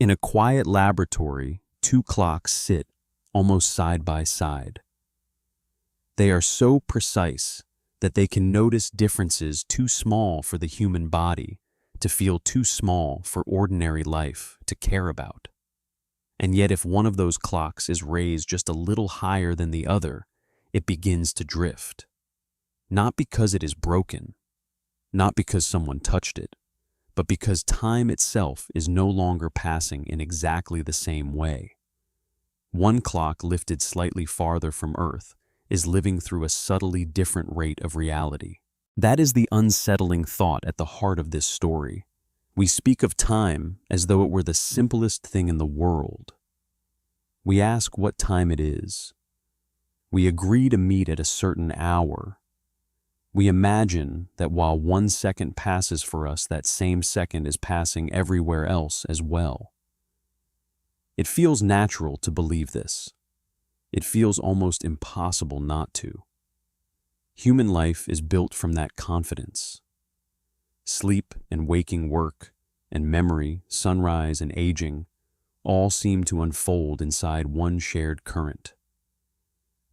In a quiet laboratory, two clocks sit almost side by side. They are so precise that they can notice differences too small for the human body to feel too small for ordinary life to care about. And yet if one of those clocks is raised just a little higher than the other, it begins to drift. Not because it is broken, not because someone touched it, but because time itself is no longer passing in exactly the same way. One clock lifted slightly farther from Earth is living through a subtly different rate of reality. That is the unsettling thought at the heart of this story. We speak of time as though it were the simplest thing in the world. We ask what time it is. We agree to meet at a certain hour. We imagine that while 1 second passes for us, that same second is passing everywhere else as well. It feels natural to believe this. It feels almost impossible not to. Human life is built from that confidence. Sleep and waking work and memory, sunrise and aging, all seem to unfold inside one shared current.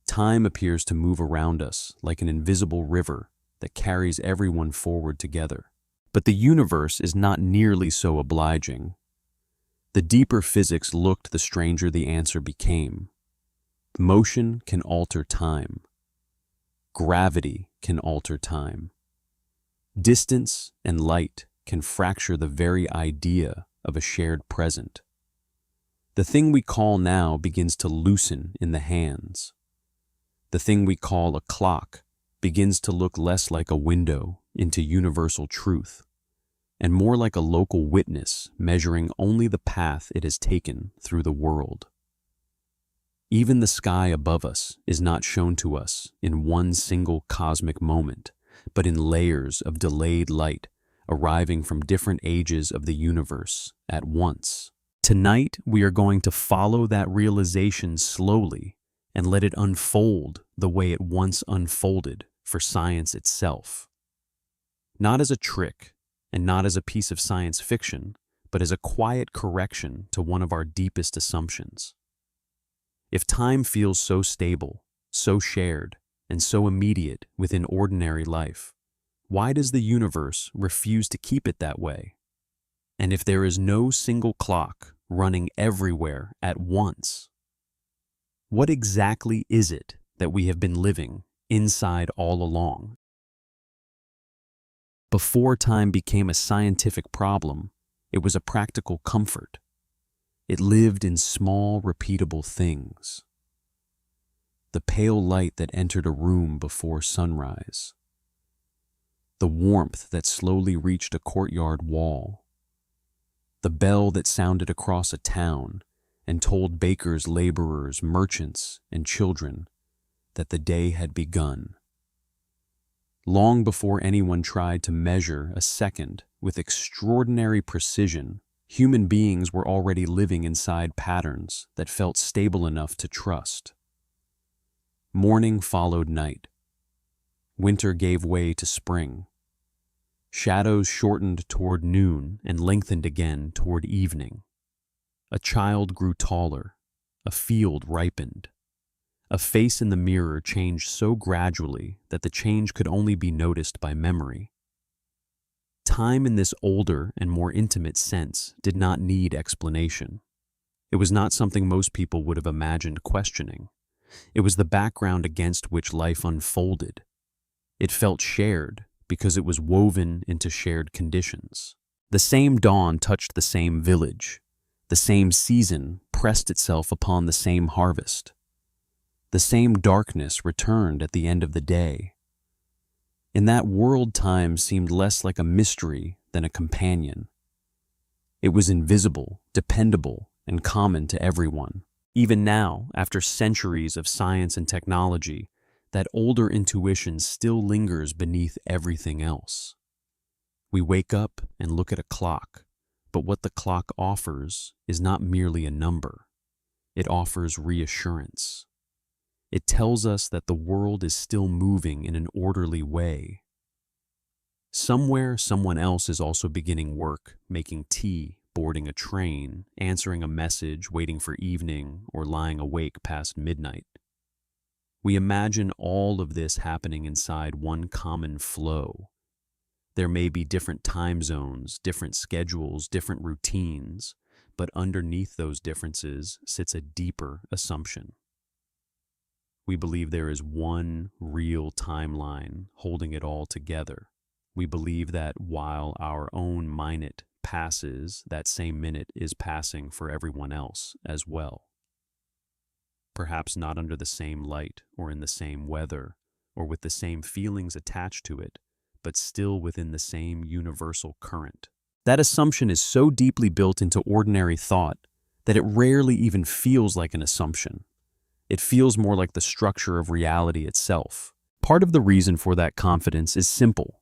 Time appears to move around us like an invisible river that carries everyone forward together. But the universe is not nearly so obliging. The deeper physics looked, the stranger the answer became. Motion can alter time. Gravity can alter time. Distance and light can fracture the very idea of a shared present. The thing we call now begins to loosen in the hands. The thing we call a clock begins to look less like a window into universal truth, and more like a local witness measuring only the path it has taken through the world. Even the sky above us is not shown to us in one single cosmic moment, but in layers of delayed light arriving from different ages of the universe at once. Tonight, we are going to follow that realization slowly and let it unfold the way it once unfolded for science itself. Not as a trick and not as a piece of science fiction, but as a quiet correction to one of our deepest assumptions. If time feels so stable, so shared, and so immediate within ordinary life, why does the universe refuse to keep it that way? And if there is no single clock running everywhere at once, what exactly is it that we have been living inside all along? Before time became a scientific problem, it was a practical comfort. It lived in small, repeatable things. The pale light that entered a room before sunrise. The warmth that slowly reached a courtyard wall. The bell that sounded across a town and told bakers, laborers, merchants, and children that the day had begun. Long before anyone tried to measure a second with extraordinary precision, human beings were already living inside patterns that felt stable enough to trust. Morning followed night. Winter gave way to spring. Shadows shortened toward noon and lengthened again toward evening. A child grew taller. A field ripened. A face in the mirror changed so gradually that the change could only be noticed by memory. Time in this older and more intimate sense did not need explanation. It was not something most people would have imagined questioning. It was the background against which life unfolded. It felt shared because it was woven into shared conditions. The same dawn touched the same village. The same season pressed itself upon the same harvest. The same darkness returned at the end of the day. In that world, time seemed less like a mystery than a companion. It was invisible, dependable, and common to everyone. Even now, after centuries of science and technology, that older intuition still lingers beneath everything else. We wake up and look at a clock, but what the clock offers is not merely a number. It offers reassurance. It tells us that the world is still moving in an orderly way. Somewhere, someone else is also beginning work, making tea, boarding a train, answering a message, waiting for evening, or lying awake past midnight. We imagine all of this happening inside one common flow. There may be different time zones, different schedules, different routines, but underneath those differences sits a deeper assumption. We believe there is one real timeline holding it all together. We believe that while our own minute passes, that same minute is passing for everyone else as well. Perhaps not under the same light or in the same weather or with the same feelings attached to it, but still within the same universal current. That assumption is so deeply built into ordinary thought that it rarely even feels like an assumption. It feels more like the structure of reality itself. Part of the reason for that confidence is simple.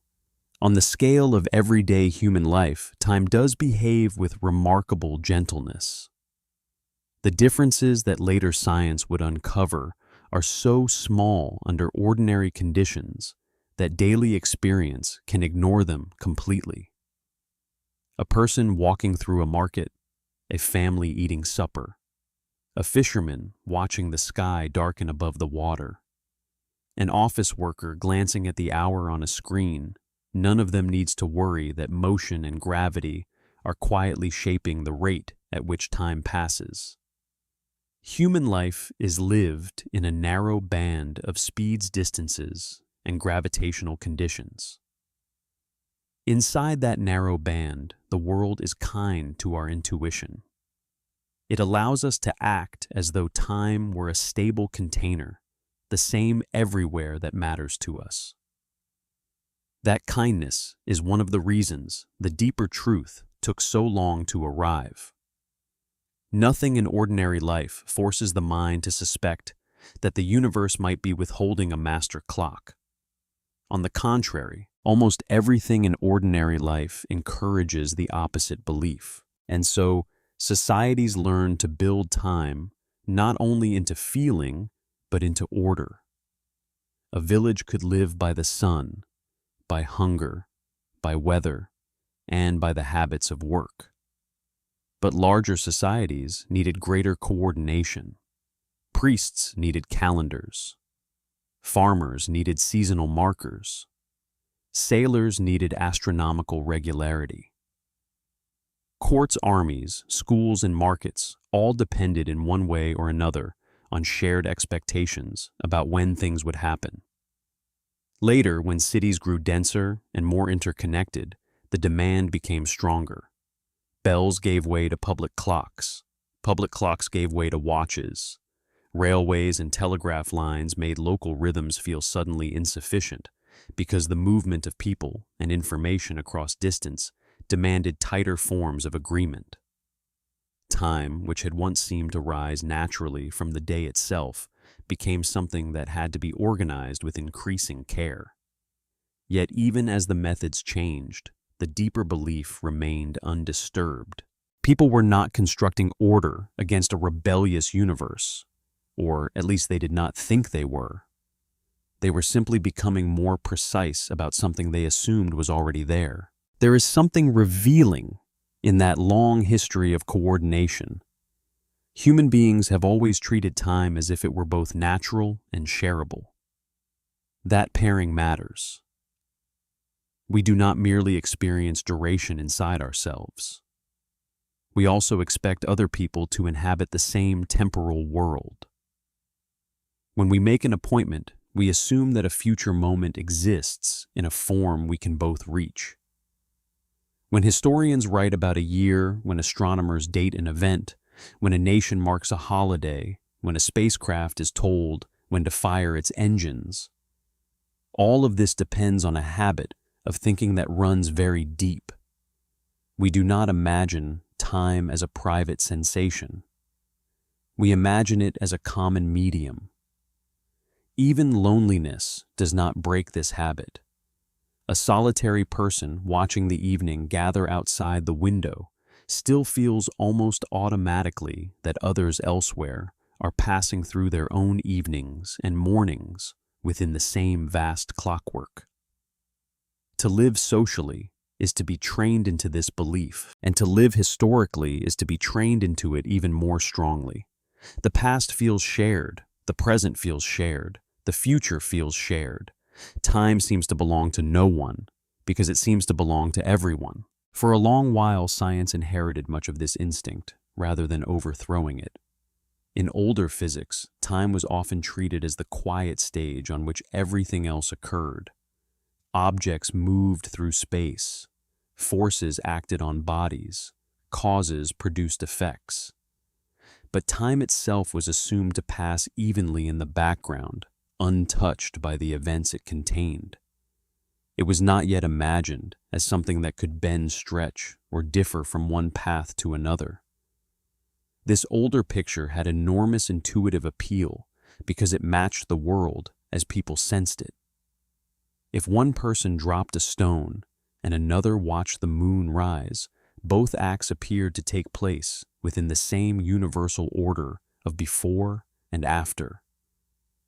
On the scale of everyday human life, time does behave with remarkable gentleness. The differences that later science would uncover are so small under ordinary conditions that daily experience can ignore them completely. A person walking through a market, a family eating supper, a fisherman watching the sky darken above the water, an office worker glancing at the hour on a screen, none of them needs to worry that motion and gravity are quietly shaping the rate at which time passes. Human life is lived in a narrow band of speeds, distances, and gravitational conditions. Inside that narrow band, the world is kind to our intuition. It allows us to act as though time were a stable container, the same everywhere that matters to us. That kindness is one of the reasons the deeper truth took so long to arrive. Nothing in ordinary life forces the mind to suspect that the universe might be withholding a master clock. On the contrary, almost everything in ordinary life encourages the opposite belief. And so, societies learn to build time not only into feeling, but into order. A village could live by the sun, by hunger, by weather, and by the habits of work. But larger societies needed greater coordination. Priests needed calendars. Farmers needed seasonal markers. Sailors needed astronomical regularity. Courts, armies, schools, and markets all depended in one way or another on shared expectations about when things would happen. Later, when cities grew denser and more interconnected, the demand became stronger. Bells gave way to public clocks gave way to watches. Railways and telegraph lines made local rhythms feel suddenly insufficient because the movement of people and information across distance demanded tighter forms of agreement. Time, which had once seemed to rise naturally from the day itself, became something that had to be organized with increasing care. Yet even as the methods changed, the deeper belief remained undisturbed. People were not constructing order against a rebellious universe, or at least they did not think they were. They were simply becoming more precise about something they assumed was already there. There is something revealing in that long history of coordination. Human beings have always treated time as if it were both natural and shareable. That pairing matters. We do not merely experience duration inside ourselves. We also expect other people to inhabit the same temporal world. When we make an appointment, we assume that a future moment exists in a form we can both reach. When historians write about a year, when astronomers date an event, when a nation marks a holiday, when a spacecraft is told when to fire its engines, all of this depends on a habit of thinking that runs very deep. We do not imagine time as a private sensation. We imagine it as a common medium. Even loneliness does not break this habit. A solitary person watching the evening gather outside the window still feels almost automatically that others elsewhere are passing through their own evenings and mornings within the same vast clockwork. To live socially, is to be trained into this belief, and to live historically is to be trained into it even more strongly. The past feels shared, the present feels shared, the future feels shared. Time seems to belong to no one, because it seems to belong to everyone. For a long while, science inherited much of this instinct, rather than overthrowing it. In older physics, time was often treated as the quiet stage on which everything else occurred. Objects moved through space, forces acted on bodies, causes produced effects. But time itself was assumed to pass evenly in the background, untouched by the events it contained. It was not yet imagined as something that could bend, stretch, or differ from one path to another. This older picture had enormous intuitive appeal because it matched the world as people sensed it. If one person dropped a stone and another watched the moon rise, both acts appeared to take place within the same universal order of before and after.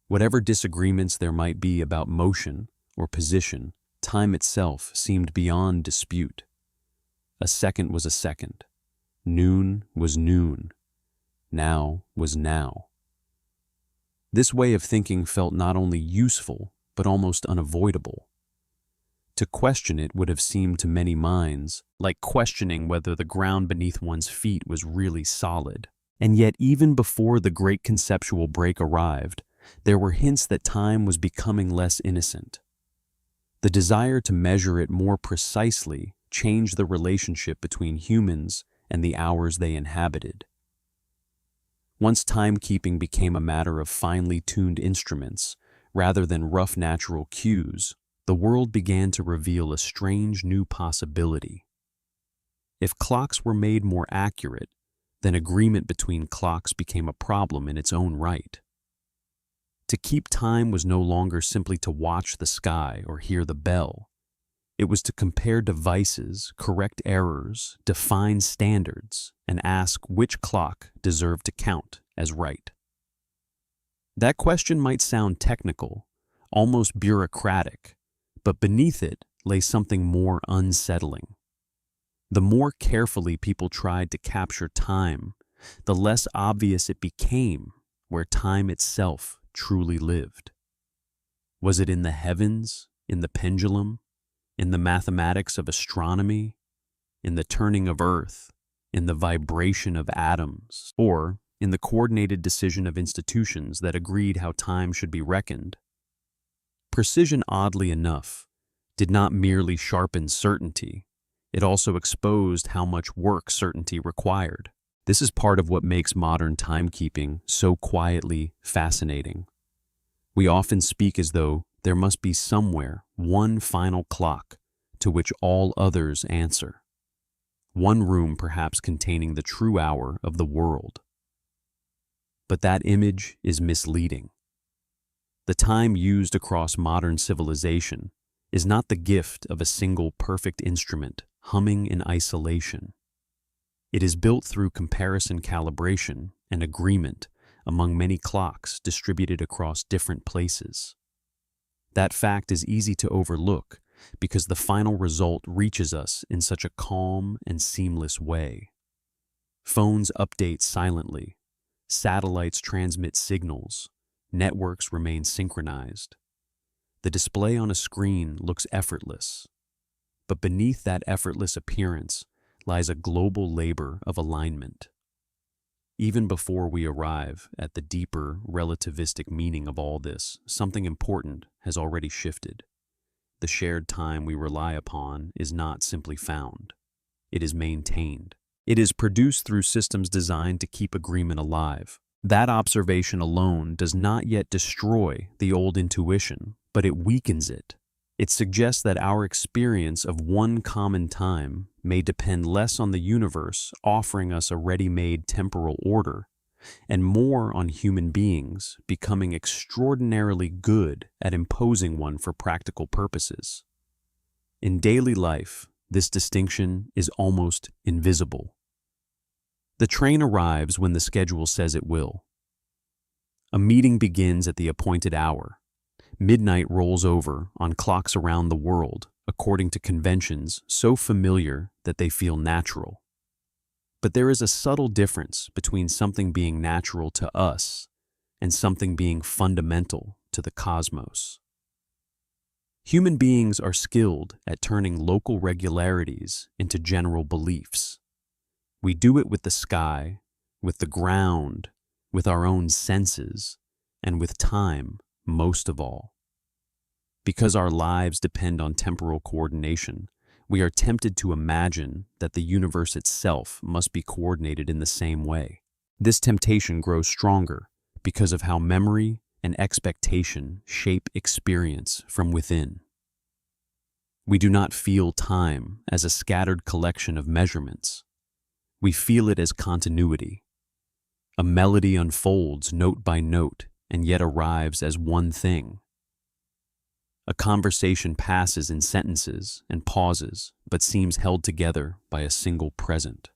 Whatever disagreements there might be about motion or position, time itself seemed beyond dispute. A second was a second. Noon was noon. Now was now. This way of thinking felt not only useful, but almost unavoidable. To question it would have seemed to many minds like questioning whether the ground beneath one's feet was really solid. And yet, even before the great conceptual break arrived, there were hints that time was becoming less innocent. The desire to measure it more precisely changed the relationship between humans and the hours they inhabited. Once timekeeping became a matter of finely tuned instruments, rather than rough natural cues, the world began to reveal a strange new possibility. If clocks were made more accurate, then agreement between clocks became a problem in its own right. To keep time was no longer simply to watch the sky or hear the bell. It was to compare devices, correct errors, define standards, and ask which clock deserved to count as right. That question might sound technical, almost bureaucratic, but beneath it lay something more unsettling. The more carefully people tried to capture time, the less obvious it became where time itself truly lived. Was it in the heavens, in the pendulum, in the mathematics of astronomy, in the turning of Earth, in the vibration of atoms, or in the coordinated decision of institutions that agreed how time should be reckoned? Precision, oddly enough, did not merely sharpen certainty, it also exposed how much work certainty required. This is part of what makes modern timekeeping so quietly fascinating. We often speak as though there must be somewhere one final clock to which all others answer. One room perhaps containing the true hour of the world. But that image is misleading. The time used across modern civilization is not the gift of a single perfect instrument humming in isolation. It is built through comparison, calibration, and agreement among many clocks distributed across different places. That fact is easy to overlook because the final result reaches us in such a calm and seamless way. Phones update silently, satellites transmit signals, networks remain synchronized. The display on a screen looks effortless, but beneath that effortless appearance lies a global labor of alignment. Even before we arrive at the deeper relativistic meaning of all this, something important has already shifted. The shared time we rely upon is not simply found. It is maintained. It is produced through systems designed to keep agreement alive. That observation alone does not yet destroy the old intuition, but it weakens it. It suggests that our experience of one common time may depend less on the universe offering us a ready-made temporal order, and more on human beings becoming extraordinarily good at imposing one for practical purposes. In daily life, this distinction is almost invisible. The train arrives when the schedule says it will. A meeting begins at the appointed hour. Midnight rolls over on clocks around the world, according to conventions so familiar that they feel natural. But there is a subtle difference between something being natural to us and something being fundamental to the cosmos. Human beings are skilled at turning local regularities into general beliefs. We do it with the sky, with the ground, with our own senses, and with time, most of all. Because our lives depend on temporal coordination, we are tempted to imagine that the universe itself must be coordinated in the same way. This temptation grows stronger because of how memory and expectation shape experience from within. We do not feel time as a scattered collection of measurements. We feel it as continuity. A melody unfolds note by note and yet arrives as one thing. A conversation passes in sentences and pauses, but seems held together by a single present.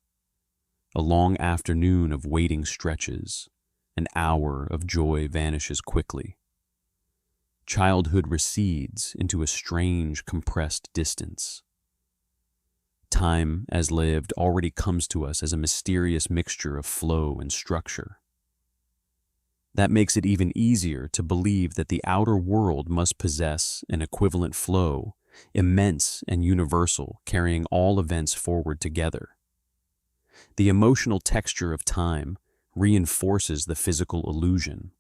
A long afternoon of waiting stretches. An hour of joy vanishes quickly. Childhood recedes into a strange, compressed distance. Time, as lived, already comes to us as a mysterious mixture of flow and structure. That makes it even easier to believe that the outer world must possess an equivalent flow, immense and universal, carrying all events forward together. The emotional texture of time reinforces the physical illusion.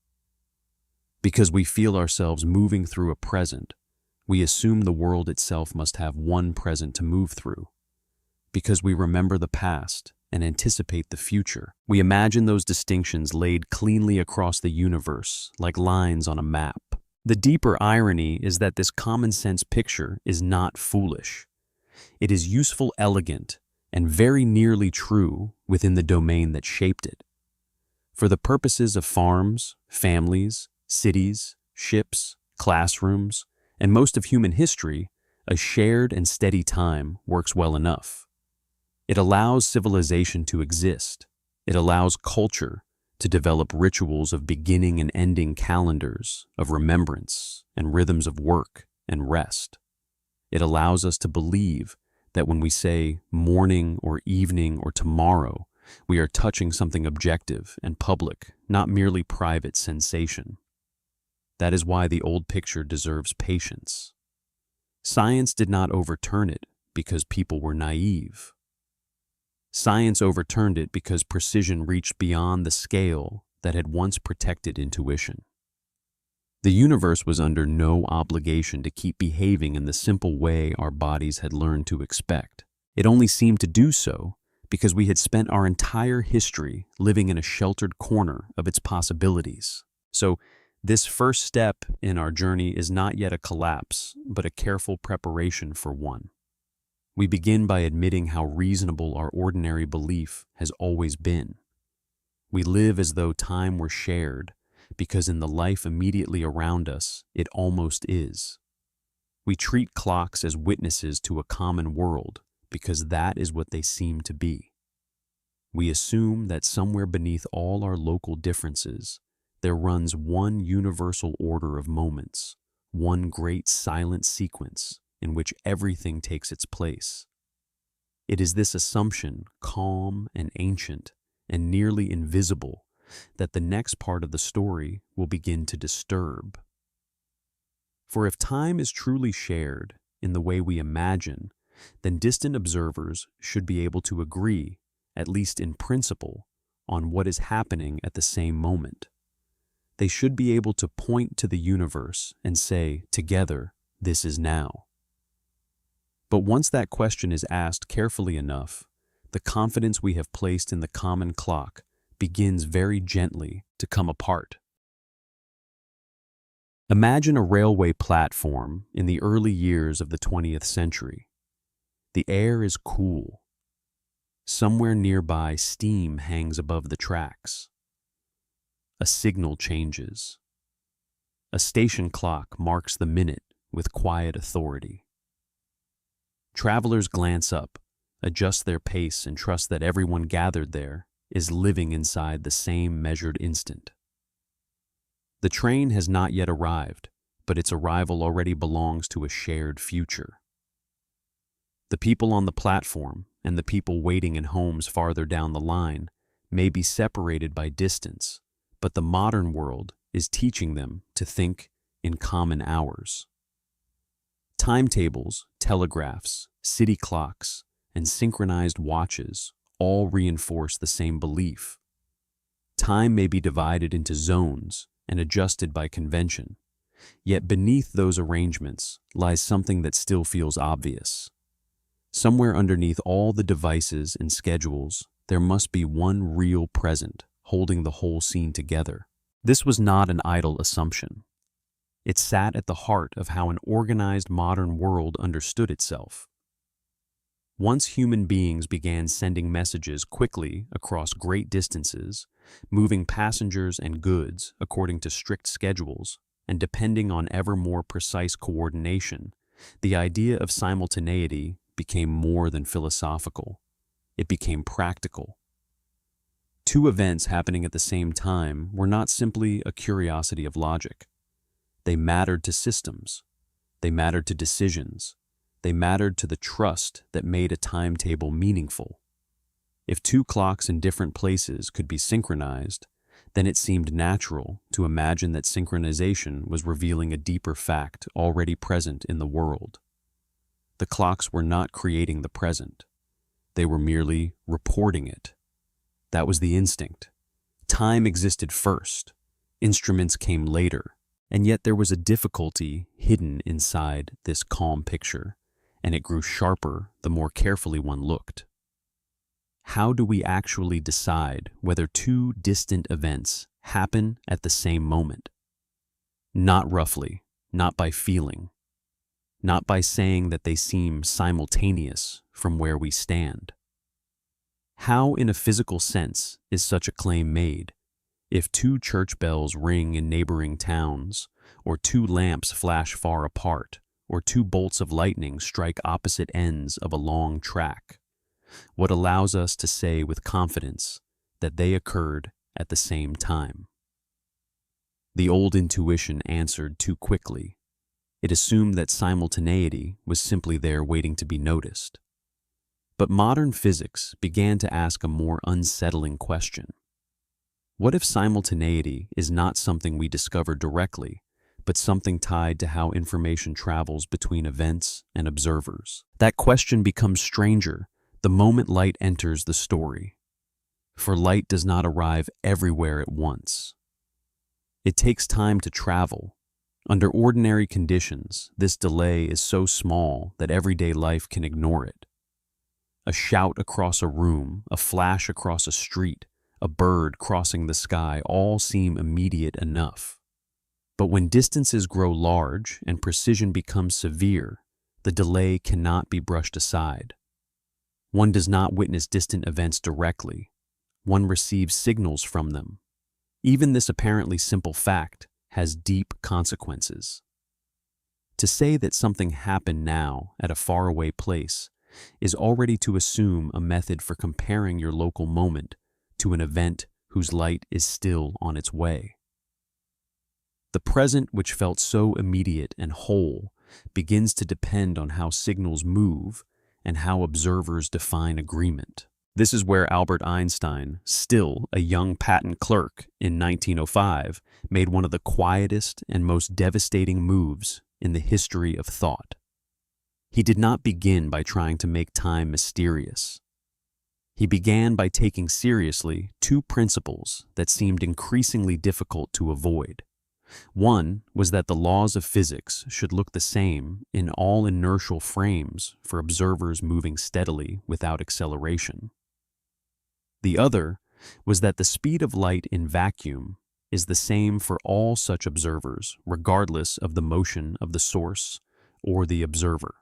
Because we feel ourselves moving through a present, we assume the world itself must have one present to move through. Because we remember the past and anticipate the future, we imagine those distinctions laid cleanly across the universe like lines on a map. The deeper irony is that this common-sense picture is not foolish. It is useful, elegant, and very nearly true within the domain that shaped it. For the purposes of farms, families, cities, ships, classrooms, and most of human history, a shared and steady time works well enough. It allows civilization to exist. It allows culture to develop rituals of beginning and ending, calendars of remembrance, and rhythms of work and rest. It allows us to believe that when we say morning or evening or tomorrow, we are touching something objective and public, not merely private sensation. That is why the old picture deserves patience. Science did not overturn it because people were naive. Science overturned it because precision reached beyond the scale that had once protected intuition. The universe was under no obligation to keep behaving in the simple way our bodies had learned to expect. It only seemed to do so because we had spent our entire history living in a sheltered corner of its possibilities. So, this first step in our journey is not yet a collapse, but a careful preparation for one. We begin by admitting how reasonable our ordinary belief has always been. We live as though time were shared, because in the life immediately around us, it almost is. We treat clocks as witnesses to a common world, because that is what they seem to be. We assume that somewhere beneath all our local differences, there runs one universal order of moments, one great silent sequence in which everything takes its place. It is this assumption, calm and ancient and nearly invisible, that the next part of the story will begin to disturb. For if time is truly shared in the way we imagine, then distant observers should be able to agree, at least in principle, on what is happening at the same moment. They should be able to point to the universe and say, together, this is now. But once that question is asked carefully enough, the confidence we have placed in the common clock begins very gently to come apart. Imagine a railway platform in the early years of the 20th century. The air is cool. Somewhere nearby, steam hangs above the tracks. A signal changes. A station clock marks the minute with quiet authority. Travelers glance up, adjust their pace, and trust that everyone gathered there is living inside the same measured instant. The train has not yet arrived, but its arrival already belongs to a shared future. The people on the platform and the people waiting in homes farther down the line may be separated by distance, but the modern world is teaching them to think in common hours. Timetables, telegraphs, city clocks, and synchronized watches all reinforce the same belief. Time may be divided into zones and adjusted by convention, yet beneath those arrangements lies something that still feels obvious. Somewhere underneath all the devices and schedules, there must be one real present holding the whole scene together. This was not an idle assumption. It sat at the heart of how an organized modern world understood itself. Once human beings began sending messages quickly across great distances, moving passengers and goods according to strict schedules, and depending on ever more precise coordination, the idea of simultaneity became more than philosophical. It became practical. Two events happening at the same time were not simply a curiosity of logic. They mattered to systems. They mattered to decisions. They mattered to the trust that made a timetable meaningful. If two clocks in different places could be synchronized, then it seemed natural to imagine that synchronization was revealing a deeper fact already present in the world. The clocks were not creating the present. They were merely reporting it. That was the instinct. Time existed first. Instruments came later. And yet there was a difficulty hidden inside this calm picture, and it grew sharper the more carefully one looked. How do we actually decide whether two distant events happen at the same moment? Not roughly, not by feeling, not by saying that they seem simultaneous from where we stand. How, in a physical sense, is such a claim made? If two church bells ring in neighboring towns, or two lamps flash far apart, or two bolts of lightning strike opposite ends of a long track, what allows us to say with confidence that they occurred at the same time? The old intuition answered too quickly. It assumed that simultaneity was simply there waiting to be noticed. But modern physics began to ask a more unsettling question. What if simultaneity is not something we discover directly, but something tied to how information travels between events and observers? That question becomes stranger the moment light enters the story. For light does not arrive everywhere at once. It takes time to travel. Under ordinary conditions, this delay is so small that everyday life can ignore it. A shout across a room, a flash across a street, a bird crossing the sky all seem immediate enough. But when distances grow large and precision becomes severe, the delay cannot be brushed aside. One does not witness distant events directly. One receives signals from them. Even this apparently simple fact has deep consequences. To say that something happened now at a faraway place is already to assume a method for comparing your local moment to an event whose light is still on its way. The present, which felt so immediate and whole, begins to depend on how signals move and how observers define agreement. This is where Albert Einstein, still a young patent clerk in 1905, made one of the quietest and most devastating moves in the history of thought. He did not begin by trying to make time mysterious. He began by taking seriously two principles that seemed increasingly difficult to avoid. One was that the laws of physics should look the same in all inertial frames for observers moving steadily without acceleration. The other was that the speed of light in vacuum is the same for all such observers, regardless of the motion of the source or the observer.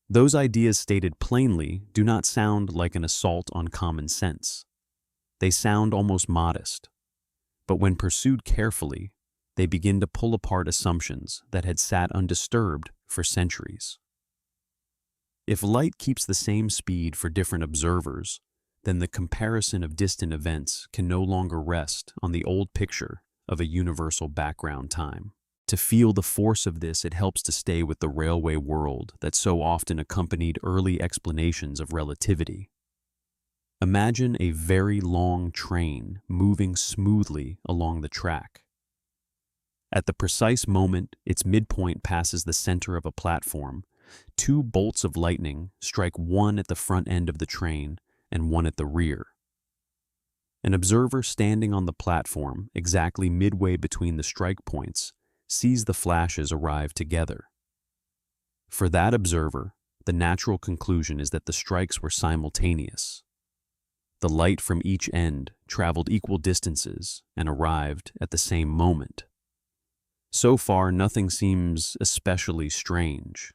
Those ideas stated plainly do not sound like an assault on common sense. They sound almost modest. But when pursued carefully, they begin to pull apart assumptions that had sat undisturbed for centuries. If light keeps the same speed for different observers, then the comparison of distant events can no longer rest on the old picture of a universal background time. To feel the force of this, it helps to stay with the railway world that so often accompanied early explanations of relativity. Imagine a very long train moving smoothly along the track. At the precise moment its midpoint passes the center of a platform, two bolts of lightning strike, one at the front end of the train and one at the rear. An observer standing on the platform, exactly midway between the strike points, sees the flashes arrive together. For that observer, the natural conclusion is that the strikes were simultaneous. The light from each end traveled equal distances and arrived at the same moment. So far, nothing seems especially strange.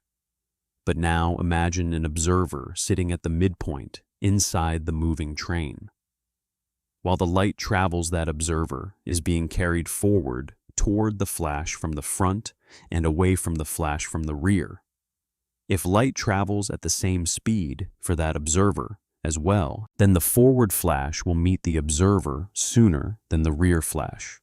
But now imagine an observer sitting at the midpoint inside the moving train. While the light travels, that observer is being carried forward toward the flash from the front and away from the flash from the rear. If light travels at the same speed for that observer as well, then the forward flash will meet the observer sooner than the rear flash.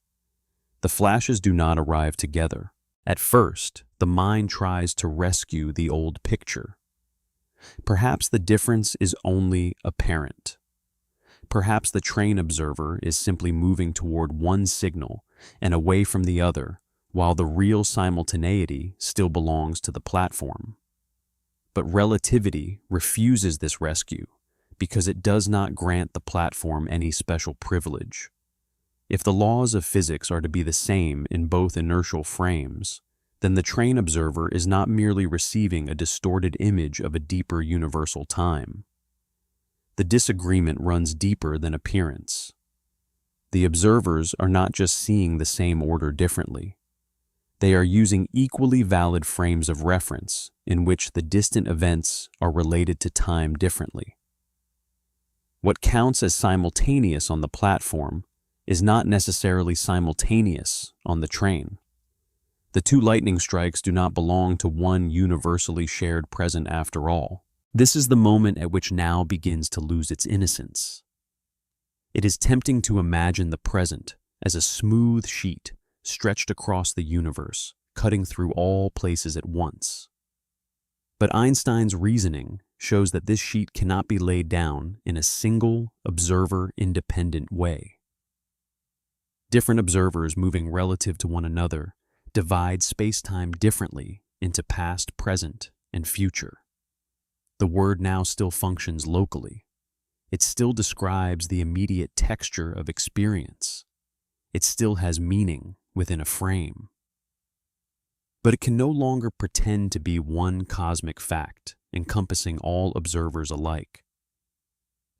The flashes do not arrive together. At first, the mind tries to rescue the old picture. Perhaps the difference is only apparent. Perhaps the train observer is simply moving toward one signal and away from the other, while the real simultaneity still belongs to the platform. But relativity refuses this rescue because it does not grant the platform any special privilege. If the laws of physics are to be the same in both inertial frames, then the train observer is not merely receiving a distorted image of a deeper universal time. The disagreement runs deeper than appearance. The observers are not just seeing the same order differently. They are using equally valid frames of reference in which the distant events are related to time differently. What counts as simultaneous on the platform is not necessarily simultaneous on the train. The two lightning strikes do not belong to one universally shared present after all. This is the moment at which now begins to lose its innocence. It is tempting to imagine the present as a smooth sheet stretched across the universe, cutting through all places at once. But Einstein's reasoning shows that this sheet cannot be laid down in a single, observer-independent way. Different observers moving relative to one another divide space-time differently into past, present, and future. The word now still functions locally. It still describes the immediate texture of experience. It still has meaning within a frame. But it can no longer pretend to be one cosmic fact, encompassing all observers alike.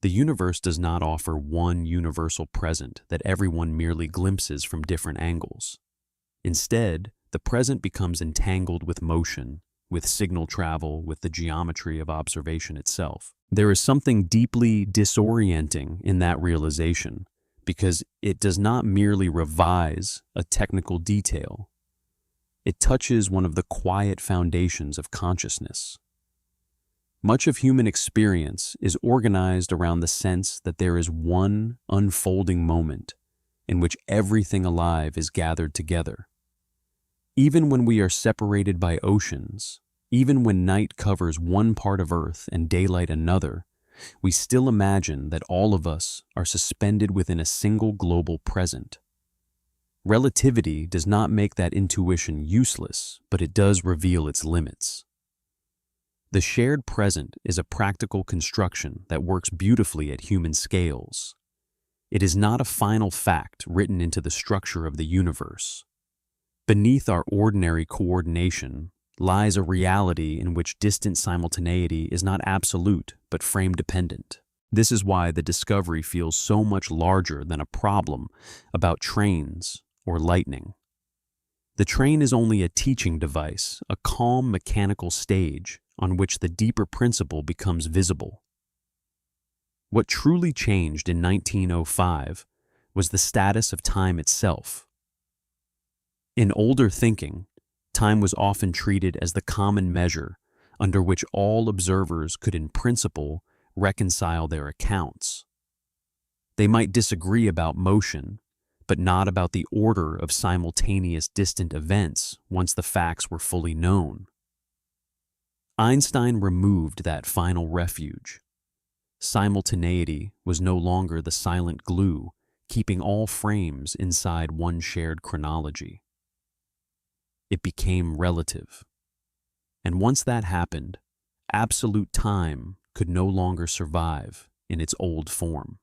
The universe does not offer one universal present that everyone merely glimpses from different angles. Instead, the present becomes entangled with motion, with signal travel, with the geometry of observation itself. There is something deeply disorienting in that realization, because it does not merely revise a technical detail. It touches one of the quiet foundations of consciousness. Much of human experience is organized around the sense that there is one unfolding moment in which everything alive is gathered together. Even when we are separated by oceans, even when night covers one part of Earth and daylight another, we still imagine that all of us are suspended within a single global present. Relativity does not make that intuition useless, but it does reveal its limits. The shared present is a practical construction that works beautifully at human scales. It is not a final fact written into the structure of the universe. Beneath our ordinary coordination lies a reality in which distant simultaneity is not absolute but frame-dependent. This is why the discovery feels so much larger than a problem about trains or lightning. The train is only a teaching device, a calm mechanical stage on which the deeper principle becomes visible. What truly changed in 1905 was the status of time itself. In older thinking, time was often treated as the common measure under which all observers could in principle reconcile their accounts. They might disagree about motion, but not about the order of simultaneous distant events once the facts were fully known. Einstein removed that final refuge. Simultaneity was no longer the silent glue keeping all frames inside one shared chronology. It became relative. And once that happened, absolute time could no longer survive in its old form.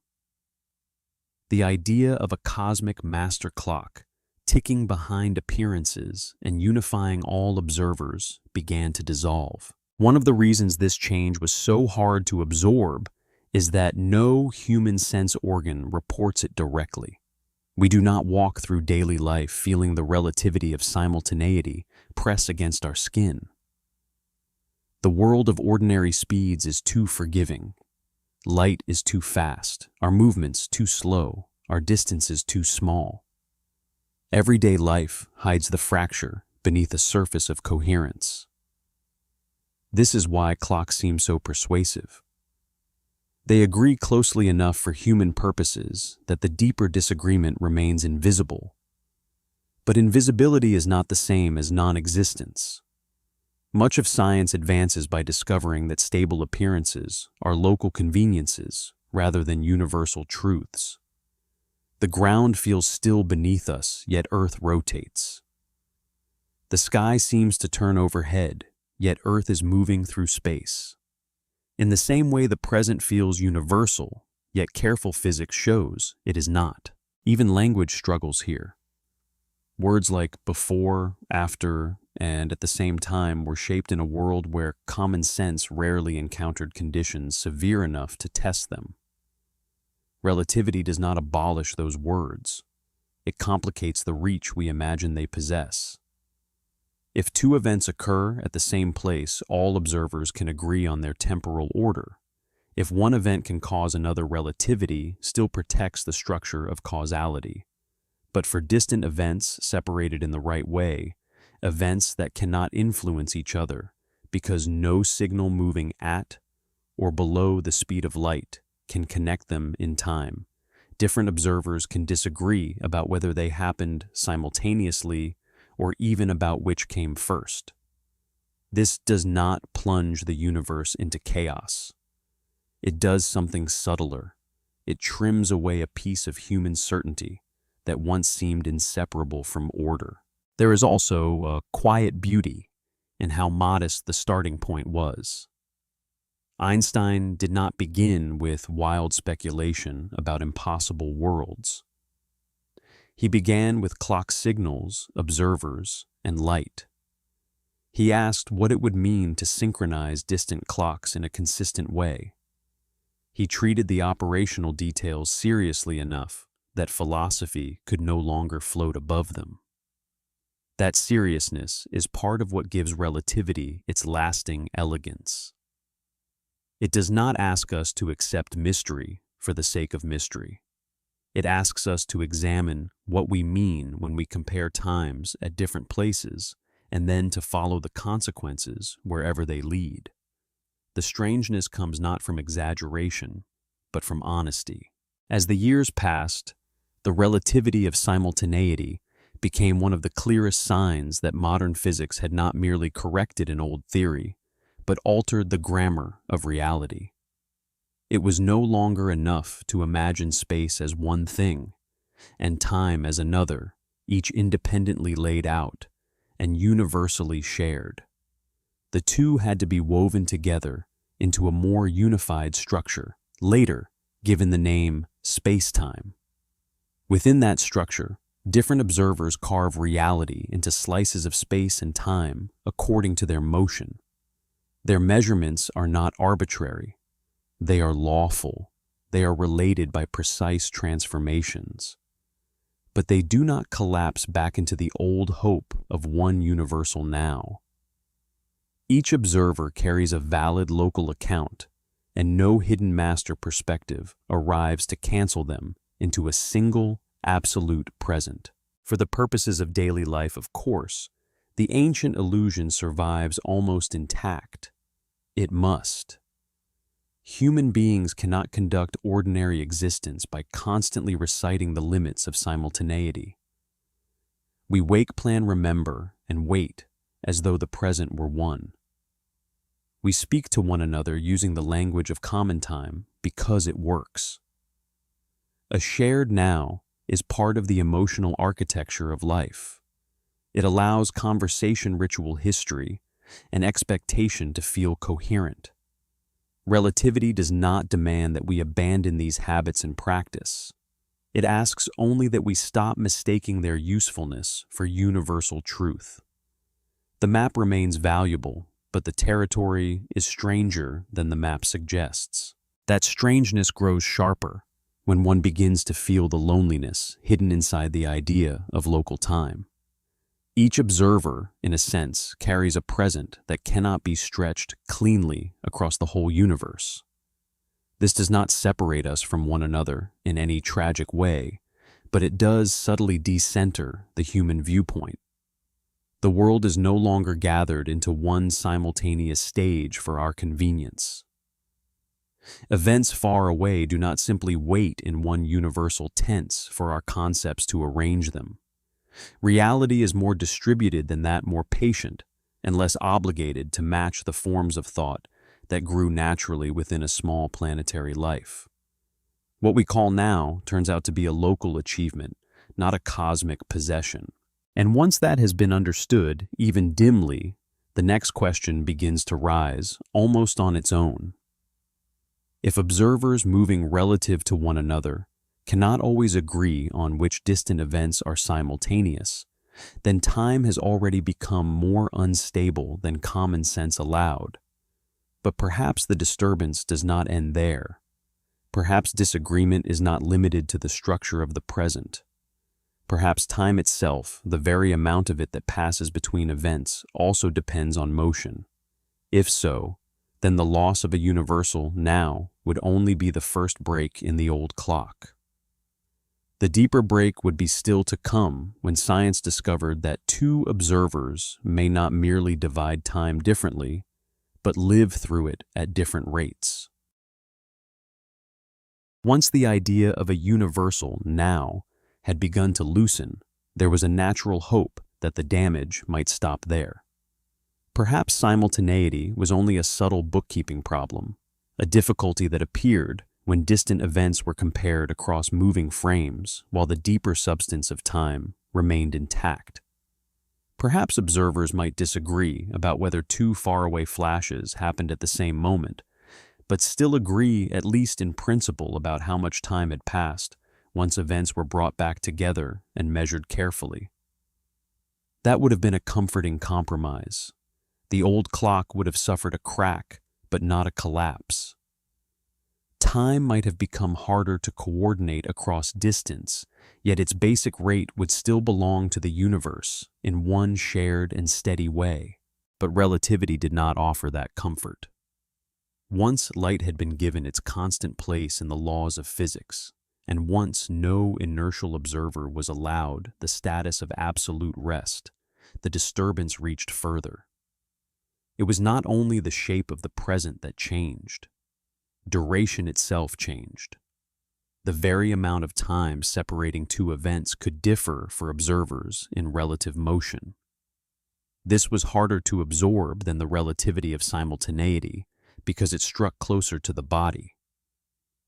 The idea of a cosmic master clock ticking behind appearances and unifying all observers began to dissolve. One of the reasons this change was so hard to absorb is that no human sense organ reports it directly. We do not walk through daily life feeling the relativity of simultaneity press against our skin. The world of ordinary speeds is too forgiving. Light is too fast, our movements too slow, our distances too small. Everyday life hides the fracture beneath a surface of coherence. This is why clocks seem so persuasive. They agree closely enough for human purposes that the deeper disagreement remains invisible. But invisibility is not the same as non-existence. Much of science advances by discovering that stable appearances are local conveniences rather than universal truths. The ground feels still beneath us, yet Earth rotates. The sky seems to turn overhead, yet Earth is moving through space. In the same way the present feels universal, yet careful physics shows it is not. Even language struggles here. Words like before, after, and at the same time were shaped in a world where common sense rarely encountered conditions severe enough to test them. Relativity does not abolish those words. It complicates the reach we imagine they possess. If two events occur at the same place, all observers can agree on their temporal order. If one event can cause another, relativity still protects the structure of causality. But for distant events separated in the right way, events that cannot influence each other because no signal moving at or below the speed of light can connect them in time, different observers can disagree about whether they happened simultaneously or even about which came first. This does not plunge the universe into chaos. It does something subtler. It trims away a piece of human certainty that once seemed inseparable from order. There is also a quiet beauty in how modest the starting point was. Einstein did not begin with wild speculation about impossible worlds. He began with clock signals, observers, and light. He asked what it would mean to synchronize distant clocks in a consistent way. He treated the operational details seriously enough that philosophy could no longer float above them. That seriousness is part of what gives relativity its lasting elegance. It does not ask us to accept mystery for the sake of mystery. It asks us to examine what we mean when we compare times at different places and then to follow the consequences wherever they lead. The strangeness comes not from exaggeration, but from honesty. As the years passed, the relativity of simultaneity became one of the clearest signs that modern physics had not merely corrected an old theory, but altered the grammar of reality. It was no longer enough to imagine space as one thing and time as another, each independently laid out and universally shared. The two had to be woven together into a more unified structure, later given the name space-time. Within that structure, different observers carve reality into slices of space and time according to their motion. Their measurements are not arbitrary. They are lawful. They are related by precise transformations. But they do not collapse back into the old hope of one universal now. Each observer carries a valid local account, and no hidden master perspective arrives to cancel them into a single, absolute present. For the purposes of daily life, of course, the ancient illusion survives almost intact. It must. Human beings cannot conduct ordinary existence by constantly reciting the limits of simultaneity. We wake, plan, remember, and wait as though the present were one. We speak to one another using the language of common time because it works. A shared now is part of the emotional architecture of life. It allows conversation, ritual, history, and expectation to feel coherent. Relativity does not demand that we abandon these habits and practice. It asks only that we stop mistaking their usefulness for universal truth. The map remains valuable, but the territory is stranger than the map suggests. That strangeness grows sharper when one begins to feel the loneliness hidden inside the idea of local time. Each observer, in a sense, carries a present that cannot be stretched cleanly across the whole universe. This does not separate us from one another in any tragic way, but it does subtly decenter the human viewpoint. The world is no longer gathered into one simultaneous stage for our convenience. Events far away do not simply wait in one universal tense for our concepts to arrange them. Reality is more distributed than that, more patient, and less obligated to match the forms of thought that grew naturally within a small planetary life. What we call now turns out to be a local achievement, not a cosmic possession. And once that has been understood, even dimly, the next question begins to rise, almost on its own. If observers moving relative to one another cannot always agree on which distant events are simultaneous, then time has already become more unstable than common sense allowed. But perhaps the disturbance does not end there. Perhaps disagreement is not limited to the structure of the present. Perhaps time itself, the very amount of it that passes between events, also depends on motion. If so, then the loss of a universal now would only be the first break in the old clock. The deeper break would be still to come when science discovered that two observers may not merely divide time differently, but live through it at different rates. Once the idea of a universal now had begun to loosen, there was a natural hope that the damage might stop there. Perhaps simultaneity was only a subtle bookkeeping problem, a difficulty that appeared when distant events were compared across moving frames while the deeper substance of time remained intact. Perhaps observers might disagree about whether two faraway flashes happened at the same moment, but still agree, at least in principle, about how much time had passed once events were brought back together and measured carefully. That would have been a comforting compromise. The old clock would have suffered a crack, but not a collapse. Time might have become harder to coordinate across distance, yet its basic rate would still belong to the universe in one shared and steady way. But relativity did not offer that comfort. Once light had been given its constant place in the laws of physics, and once no inertial observer was allowed the status of absolute rest, the disturbance reached further. It was not only the shape of the present that changed. Duration itself changed. The very amount of time separating two events could differ for observers in relative motion. This was harder to absorb than the relativity of simultaneity because it struck closer to the body.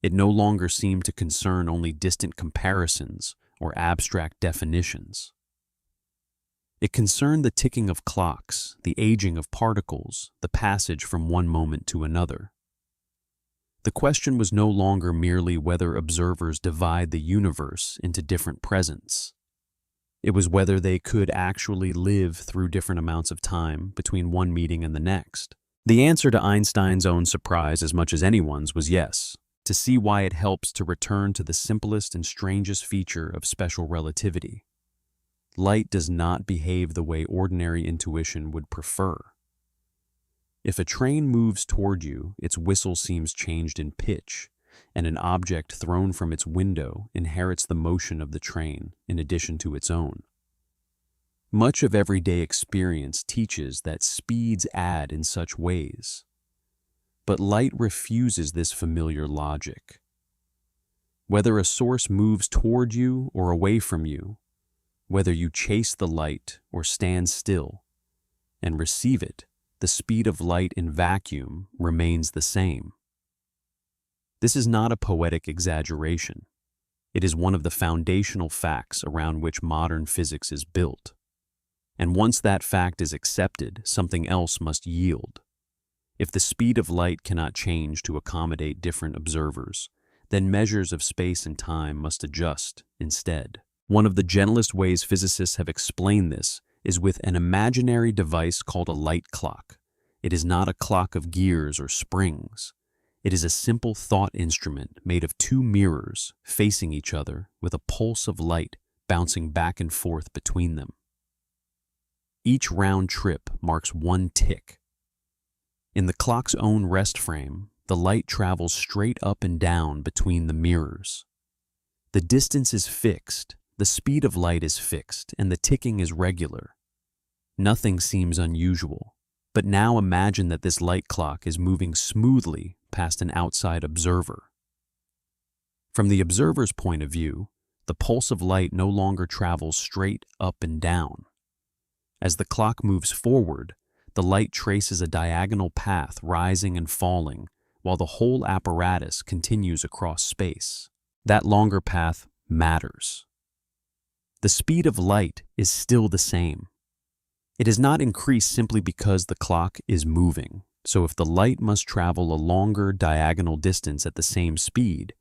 It no longer seemed to concern only distant comparisons or abstract definitions. It concerned the ticking of clocks, the aging of particles, the passage from one moment to another. The question was no longer merely whether observers divide the universe into different presents. It was whether they could actually live through different amounts of time between one meeting and the next. The answer to Einstein's own surprise, as much as anyone's, was yes. To see why it helps to return to the simplest and strangest feature of special relativity. Light does not behave the way ordinary intuition would prefer. If a train moves toward you, its whistle seems changed in pitch, and an object thrown from its window inherits the motion of the train in addition to its own. Much of everyday experience teaches that speeds add in such ways. But light refuses this familiar logic. Whether a source moves toward you or away from you, whether you chase the light or stand still and receive it, the speed of light in vacuum remains the same. This is not a poetic exaggeration. It is one of the foundational facts around which modern physics is built. And once that fact is accepted, something else must yield. If the speed of light cannot change to accommodate different observers, then measures of space and time must adjust instead. One of the gentlest ways physicists have explained this is with an imaginary device called a light clock. It is not a clock of gears or springs. It is a simple thought instrument made of two mirrors facing each other with a pulse of light bouncing back and forth between them. Each round trip marks one tick. In the clock's own rest frame, the light travels straight up and down between the mirrors. The distance is fixed, the speed of light is fixed, and the ticking is regular. Nothing seems unusual, but now imagine that this light clock is moving smoothly past an outside observer. From the observer's point of view, the pulse of light no longer travels straight up and down. As the clock moves forward, the light traces a diagonal path rising and falling, while the whole apparatus continues across space. That longer path matters. The speed of light is still the same. It is not increased simply because the clock is moving. So if the light must travel a longer diagonal distance at the same speed,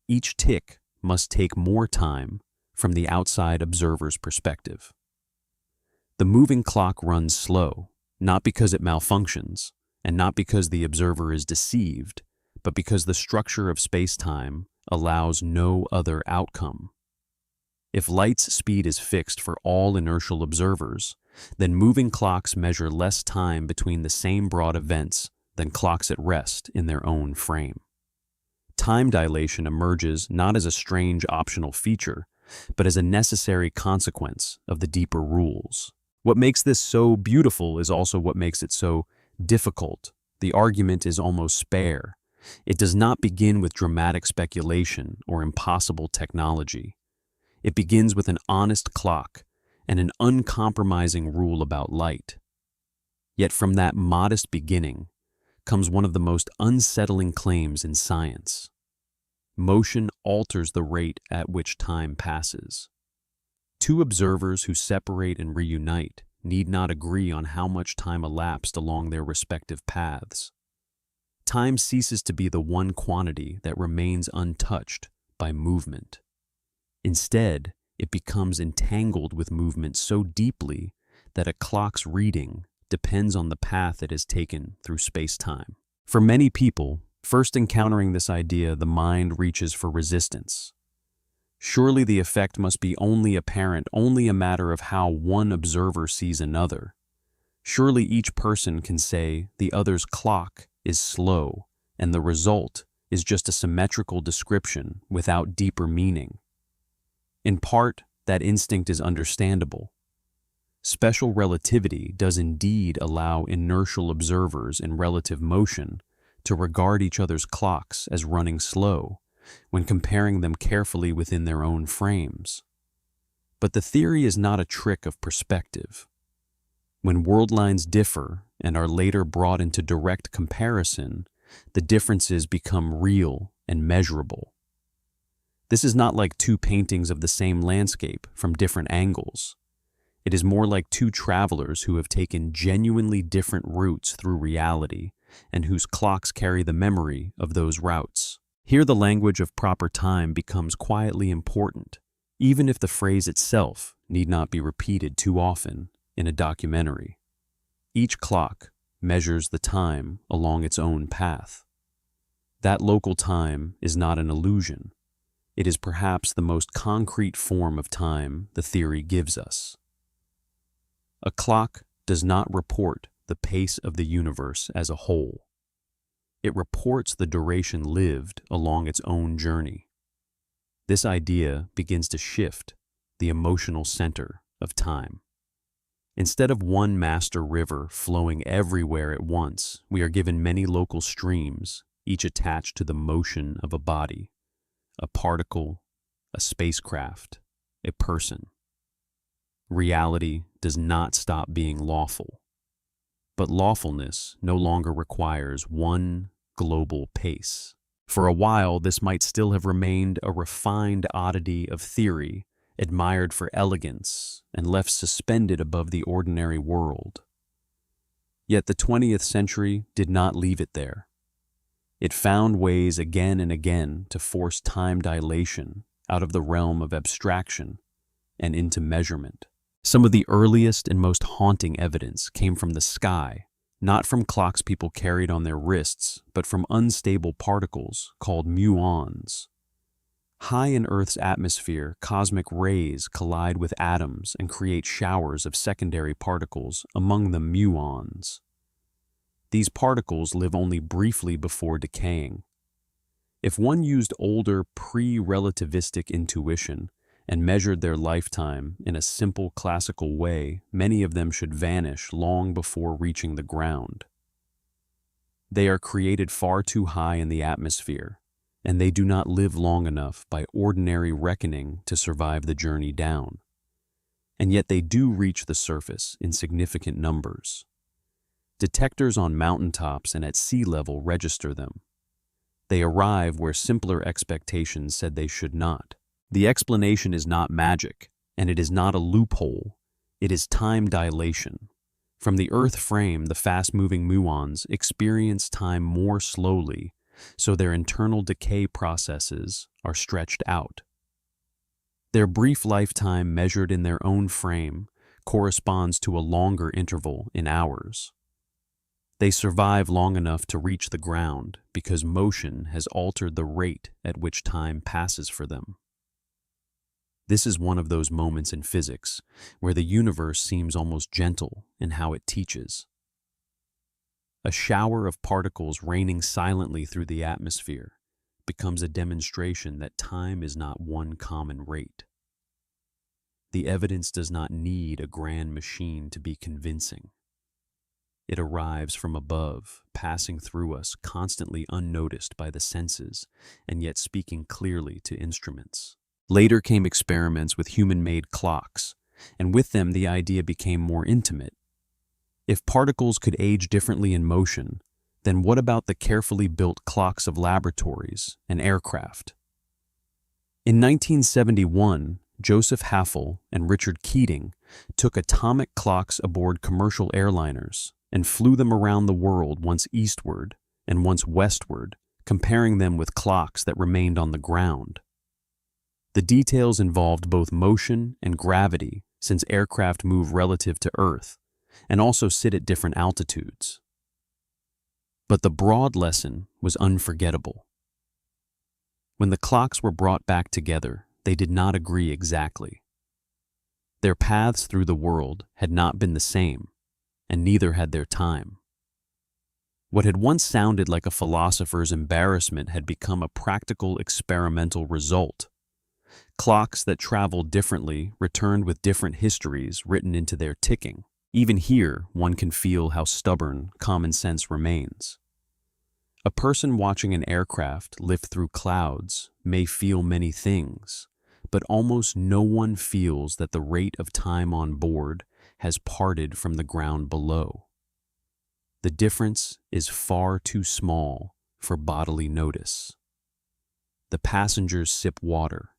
each tick must take more time from the outside observer's perspective. The moving clock runs slow, not because it malfunctions, and not because the observer is deceived, but because the structure of space-time allows no other outcome. If light's speed is fixed for all inertial observers, then moving clocks measure less time between the same broad events than clocks at rest in their own frame. Time dilation emerges not as a strange optional feature, but as a necessary consequence of the deeper rules. What makes this so beautiful is also what makes it so difficult. The argument is almost spare. It does not begin with dramatic speculation or impossible technology. It begins with an honest clock and an uncompromising rule about light. Yet from that modest beginning comes one of the most unsettling claims in science. Motion alters the rate at which time passes. Two observers who separate and reunite need not agree on how much time elapsed along their respective paths. Time ceases to be the one quantity that remains untouched by movement. Instead, it becomes entangled with movement so deeply that a clock's reading depends on the path it has taken through space-time. For many people, first encountering this idea, the mind reaches for resistance. Surely the effect must be only apparent, only a matter of how one observer sees another. Surely each person can say the other's clock is slow, and the result is just a symmetrical description without deeper meaning. In part, that instinct is understandable. Special relativity does indeed allow inertial observers in relative motion to regard each other's clocks as running slow when comparing them carefully within their own frames. But the theory is not a trick of perspective. When world lines differ and are later brought into direct comparison, the differences become real and measurable. This is not like two paintings of the same landscape from different angles. It is more like two travelers who have taken genuinely different routes through reality and whose clocks carry the memory of those routes. Here the language of proper time becomes quietly important, even if the phrase itself need not be repeated too often in a documentary. Each clock measures the time along its own path. That local time is not an illusion. It is perhaps the most concrete form of time the theory gives us. A clock does not report the pace of the universe as a whole. It reports the duration lived along its own journey. This idea begins to shift the emotional center of time. Instead of one master river flowing everywhere at once, we are given many local streams, each attached to the motion of a body, a particle, a spacecraft, a person. Reality does not stop being lawful, but lawfulness no longer requires one global pace. For a while, this might still have remained a refined oddity of theory, admired for elegance and left suspended above the ordinary world. Yet the 20th century did not leave it there. It found ways again and again to force time dilation out of the realm of abstraction and into measurement. Some of the earliest and most haunting evidence came from the sky, not from clocks people carried on their wrists, but from unstable particles called muons. High in Earth's atmosphere, cosmic rays collide with atoms and create showers of secondary particles, among them muons. These particles live only briefly before decaying. If one used older pre-relativistic intuition and measured their lifetime in a simple classical way, many of them should vanish long before reaching the ground. They are created far too high in the atmosphere, and they do not live long enough by ordinary reckoning to survive the journey down. And yet they do reach the surface in significant numbers. Detectors on mountaintops and at sea level register them. They arrive where simpler expectations said they should not. The explanation is not magic, and it is not a loophole. It is time dilation. From the Earth frame, the fast-moving muons experience time more slowly, so their internal decay processes are stretched out. Their brief lifetime measured in their own frame corresponds to a longer interval in hours. They survive long enough to reach the ground because motion has altered the rate at which time passes for them. This is one of those moments in physics where the universe seems almost gentle in how it teaches. A shower of particles raining silently through the atmosphere becomes a demonstration that time is not one common rate. The evidence does not need a grand machine to be convincing. It arrives from above, passing through us, constantly unnoticed by the senses, and yet speaking clearly to instruments. Later came experiments with human-made clocks, and with them the idea became more intimate. If particles could age differently in motion, then what about the carefully built clocks of laboratories and aircraft? In 1971, Joseph Haffel and Richard Keating took atomic clocks aboard commercial airliners and flew them around the world, once eastward and once westward, comparing them with clocks that remained on the ground. The details involved both motion and gravity, since aircraft move relative to Earth and also sit at different altitudes. But the broad lesson was unforgettable. When the clocks were brought back together, they did not agree exactly. Their paths through the world had not been the same, and neither had their time. What had once sounded like a philosopher's embarrassment had become a practical experimental result. Clocks that traveled differently returned with different histories written into their ticking. Even here, one can feel how stubborn common sense remains. A person watching an aircraft lift through clouds may feel many things, but almost no one feels that the rate of time on board has parted from the ground below. The difference is far too small for bodily notice. The passengers sip water,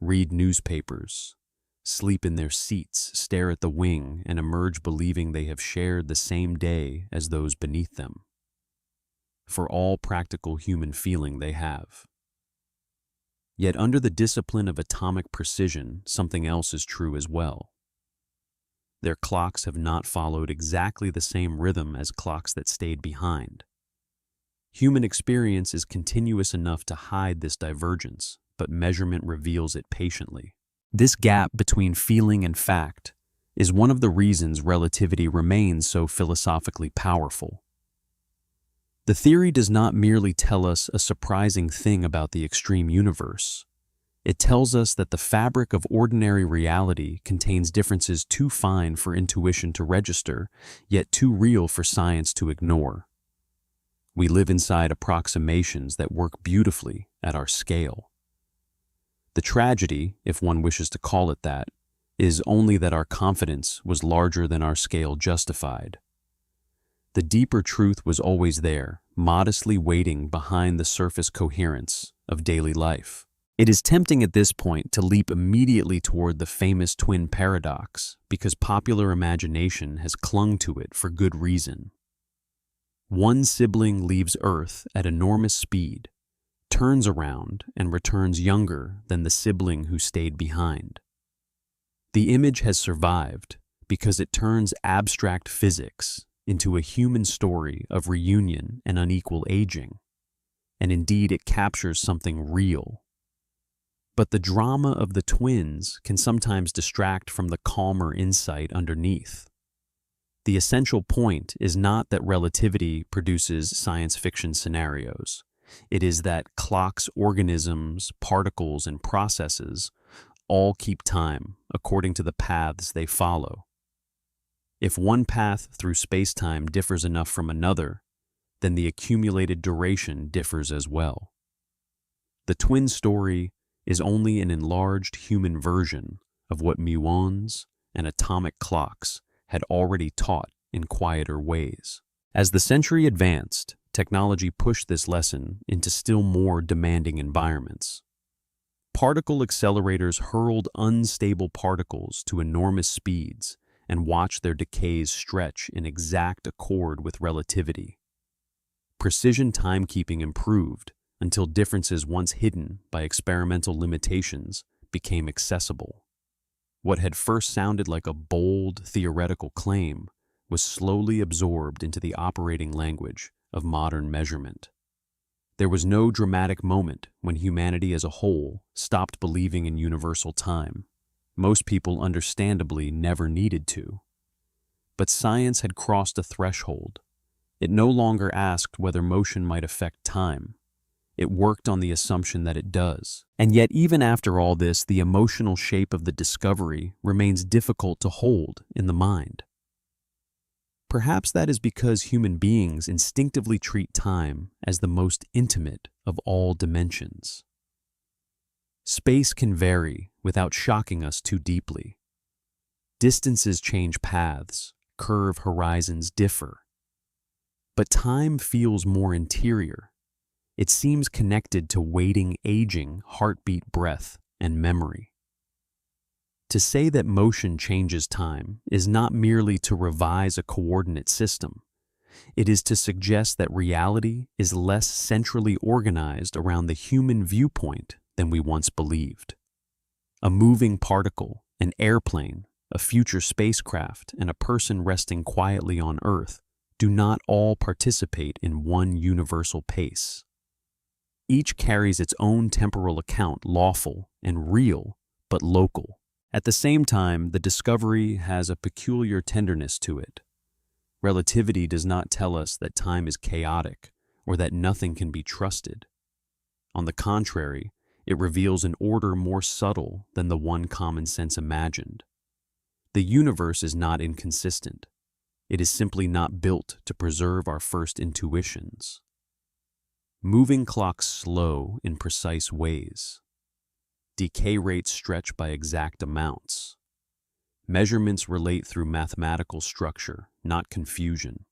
read newspapers, sleep in their seats, stare at the wing, and emerge believing they have shared the same day as those beneath them. For all practical human feeling they have. Yet under the discipline of atomic precision, something else is true as well. Their clocks have not followed exactly the same rhythm as clocks that stayed behind. Human experience is continuous enough to hide this divergence, but measurement reveals it patiently. This gap between feeling and fact is one of the reasons relativity remains so philosophically powerful. The theory does not merely tell us a surprising thing about the extreme universe. It tells us that the fabric of ordinary reality contains differences too fine for intuition to register, yet too real for science to ignore. We live inside approximations that work beautifully at our scale. The tragedy, if one wishes to call it that, is only that our confidence was larger than our scale justified. The deeper truth was always there, modestly waiting behind the surface coherence of daily life. It is tempting at this point to leap immediately toward the famous twin paradox because popular imagination has clung to it for good reason. One sibling leaves Earth at enormous speed, turns around, and returns younger than the sibling who stayed behind. The image has survived because it turns abstract physics into a human story of reunion and unequal aging, and indeed it captures something real. But the drama of the twins can sometimes distract from the calmer insight underneath. The essential point is not that relativity produces science fiction scenarios. It is that clocks, organisms, particles, and processes all keep time according to the paths they follow. If one path through space-time differs enough from another, then the accumulated duration differs as well. The twin story is only an enlarged human version of what muons and atomic clocks had already taught in quieter ways. As the century advanced, technology pushed this lesson into still more demanding environments. Particle accelerators hurled unstable particles to enormous speeds and watched their decays stretch in exact accord with relativity. Precision timekeeping improved until differences once hidden by experimental limitations became accessible. What had first sounded like a bold, theoretical claim was slowly absorbed into the operating language of modern measurement. There was no dramatic moment when humanity as a whole stopped believing in universal time. Most people understandably never needed to. But science had crossed a threshold. It no longer asked whether motion might affect time. It worked on the assumption that it does. And yet, even after all this, the emotional shape of the discovery remains difficult to hold in the mind. Perhaps that is because human beings instinctively treat time as the most intimate of all dimensions. Space can vary without shocking us too deeply. Distances change paths, curve horizons differ. But time feels more interior. It seems connected to waiting, aging, heartbeat, breath, and memory. To say that motion changes time is not merely to revise a coordinate system. It is to suggest that reality is less centrally organized around the human viewpoint than we once believed. A moving particle, an airplane, a future spacecraft, and a person resting quietly on Earth do not all participate in one universal pace. Each carries its own temporal account, lawful and real, but local. At the same time, the discovery has a peculiar tenderness to it. Relativity does not tell us that time is chaotic or that nothing can be trusted. On the contrary, it reveals an order more subtle than the one common sense imagined. The universe is not inconsistent. It is simply not built to preserve our first intuitions. Moving clocks slow in precise ways. Decay rates stretch by exact amounts. Measurements relate through mathematical structure, not confusion.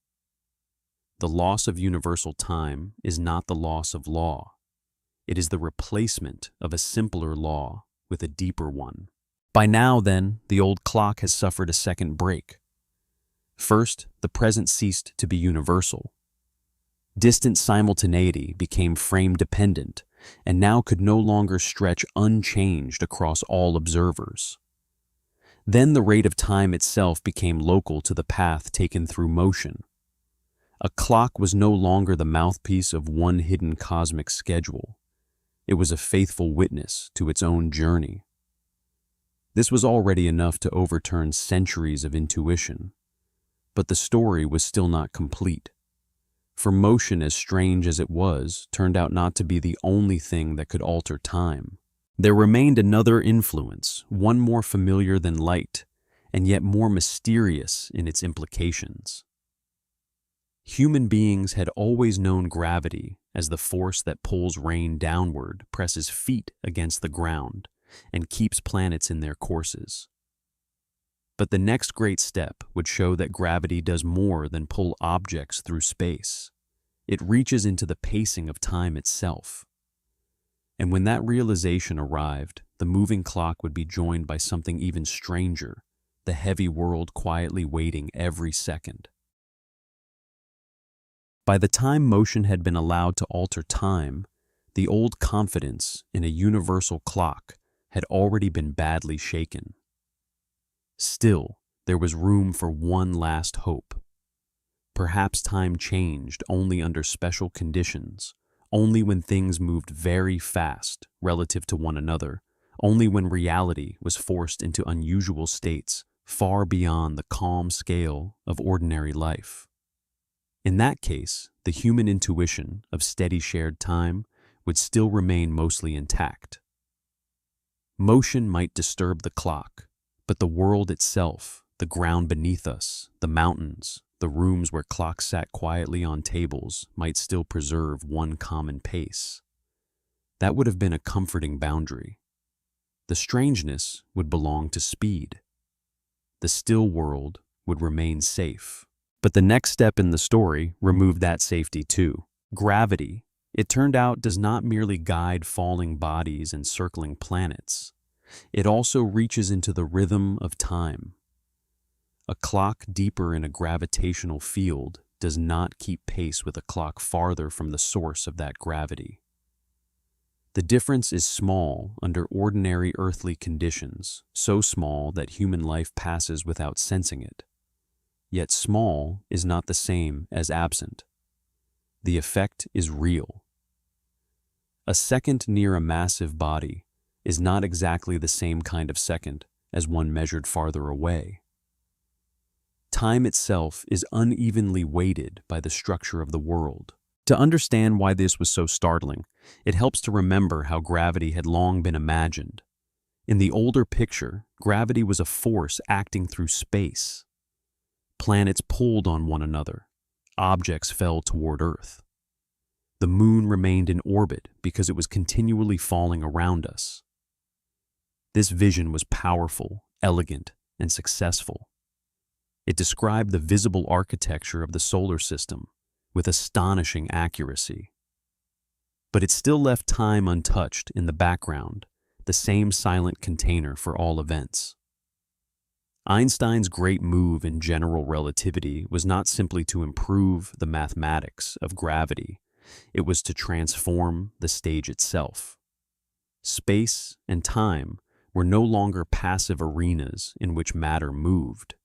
The loss of universal time is not the loss of law. It is the replacement of a simpler law with a deeper one. By now, then, the old clock has suffered a second break. First, the present ceased to be universal. Distant simultaneity became frame-dependent, and now could no longer stretch unchanged across all observers. Then the rate of time itself became local to the path taken through motion. A clock was no longer the mouthpiece of one hidden cosmic schedule. It was a faithful witness to its own journey. This was already enough to overturn centuries of intuition. But the story was still not complete. For motion, as strange as it was, turned out not to be the only thing that could alter time. There remained another influence, one more familiar than light, and yet more mysterious in its implications. Human beings had always known gravity as the force that pulls rain downward, presses feet against the ground, and keeps planets in their courses. But the next great step would show that gravity does more than pull objects through space. It reaches into the pacing of time itself. And when that realization arrived, the moving clock would be joined by something even stranger, the heavy world quietly waiting every second. By the time motion had been allowed to alter time, the old confidence in a universal clock had already been badly shaken. Still, there was room for one last hope. Perhaps time changed only under special conditions, only when things moved very fast relative to one another, only when reality was forced into unusual states far beyond the calm scale of ordinary life. In that case, the human intuition of steady shared time would still remain mostly intact. Motion might disturb the clock, but the world itself, the ground beneath us, the mountains, the rooms where clocks sat quietly on tables might still preserve one common pace. That would have been a comforting boundary. The strangeness would belong to speed. The still world would remain safe. But the next step in the story removed that safety too. Gravity, it turned out, does not merely guide falling bodies and circling planets. It also reaches into the rhythm of time. A clock deeper in a gravitational field does not keep pace with a clock farther from the source of that gravity. The difference is small under ordinary earthly conditions, so small that human life passes without sensing it. Yet small is not the same as absent. The effect is real. A second near a massive body is not exactly the same kind of second as one measured farther away. Time itself is unevenly weighted by the structure of the world. To understand why this was so startling, it helps to remember how gravity had long been imagined. In the older picture, gravity was a force acting through space. Planets pulled on one another. Objects fell toward Earth. The moon remained in orbit because it was continually falling around us. This vision was powerful, elegant, and successful. It described the visible architecture of the solar system with astonishing accuracy. But it still left time untouched in the background, the same silent container for all events. Einstein's great move in general relativity was not simply to improve the mathematics of gravity, it was to transform the stage itself. Space and time were no longer passive arenas in which matter moved.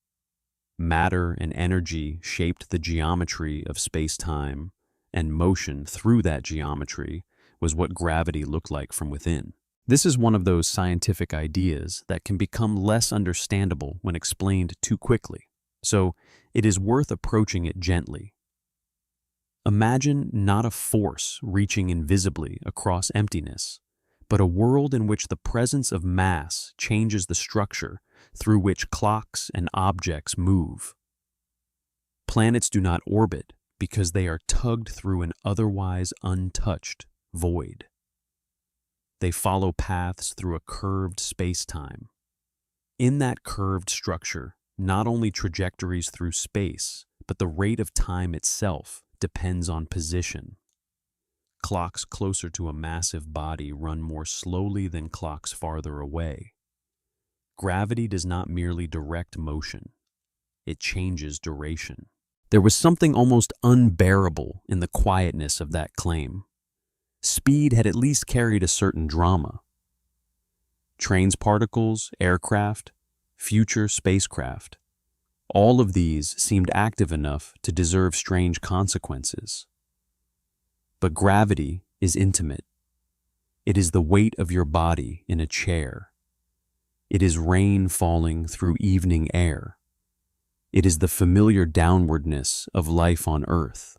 Matter and energy shaped the geometry of space-time, and motion through that geometry was what gravity looked like from within. This is one of those scientific ideas that can become less understandable when explained too quickly, so it is worth approaching it gently. Imagine not a force reaching invisibly across emptiness, but a world in which the presence of mass changes the structure through which clocks and objects move. Planets do not orbit because they are tugged through an otherwise untouched void. They follow paths through a curved space-time. In that curved structure, not only trajectories through space, but the rate of time itself depends on position. Clocks closer to a massive body run more slowly than clocks farther away. Gravity does not merely direct motion, it changes duration. There was something almost unbearable in the quietness of that claim. Speed had at least carried a certain drama. Trains, particles, aircraft, future spacecraft, all of these seemed active enough to deserve strange consequences. But gravity is intimate. It is the weight of your body in a chair. It is rain falling through evening air. It is the familiar downwardness of life on Earth.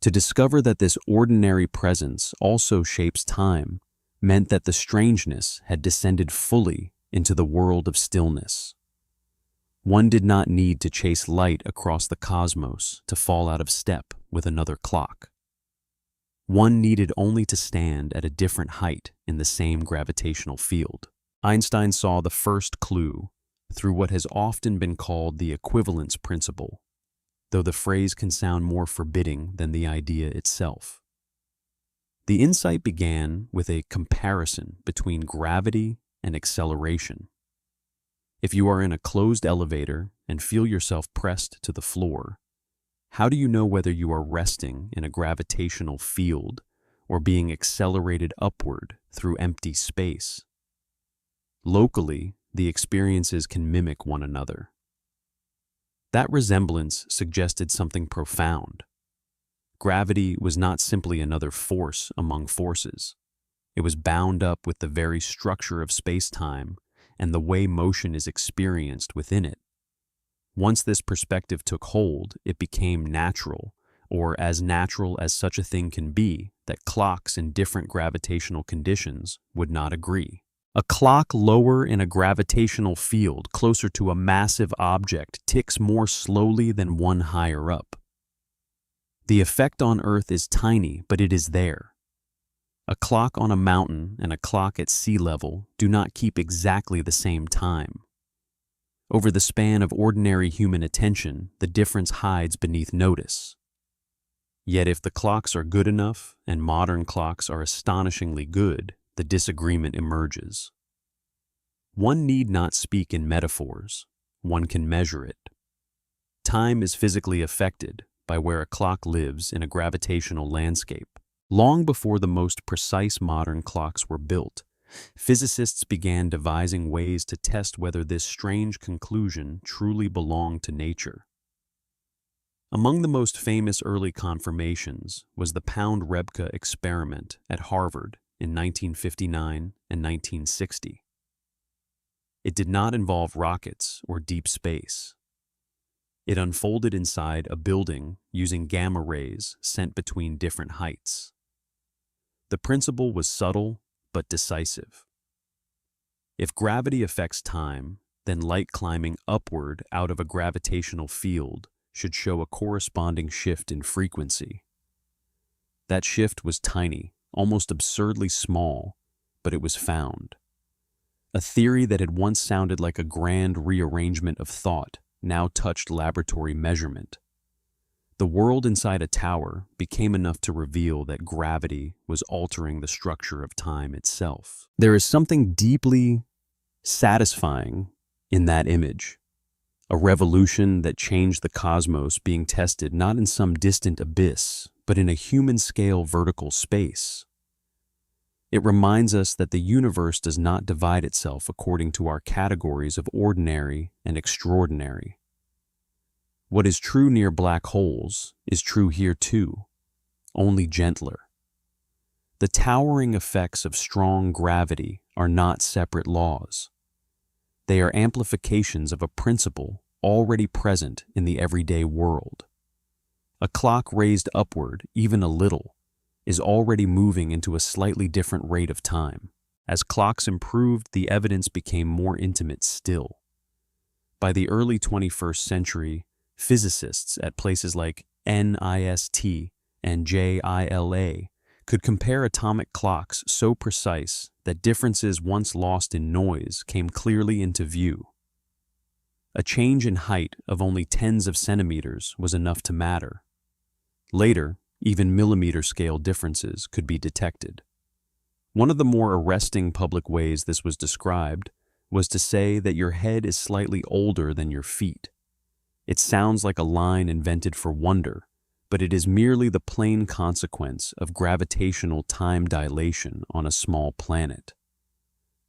To discover that this ordinary presence also shapes time meant that the strangeness had descended fully into the world of stillness. One did not need to chase light across the cosmos to fall out of step with another clock. One needed only to stand at a different height in the same gravitational field. Einstein saw the first clue through what has often been called the equivalence principle, though the phrase can sound more forbidding than the idea itself. The insight began with a comparison between gravity and acceleration. If you are in a closed elevator and feel yourself pressed to the floor, how do you know whether you are resting in a gravitational field or being accelerated upward through empty space? Locally, the experiences can mimic one another. That resemblance suggested something profound. Gravity was not simply another force among forces. It was bound up with the very structure of space-time and the way motion is experienced within it. Once this perspective took hold, it became natural, or as natural as such a thing can be, that clocks in different gravitational conditions would not agree. A clock lower in a gravitational field, closer to a massive object, ticks more slowly than one higher up. The effect on Earth is tiny, but it is there. A clock on a mountain and a clock at sea level do not keep exactly the same time. Over the span of ordinary human attention, the difference hides beneath notice. Yet if the clocks are good enough, and modern clocks are astonishingly good, the disagreement emerges. One need not speak in metaphors. One can measure it. Time is physically affected by where a clock lives in a gravitational landscape. Long before the most precise modern clocks were built, physicists began devising ways to test whether this strange conclusion truly belonged to nature. Among the most famous early confirmations was the Pound-Rebka experiment at Harvard in 1959 and 1960. It did not involve rockets or deep space. It unfolded inside a building using gamma rays sent between different heights. The principle was subtle but decisive. If gravity affects time, then light climbing upward out of a gravitational field should show a corresponding shift in frequency. That shift was tiny, almost absurdly small, but it was found. A theory that had once sounded like a grand rearrangement of thought now touched laboratory measurement. The world inside a tower became enough to reveal that gravity was altering the structure of time itself. There is something deeply satisfying in that image. A revolution that changed the cosmos being tested not in some distant abyss, but in a human-scale vertical space. It reminds us that the universe does not divide itself according to our categories of ordinary and extraordinary. What is true near black holes is true here too, only gentler. The towering effects of strong gravity are not separate laws. They are amplifications of a principle already present in the everyday world. A clock raised upward, even a little, is already moving into a slightly different rate of time. As clocks improved, the evidence became more intimate still. By the early 21st century, physicists at places like NIST and JILA could compare atomic clocks so precise that differences once lost in noise came clearly into view. A change in height of only tens of centimeters was enough to matter. Later, even millimeter-scale differences could be detected. One of the more arresting public ways this was described was to say that your head is slightly older than your feet. It sounds like a line invented for wonder, but it is merely the plain consequence of gravitational time dilation on a small planet.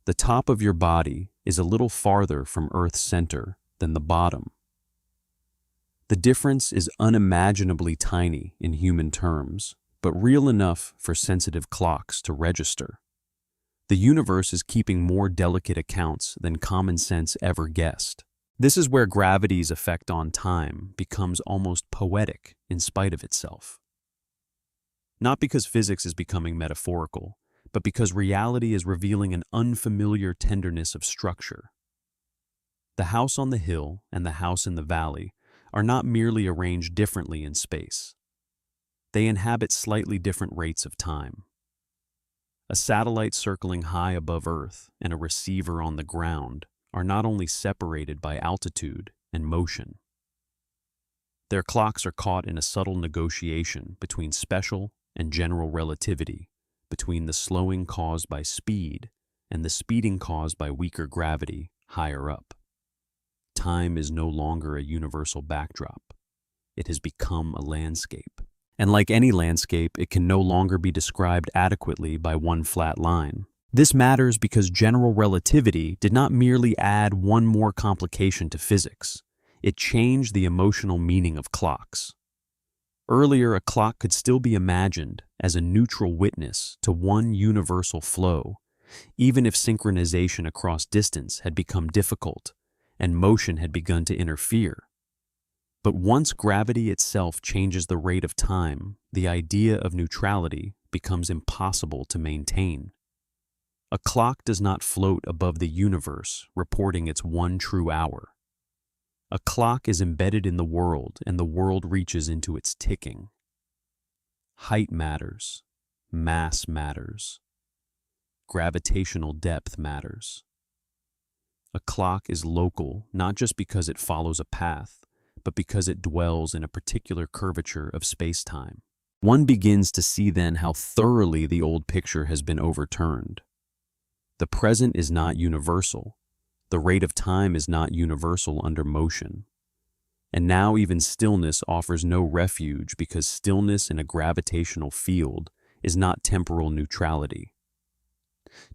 The top of your body is a little farther from Earth's center than the bottom. The difference is unimaginably tiny in human terms, but real enough for sensitive clocks to register. The universe is keeping more delicate accounts than common sense ever guessed. This is where gravity's effect on time becomes almost poetic in spite of itself. Not because physics is becoming metaphorical, but because reality is revealing an unfamiliar tenderness of structure. The house on the hill and the house in the valley are not merely arranged differently in space. They inhabit slightly different rates of time. A satellite circling high above Earth and a receiver on the ground are not only separated by altitude and motion. Their clocks are caught in a subtle negotiation between special and general relativity, between the slowing caused by speed and the speeding caused by weaker gravity higher up. Time is no longer a universal backdrop. It has become a landscape. And like any landscape, it can no longer be described adequately by one flat line. This matters because general relativity did not merely add one more complication to physics. It changed the emotional meaning of clocks. Earlier, a clock could still be imagined as a neutral witness to one universal flow, even if synchronization across distance had become difficult and motion had begun to interfere. But once gravity itself changes the rate of time, the idea of neutrality becomes impossible to maintain. A clock does not float above the universe, reporting its one true hour. A clock is embedded in the world, and the world reaches into its ticking. Height matters. Mass matters. Gravitational depth matters. A clock is local not just because it follows a path, but because it dwells in a particular curvature of space-time. One begins to see then how thoroughly the old picture has been overturned. The present is not universal. The rate of time is not universal under motion. And now even stillness offers no refuge because stillness in a gravitational field is not temporal neutrality.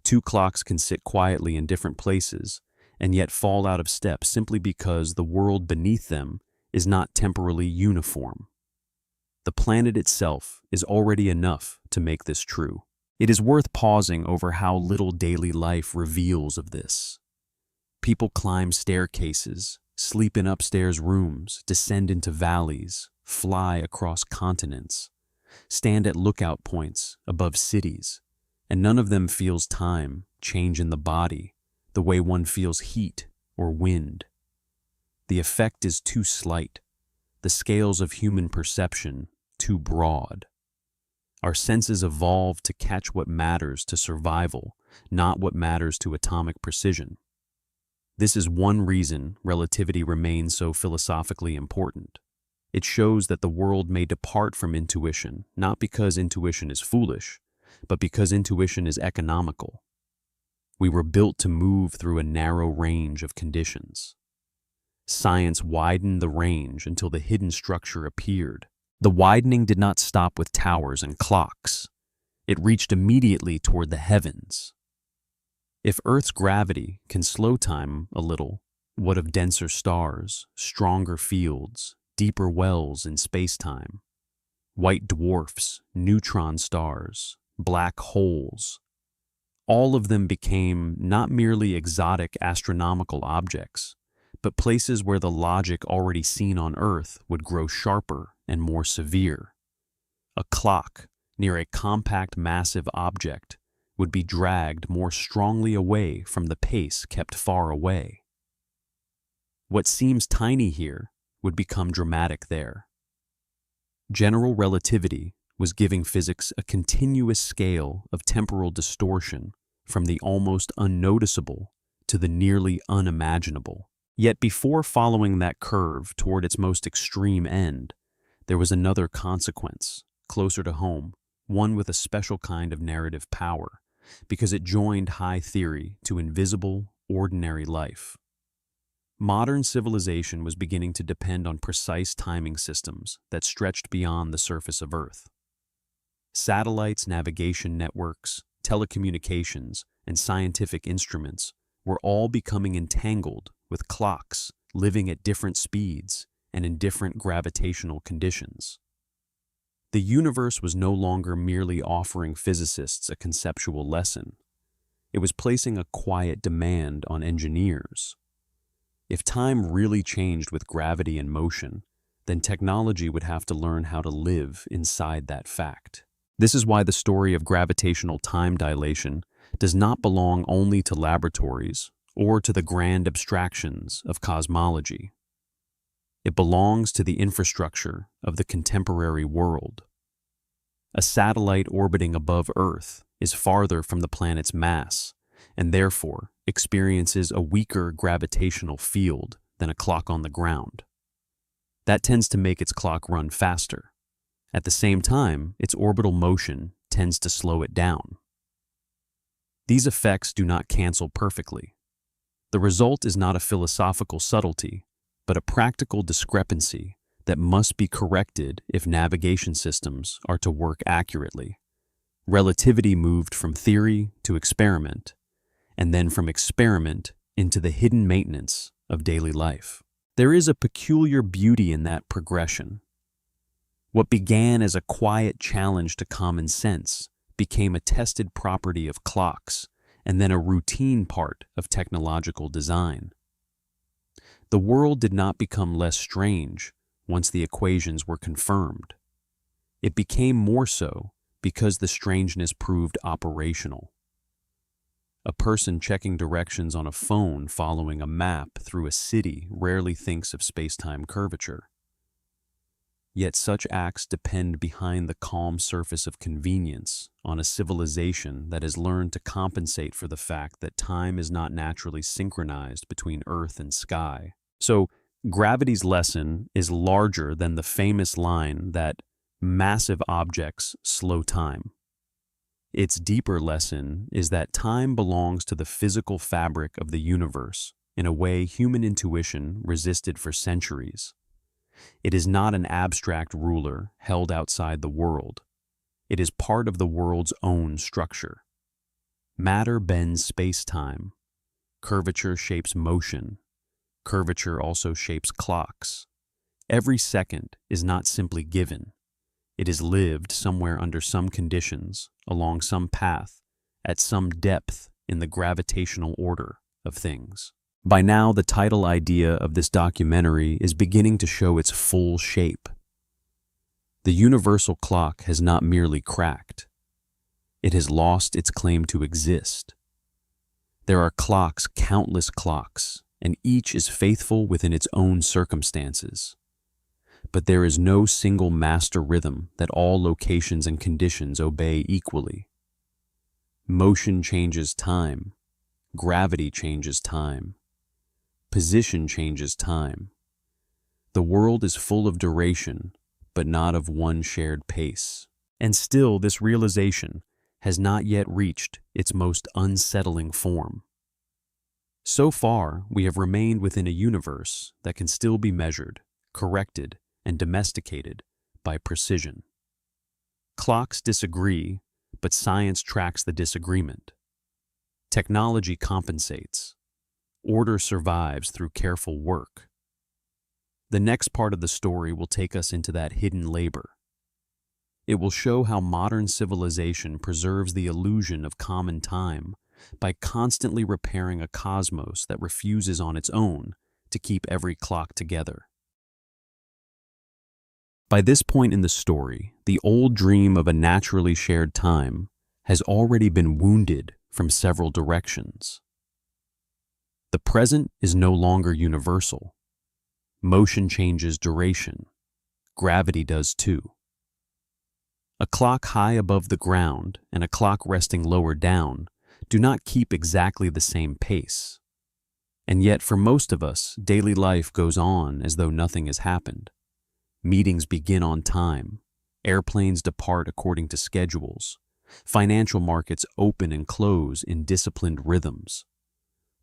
Two clocks can sit quietly in different places and yet fall out of step simply because the world beneath them is not temporally uniform. The planet itself is already enough to make this true. It is worth pausing over how little daily life reveals of this. People climb staircases, sleep in upstairs rooms, descend into valleys, fly across continents, stand at lookout points above cities, and none of them feels time change in the body the way one feels heat or wind. The effect is too slight, the scales of human perception too broad. Our senses evolved to catch what matters to survival, not what matters to atomic precision. This is one reason relativity remains so philosophically important. It shows that the world may depart from intuition, not because intuition is foolish, but because intuition is economical. We were built to move through a narrow range of conditions. Science widened the range until the hidden structure appeared. The widening did not stop with towers and clocks. It reached immediately toward the heavens. If Earth's gravity can slow time a little, what of denser stars, stronger fields, deeper wells in space-time? White dwarfs, neutron stars, black holes. All of them became not merely exotic astronomical objects, but places where the logic already seen on Earth would grow sharper and more severe. A clock near a compact massive object would be dragged more strongly away from the pace kept far away. What seems tiny here would become dramatic there. General relativity was giving physics a continuous scale of temporal distortion from the almost unnoticeable to the nearly unimaginable. Yet before following that curve toward its most extreme end, there was another consequence, closer to home, one with a special kind of narrative power, because it joined high theory to invisible, ordinary life. Modern civilization was beginning to depend on precise timing systems that stretched beyond the surface of Earth. Satellites, navigation networks, telecommunications, and scientific instruments were all becoming entangled with clocks living at different speeds and in different gravitational conditions. The universe was no longer merely offering physicists a conceptual lesson. It was placing a quiet demand on engineers. If time really changed with gravity and motion, then technology would have to learn how to live inside that fact. This is why the story of gravitational time dilation does not belong only to laboratories or to the grand abstractions of cosmology. It belongs to the infrastructure of the contemporary world. A satellite orbiting above Earth is farther from the planet's mass and therefore experiences a weaker gravitational field than a clock on the ground. That tends to make its clock run faster. At the same time, its orbital motion tends to slow it down. These effects do not cancel perfectly. The result is not a philosophical subtlety, but a practical discrepancy that must be corrected if navigation systems are to work accurately. Relativity moved from theory to experiment, and then from experiment into the hidden maintenance of daily life. There is a peculiar beauty in that progression. What began as a quiet challenge to common sense became a tested property of clocks and then a routine part of technological design. The world did not become less strange once the equations were confirmed. It became more so because the strangeness proved operational. A person checking directions on a phone following a map through a city rarely thinks of space-time curvature. Yet such acts depend behind the calm surface of convenience on a civilization that has learned to compensate for the fact that time is not naturally synchronized between Earth and sky. So, gravity's lesson is larger than the famous line that massive objects slow time. Its deeper lesson is that time belongs to the physical fabric of the universe in a way human intuition resisted for centuries. It is not an abstract ruler held outside the world. It is part of the world's own structure. Matter bends space-time. Curvature shapes motion. Curvature also shapes clocks. Every second is not simply given. It is lived somewhere under some conditions, along some path, at some depth in the gravitational order of things. By now, the title idea of this documentary is beginning to show its full shape. The universal clock has not merely cracked. It has lost its claim to exist. There are clocks, countless clocks, and each is faithful within its own circumstances. But there is no single master rhythm that all locations and conditions obey equally. Motion changes time. Gravity changes time. Position changes time. The world is full of duration, but not of one shared pace. And still, this realization has not yet reached its most unsettling form. So far, we have remained within a universe that can still be measured, corrected, and domesticated by precision. Clocks disagree, but science tracks the disagreement. Technology compensates. Order survives through careful work. The next part of the story will take us into that hidden labor. It will show how modern civilization preserves the illusion of common time by constantly repairing a cosmos that refuses on its own to keep every clock together. By this point in the story, the old dream of a naturally shared time has already been wounded from several directions. The present is no longer universal. Motion changes duration. Gravity does too. A clock high above the ground and a clock resting lower down do not keep exactly the same pace. And yet, for most of us, daily life goes on as though nothing has happened. Meetings begin on time. Airplanes depart according to schedules. Financial markets open and close in disciplined rhythms.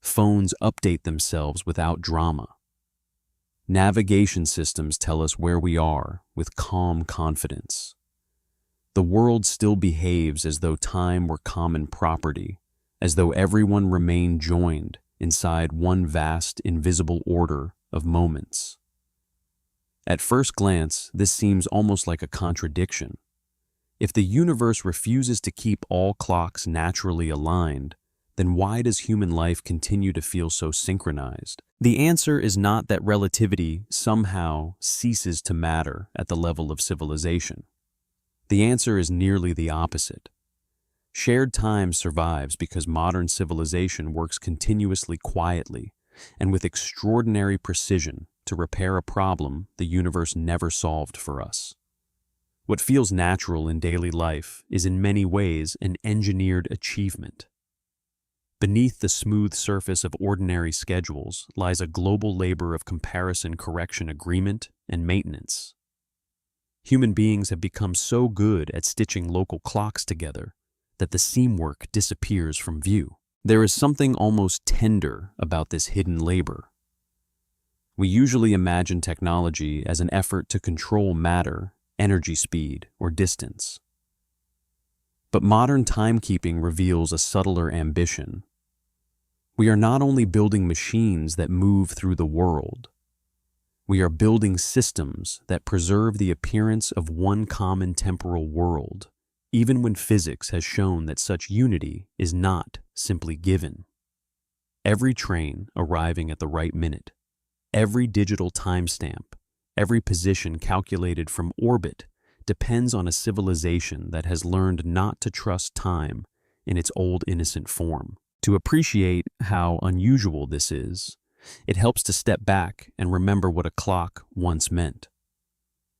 Phones update themselves without drama. Navigation systems tell us where we are with calm confidence. The world still behaves as though time were common property, as though everyone remained joined inside one vast, invisible order of moments. At first glance, this seems almost like a contradiction. If the universe refuses to keep all clocks naturally aligned, then why does human life continue to feel so synchronized? The answer is not that relativity somehow ceases to matter at the level of civilization. The answer is nearly the opposite. Shared time survives because modern civilization works continuously quietly and with extraordinary precision to repair a problem the universe never solved for us. What feels natural in daily life is in many ways an engineered achievement. Beneath the smooth surface of ordinary schedules lies a global labor of comparison, correction, agreement, and maintenance. Human beings have become so good at stitching local clocks together that the seamwork disappears from view. There is something almost tender about this hidden labor. We usually imagine technology as an effort to control matter, energy, speed, or distance. But modern timekeeping reveals a subtler ambition. We are not only building machines that move through the world, we are building systems that preserve the appearance of one common temporal world, even when physics has shown that such unity is not simply given. Every train arriving at the right minute, every digital timestamp, every position calculated from orbit depends on a civilization that has learned not to trust time in its old innocent form. To appreciate how unusual this is, it helps to step back and remember what a clock once meant.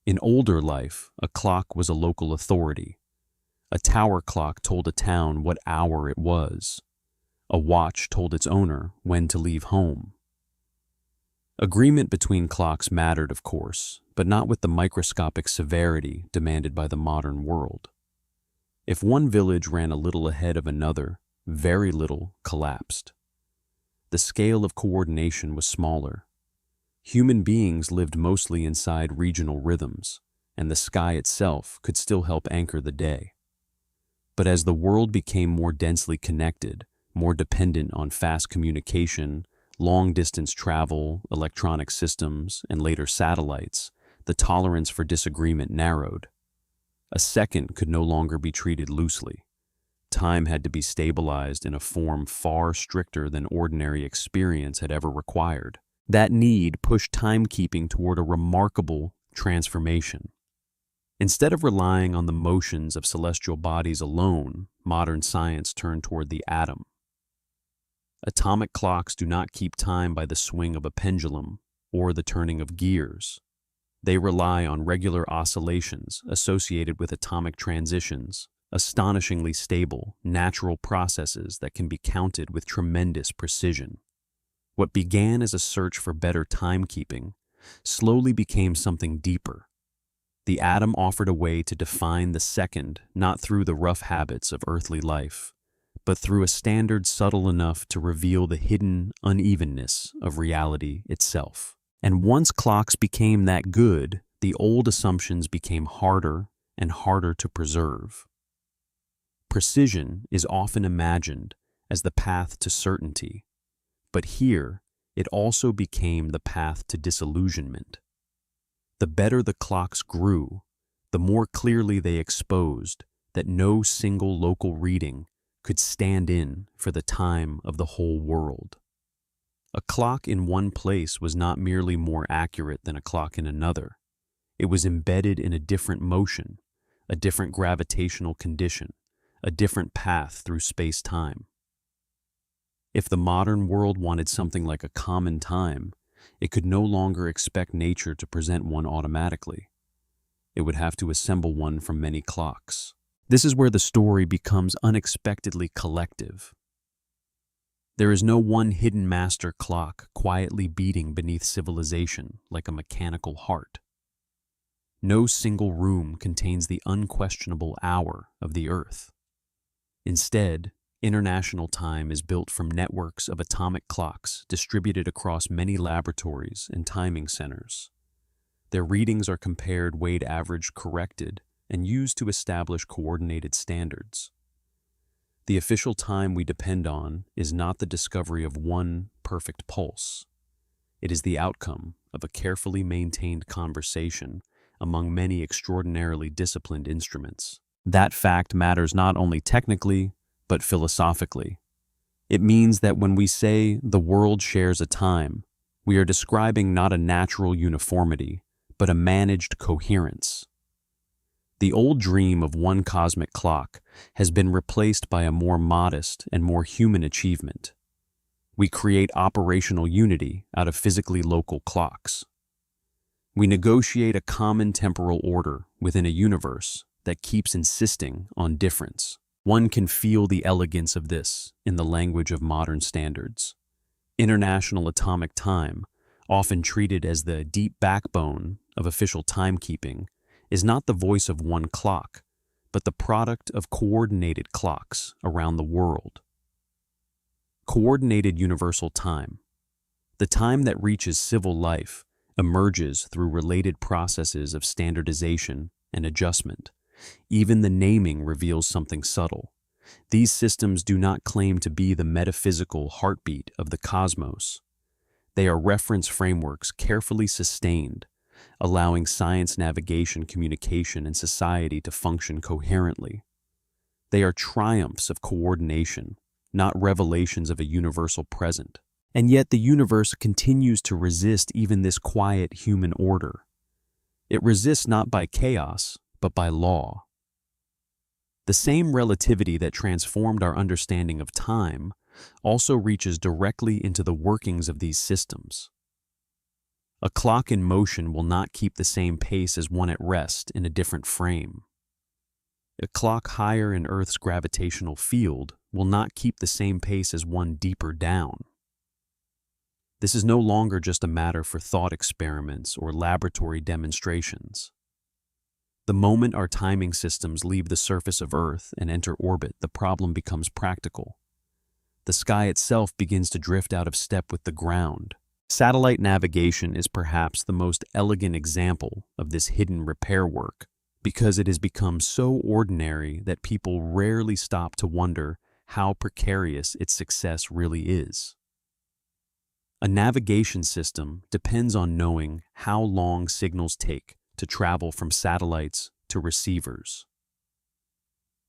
In older life, a clock was a local authority. A tower clock told a town what hour it was. A watch told its owner when to leave home. Agreement between clocks mattered, of course, but not with the microscopic severity demanded by the modern world. If one village ran a little ahead of another, very little collapsed. The scale of coordination was smaller. Human beings lived mostly inside regional rhythms, and the sky itself could still help anchor the day. But as the world became more densely connected, more dependent on fast communication, long-distance travel, electronic systems, and later satellites, the tolerance for disagreement narrowed. A second could no longer be treated loosely. Time had to be stabilized in a form far stricter than ordinary experience had ever required. That need pushed timekeeping toward a remarkable transformation. Instead of relying on the motions of celestial bodies alone, modern science turned toward the atom. Atomic clocks do not keep time by the swing of a pendulum or the turning of gears. They rely on regular oscillations associated with atomic transitions, astonishingly stable, natural processes that can be counted with tremendous precision. What began as a search for better timekeeping slowly became something deeper. The atom offered a way to define the second not through the rough habits of earthly life, but through a standard subtle enough to reveal the hidden unevenness of reality itself. And once clocks became that good, the old assumptions became harder and harder to preserve. Precision is often imagined as the path to certainty, but here it also became the path to disillusionment. The better the clocks grew, the more clearly they exposed that no single local reading could stand in for the time of the whole world. A clock in one place was not merely more accurate than a clock in another. It was embedded in a different motion, a different gravitational condition, a different path through space-time. If the modern world wanted something like a common time, it could no longer expect nature to present one automatically. It would have to assemble one from many clocks. This is where the story becomes unexpectedly collective. There is no one hidden master clock quietly beating beneath civilization like a mechanical heart. No single room contains the unquestionable hour of the earth. Instead, international time is built from networks of atomic clocks distributed across many laboratories and timing centers. Their readings are compared, weighed, averaged, corrected, and used to establish coordinated standards. The official time we depend on is not the discovery of one perfect pulse. It is the outcome of a carefully maintained conversation among many extraordinarily disciplined instruments. That fact matters not only technically, but philosophically. It means that when we say the world shares a time, we are describing not a natural uniformity, but a managed coherence. The old dream of one cosmic clock has been replaced by a more modest and more human achievement. We create operational unity out of physically local clocks. We negotiate a common temporal order within a universe that keeps insisting on difference. One can feel the elegance of this in the language of modern standards. International Atomic Time, often treated as the deep backbone of official timekeeping, is not the voice of one clock, but the product of coordinated clocks around the world. Coordinated universal time. The time that reaches civil life emerges through related processes of standardization and adjustment. Even the naming reveals something subtle. These systems do not claim to be the metaphysical heartbeat of the cosmos. They are reference frameworks carefully sustained, allowing science, navigation, communication, and society to function coherently. They are triumphs of coordination, not revelations of a universal present. And yet the universe continues to resist even this quiet human order. It resists not by chaos, but by law. The same relativity that transformed our understanding of time also reaches directly into the workings of these systems. A clock in motion will not keep the same pace as one at rest in a different frame. A clock higher in Earth's gravitational field will not keep the same pace as one deeper down. This is no longer just a matter for thought experiments or laboratory demonstrations. The moment our timing systems leave the surface of Earth and enter orbit, the problem becomes practical. The sky itself begins to drift out of step with the ground. Satellite navigation is perhaps the most elegant example of this hidden repair work, because it has become so ordinary that people rarely stop to wonder how precarious its success really is. A navigation system depends on knowing how long signals take to travel from satellites to receivers.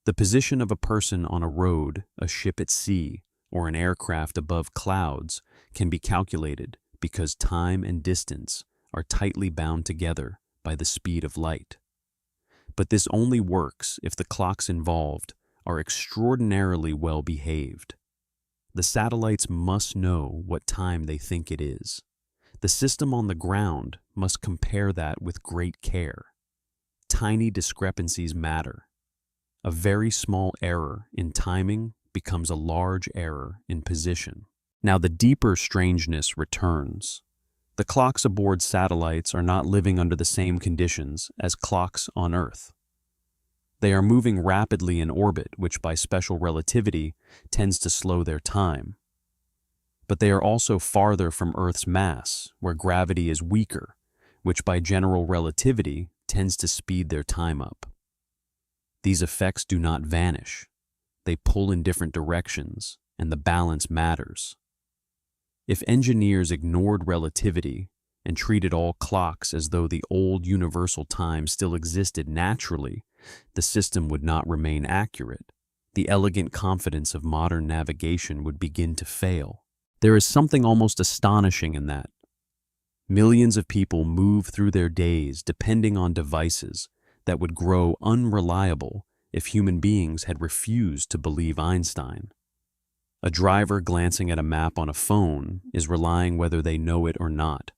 The position of a person on a road, a ship at sea, or an aircraft above clouds can be calculated because time and distance are tightly bound together by the speed of light. But this only works if the clocks involved are extraordinarily well behaved. The satellites must know what time they think it is. The system on the ground must compare that with great care. Tiny discrepancies matter. A very small error in timing becomes a large error in position. Now the deeper strangeness returns. The clocks aboard satellites are not living under the same conditions as clocks on Earth. They are moving rapidly in orbit, which by special relativity tends to slow their time. But they are also farther from Earth's mass, where gravity is weaker, which by general relativity tends to speed their time up. These effects do not vanish. They pull in different directions, and the balance matters. If engineers ignored relativity and treated all clocks as though the old universal time still existed naturally, the system would not remain accurate. The elegant confidence of modern navigation would begin to fail. There is something almost astonishing in that. Millions of people move through their days depending on devices that would grow unreliable if human beings had refused to believe Einstein. A driver glancing at a map on a phone is relying, whether they know it or not,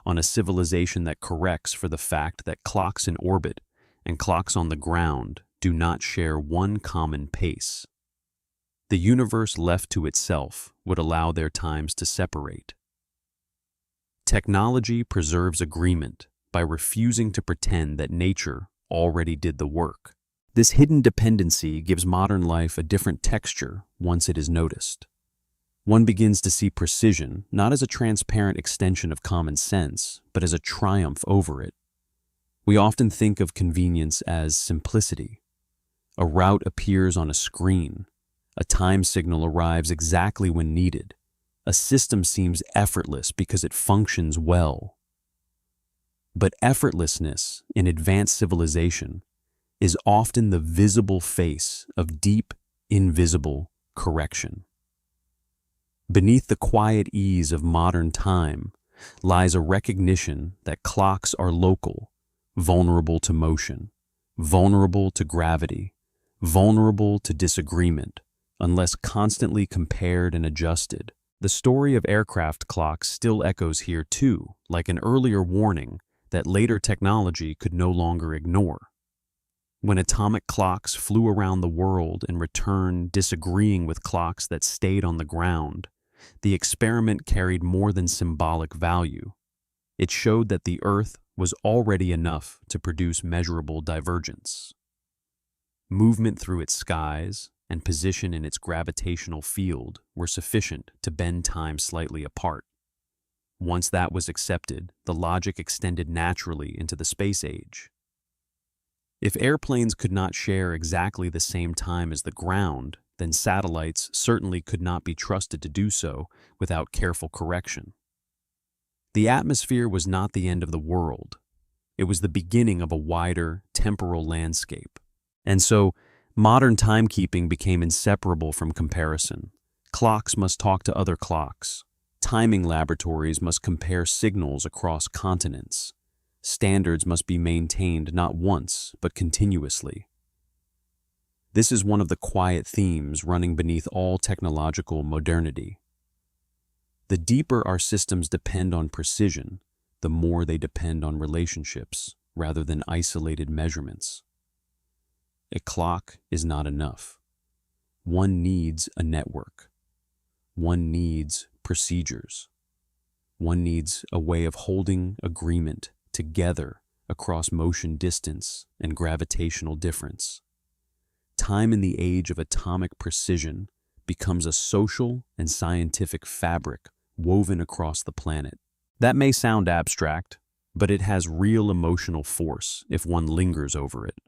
on a civilization that corrects for the fact that clocks in orbit and clocks on the ground do not share one common pace. The universe left to itself would allow their times to separate. Technology preserves agreement by refusing to pretend that nature already did the work. This hidden dependency gives modern life a different texture once it is noticed. One begins to see precision not as a transparent extension of common sense, but as a triumph over it. We often think of convenience as simplicity. A route appears on a screen. A time signal arrives exactly when needed. A system seems effortless because it functions well. But effortlessness in advanced civilization is often the visible face of deep, invisible correction. Beneath the quiet ease of modern time lies a recognition that clocks are local, vulnerable to motion, vulnerable to gravity, vulnerable to disagreement, unless constantly compared and adjusted. The story of aircraft clocks still echoes here too, like an earlier warning that later technology could no longer ignore. When atomic clocks flew around the world and returned disagreeing with clocks that stayed on the ground, the experiment carried more than symbolic value. It showed that the Earth was already enough to produce measurable divergence. Movement through its skies and position in its gravitational field were sufficient to bend time slightly apart. Once that was accepted, the logic extended naturally into the space age. If airplanes could not share exactly the same time as the ground, then satellites certainly could not be trusted to do so without careful correction. The atmosphere was not the end of the world. It was the beginning of a wider, temporal landscape. And so, modern timekeeping became inseparable from comparison. Clocks must talk to other clocks. Timing laboratories must compare signals across continents. Standards must be maintained not once, but continuously. This is one of the quiet themes running beneath all technological modernity. The deeper our systems depend on precision, the more they depend on relationships rather than isolated measurements. A clock is not enough. One needs a network. One needs procedures. One needs a way of holding agreement together across motion distance and gravitational difference. Time in the age of atomic precision becomes a social and scientific fabric woven across the planet. That may sound abstract, but it has real emotional force if one lingers over it.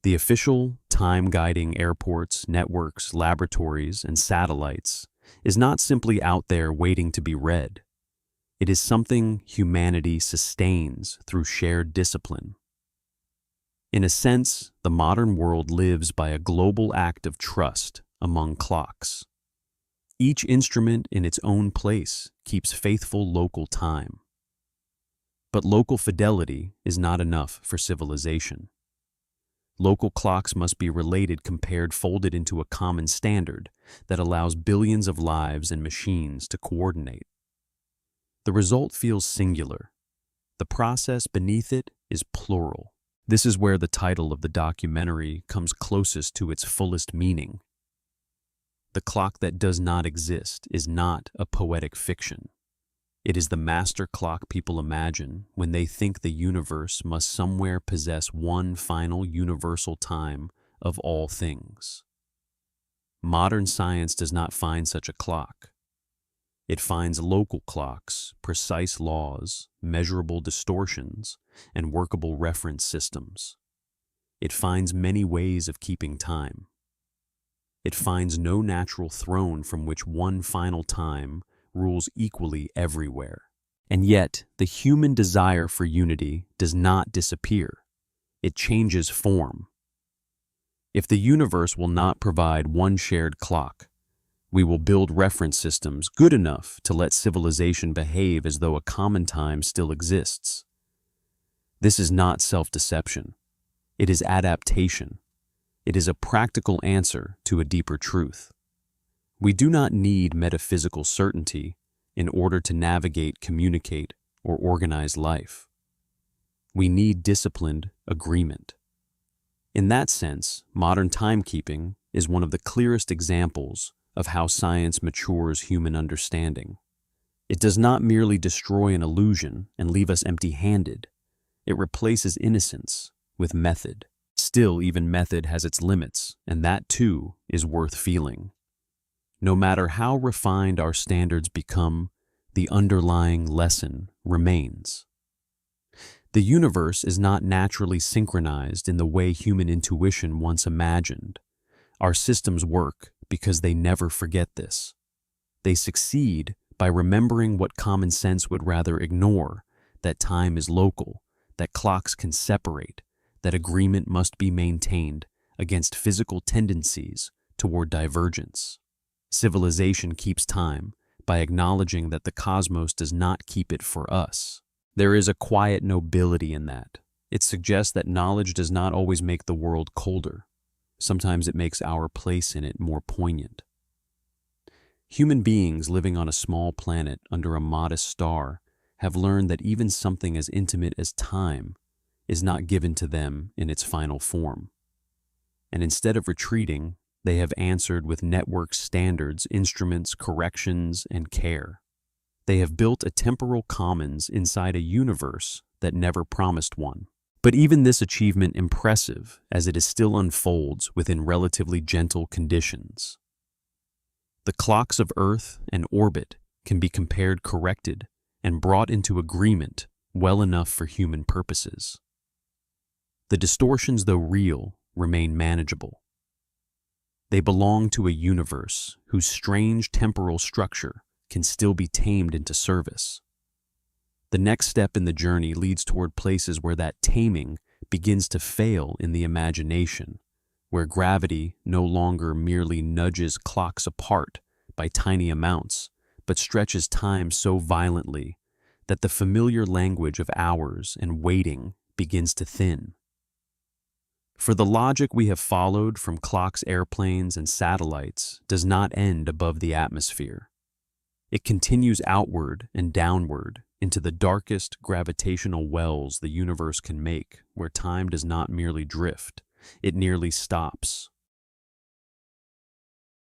The official time guiding airports, networks, laboratories, and satellites is not simply out there waiting to be read. It is something humanity sustains through shared discipline. In a sense, the modern world lives by a global act of trust among clocks. Each instrument in its own place keeps faithful local time. But local fidelity is not enough for civilization. Local clocks must be related, compared, folded into a common standard that allows billions of lives and machines to coordinate. The result feels singular. The process beneath it is plural. This is where the title of the documentary comes closest to its fullest meaning. The clock that does not exist is not a poetic fiction. It is the master clock people imagine when they think the universe must somewhere possess one final universal time of all things. Modern science does not find such a clock. It finds local clocks, precise laws, measurable distortions, and workable reference systems. It finds many ways of keeping time. It finds no natural throne from which one final time rules equally everywhere. And yet, the human desire for unity does not disappear. It changes form. If the universe will not provide one shared clock, we will build reference systems good enough to let civilization behave as though a common time still exists. This is not self-deception. It is adaptation. It is a practical answer to a deeper truth. We do not need metaphysical certainty in order to navigate, communicate, or organize life. We need disciplined agreement. In that sense, modern timekeeping is one of the clearest examples of how science matures human understanding. It does not merely destroy an illusion and leave us empty-handed. It replaces innocence with method. Still, even method has its limits, and that too is worth feeling. No matter how refined our standards become, the underlying lesson remains. The universe is not naturally synchronized in the way human intuition once imagined. Our systems work because they never forget this. They succeed by remembering what common sense would rather ignore, that time is local, that clocks can separate, that agreement must be maintained against physical tendencies toward divergence. Civilization keeps time by acknowledging that the cosmos does not keep it for us. There is a quiet nobility in that, It suggests that knowledge does not always make the world colder. Sometimes it makes our place in it more poignant. Human beings living on a small planet under a modest star have learned that even something as intimate as time is not given to them in its final form. And instead of retreating, they have answered with network standards, instruments, corrections, and care. They have built a temporal commons inside a universe that never promised one. But even this achievement impressive as it still unfolds within relatively gentle conditions. The clocks of Earth and orbit can be compared, corrected, and brought into agreement well enough for human purposes. The distortions, though real, remain manageable. They belong to a universe whose strange temporal structure can still be tamed into service. The next step in the journey leads toward places where that taming begins to fail in the imagination, where gravity no longer merely nudges clocks apart by tiny amounts, but stretches time so violently that the familiar language of hours and waiting begins to thin. For the logic we have followed from clocks, airplanes, and satellites does not end above the atmosphere. It continues outward and downward into the darkest gravitational wells the universe can make, where time does not merely drift, it nearly stops.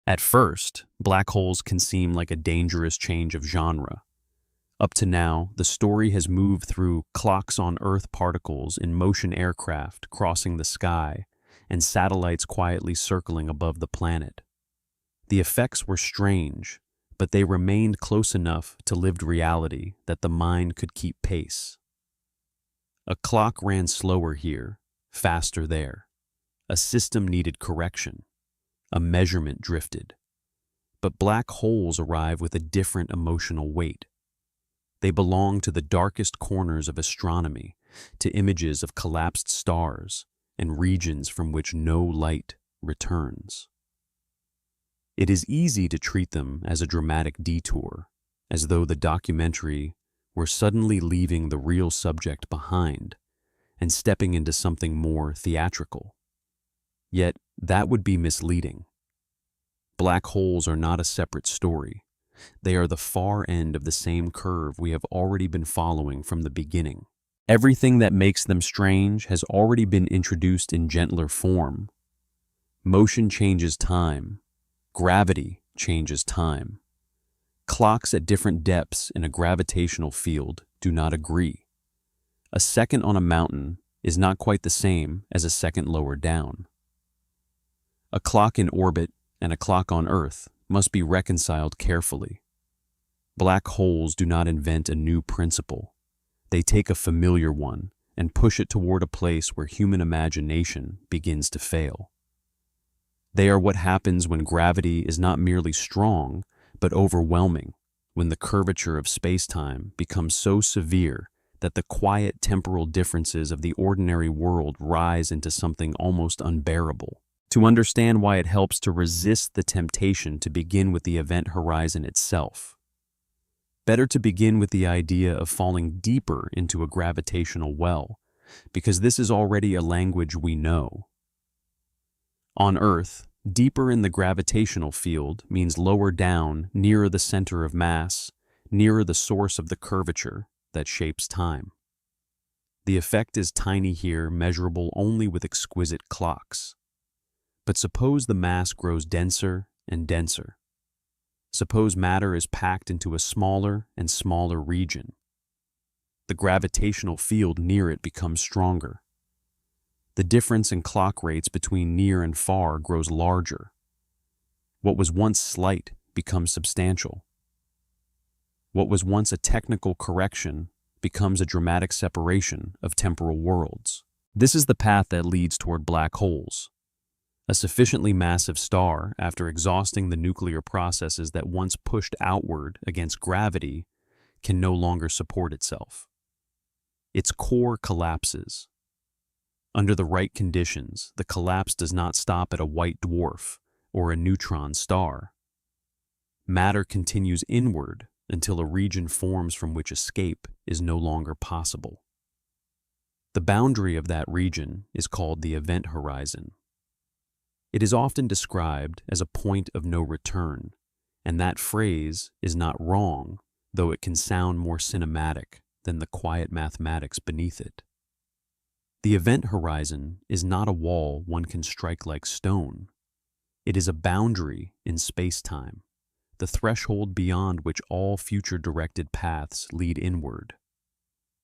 At first, black holes can seem like a dangerous change of genre. Up to now, the story has moved through clocks on Earth, particles in motion, aircraft crossing the sky, and satellites quietly circling above the planet. The effects were strange, but they remained close enough to lived reality that the mind could keep pace. A clock ran slower here, faster there. A system needed correction. A measurement drifted. But black holes arrive with a different emotional weight. They belong to the darkest corners of astronomy, to images of collapsed stars and regions from which no light returns. It is easy to treat them as a dramatic detour, as though the documentary were suddenly leaving the real subject behind and stepping into something more theatrical. Yet, that would be misleading. Black holes are not a separate story. They are the far end of the same curve we have already been following from the beginning. Everything that makes them strange has already been introduced in gentler form. Motion changes time. Gravity changes time. Clocks at different depths in a gravitational field do not agree. A second on a mountain is not quite the same as a second lower down. A clock in orbit and a clock on Earth must be reconciled carefully. Black holes do not invent a new principle. They take a familiar one and push it toward a place where human imagination begins to fail. They are what happens when gravity is not merely strong, but overwhelming, when the curvature of space-time becomes so severe that the quiet temporal differences of the ordinary world rise into something almost unbearable. To understand why it helps to resist the temptation to begin with the event horizon itself. Better to begin with the idea of falling deeper into a gravitational well, because this is already a language we know. On Earth, deeper in the gravitational field means lower down, nearer the center of mass, nearer the source of the curvature that shapes time. The effect is tiny here, measurable only with exquisite clocks. But suppose the mass grows denser and denser. Suppose matter is packed into a smaller and smaller region. The gravitational field near it becomes stronger. The difference in clock rates between near and far grows larger. What was once slight becomes substantial. What was once a technical correction becomes a dramatic separation of temporal worlds. This is the path that leads toward black holes. A sufficiently massive star, after exhausting the nuclear processes that once pushed outward against gravity, can no longer support itself. Its core collapses. Under the right conditions, the collapse does not stop at a white dwarf or a neutron star. Matter continues inward until a region forms from which escape is no longer possible. The boundary of that region is called the event horizon. It is often described as a point of no return, and that phrase is not wrong, though it can sound more cinematic than the quiet mathematics beneath it. The event horizon is not a wall one can strike like stone. It is a boundary in space-time, the threshold beyond which all future-directed paths lead inward.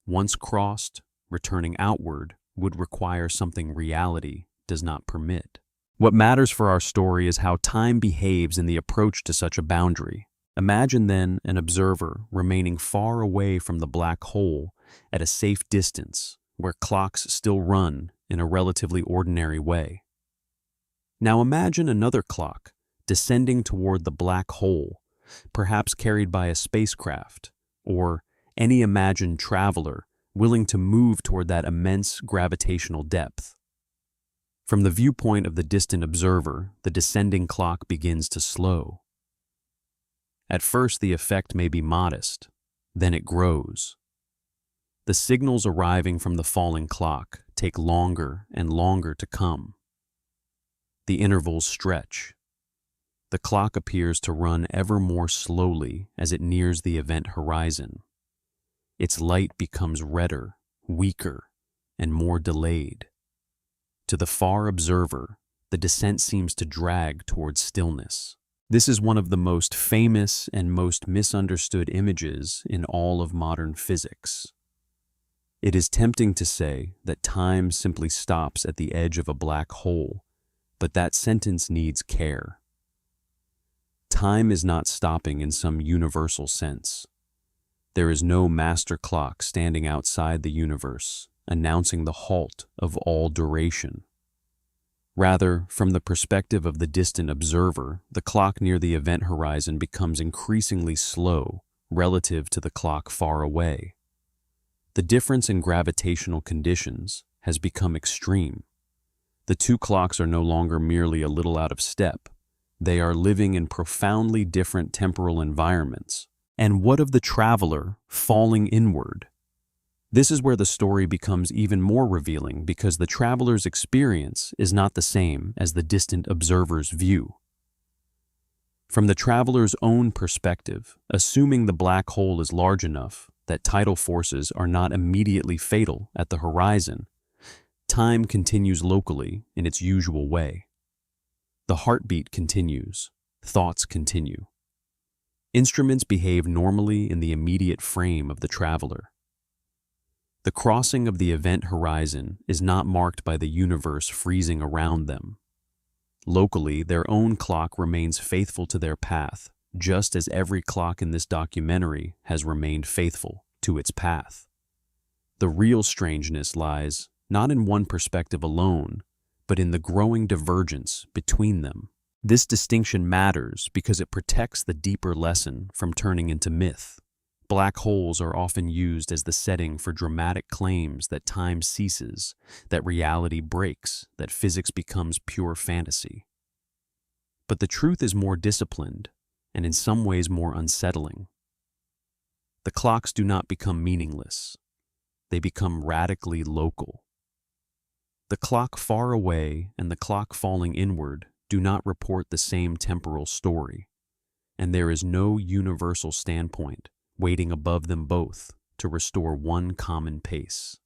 Once crossed, returning outward would require something reality does not permit. What matters for our story is how time behaves in the approach to such a boundary. Imagine then an observer remaining far away from the black hole at a safe distance, where clocks still run in a relatively ordinary way. Now imagine another clock descending toward the black hole, perhaps carried by a spacecraft, or any imagined traveler willing to move toward that immense gravitational depth. From the viewpoint of the distant observer, the descending clock begins to slow. At first, the effect may be modest, then it grows. The signals arriving from the falling clock take longer and longer to come. The intervals stretch. The clock appears to run ever more slowly as it nears the event horizon. Its light becomes redder, weaker, and more delayed. To the far observer, the descent seems to drag towards stillness. This is one of the most famous and most misunderstood images in all of modern physics. It is tempting to say that time simply stops at the edge of a black hole, but that sentence needs care. Time is not stopping in some universal sense. There is no master clock standing outside the universe, announcing the halt of all duration. Rather, from the perspective of the distant observer, the clock near the event horizon becomes increasingly slow relative to the clock far away. The difference in gravitational conditions has become extreme. The two clocks are no longer merely a little out of step. They are living in profoundly different temporal environments. And what of the traveler falling inward? This is where the story becomes even more revealing because the traveler's experience is not the same as the distant observer's view. From the traveler's own perspective, assuming the black hole is large enough that tidal forces are not immediately fatal at the horizon, time continues locally in its usual way. The heartbeat continues, thoughts continue. Instruments behave normally in the immediate frame of the traveler. The crossing of the event horizon is not marked by the universe freezing around them. Locally, their own clock remains faithful to their path, just as every clock in this documentary has remained faithful to its path. The real strangeness lies not in one perspective alone, but in the growing divergence between them. This distinction matters because it protects the deeper lesson from turning into myth. Black holes are often used as the setting for dramatic claims that time ceases, that reality breaks, that physics becomes pure fantasy. But the truth is more disciplined, and in some ways more unsettling. The clocks do not become meaningless. They become radically local. The clock far away and the clock falling inward do not report the same temporal story, and there is no universal standpoint waiting above them both to restore one common pace.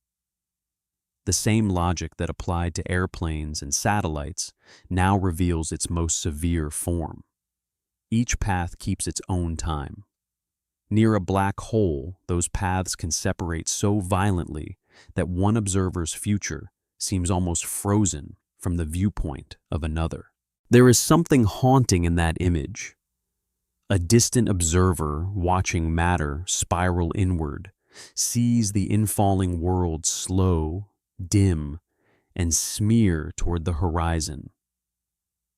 The same logic that applied to airplanes and satellites now reveals its most severe form. Each path keeps its own time. Near a black hole, those paths can separate so violently that one observer's future seems almost frozen from the viewpoint of another. There is something haunting in that image. A distant observer watching matter spiral inward sees the infalling world slow, dim, and smear toward the horizon.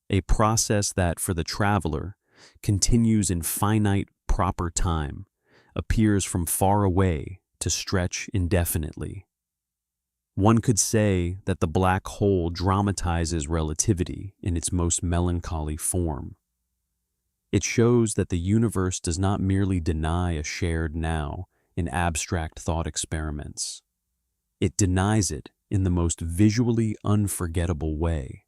A process that, for the traveler, continues in finite, proper time, appears from far away to stretch indefinitely. One could say that the black hole dramatizes relativity in its most melancholy form. It shows that the universe does not merely deny a shared now in abstract thought experiments. It denies it in the most visually unforgettable way.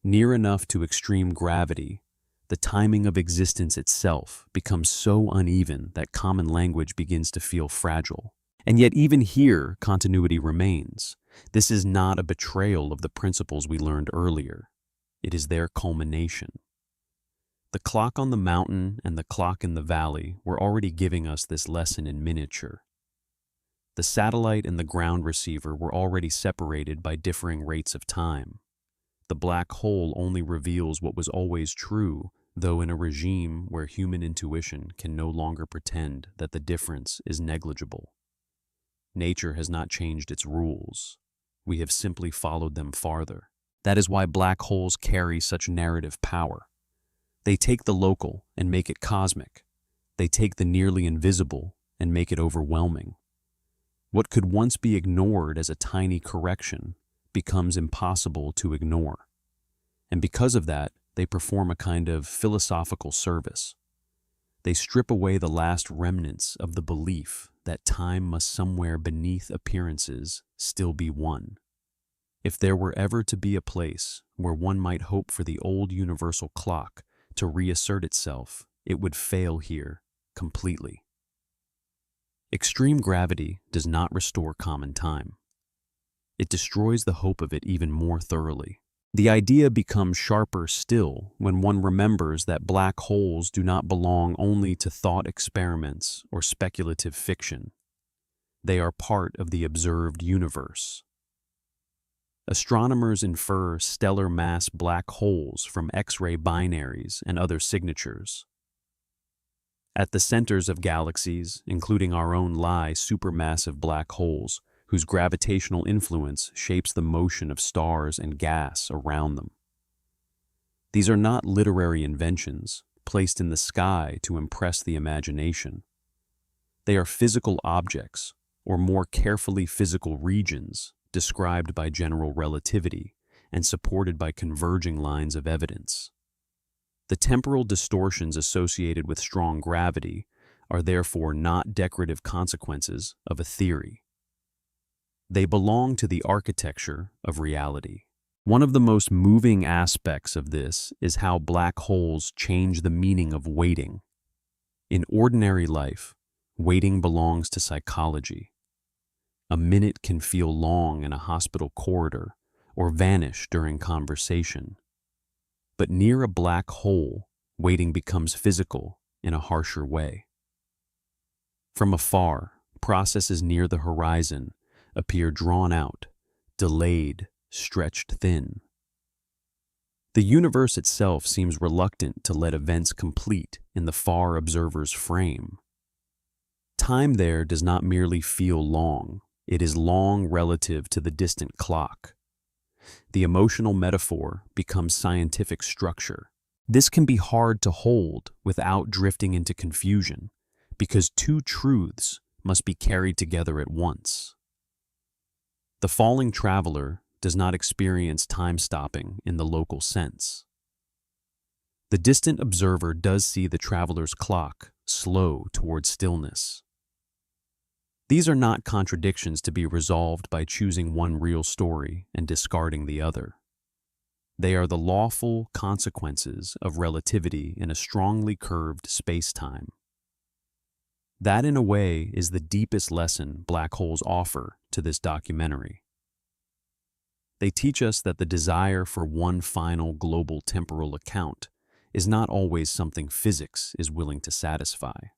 Near enough to extreme gravity, the timing of existence itself becomes so uneven that common language begins to feel fragile. And yet even here, continuity remains. This is not a betrayal of the principles we learned earlier. It is their culmination. The clock on the mountain and the clock in the valley were already giving us this lesson in miniature. The satellite and the ground receiver were already separated by differing rates of time. The black hole only reveals what was always true, though in a regime where human intuition can no longer pretend that the difference is negligible. Nature has not changed its rules. We have simply followed them farther. That is why black holes carry such narrative power. They take the local and make it cosmic. They take the nearly invisible and make it overwhelming. What could once be ignored as a tiny correction becomes impossible to ignore. And because of that, they perform a kind of philosophical service. They strip away the last remnants of the belief that time must somewhere beneath appearances still be one. If there were ever to be a place where one might hope for the old universal clock to reassert itself, it would fail here completely. Extreme gravity does not restore common time. It destroys the hope of it even more thoroughly. The idea becomes sharper still when one remembers that black holes do not belong only to thought experiments or speculative fiction. They are part of the observed universe. Astronomers infer stellar mass black holes from X-ray binaries and other signatures. At the centers of galaxies, including our own, lie supermassive black holes, whose gravitational influence shapes the motion of stars and gas around them. These are not literary inventions placed in the sky to impress the imagination. They are physical objects, or more carefully physical regions, described by general relativity and supported by converging lines of evidence. The temporal distortions associated with strong gravity are therefore not decorative consequences of a theory. They belong to the architecture of reality. One of the most moving aspects of this is how black holes change the meaning of waiting. In ordinary life, waiting belongs to psychology. A minute can feel long in a hospital corridor or vanish during conversation. But near a black hole, waiting becomes physical in a harsher way. From afar, processes near the horizon appear drawn out, delayed, stretched thin. The universe itself seems reluctant to let events complete in the far observer's frame. Time there does not merely feel long, it is long relative to the distant clock. The emotional metaphor becomes scientific structure. This can be hard to hold without drifting into confusion, because two truths must be carried together at once. The falling traveler does not experience time stopping in the local sense. The distant observer does see the traveler's clock slow towards stillness. These are not contradictions to be resolved by choosing one real story and discarding the other. They are the lawful consequences of relativity in a strongly curved space-time. That, in a way, is the deepest lesson black holes offer to this documentary. They teach us that the desire for one final global temporal account is not always something physics is willing to satisfy.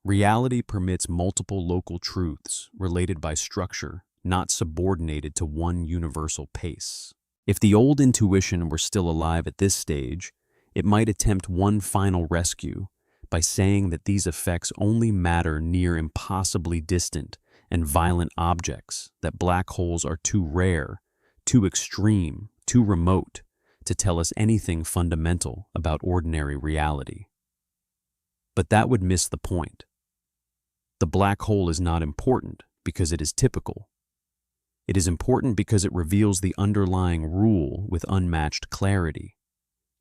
Reality permits multiple local truths related by structure, not subordinated to one universal pace. If the old intuition were still alive at this stage, it might attempt one final rescue by saying that these effects only matter near impossibly distant and violent objects, that black holes are too rare, too extreme, too remote to tell us anything fundamental about ordinary reality. But that would miss the point. The black hole is not important because it is typical. It is important because it reveals the underlying rule with unmatched clarity.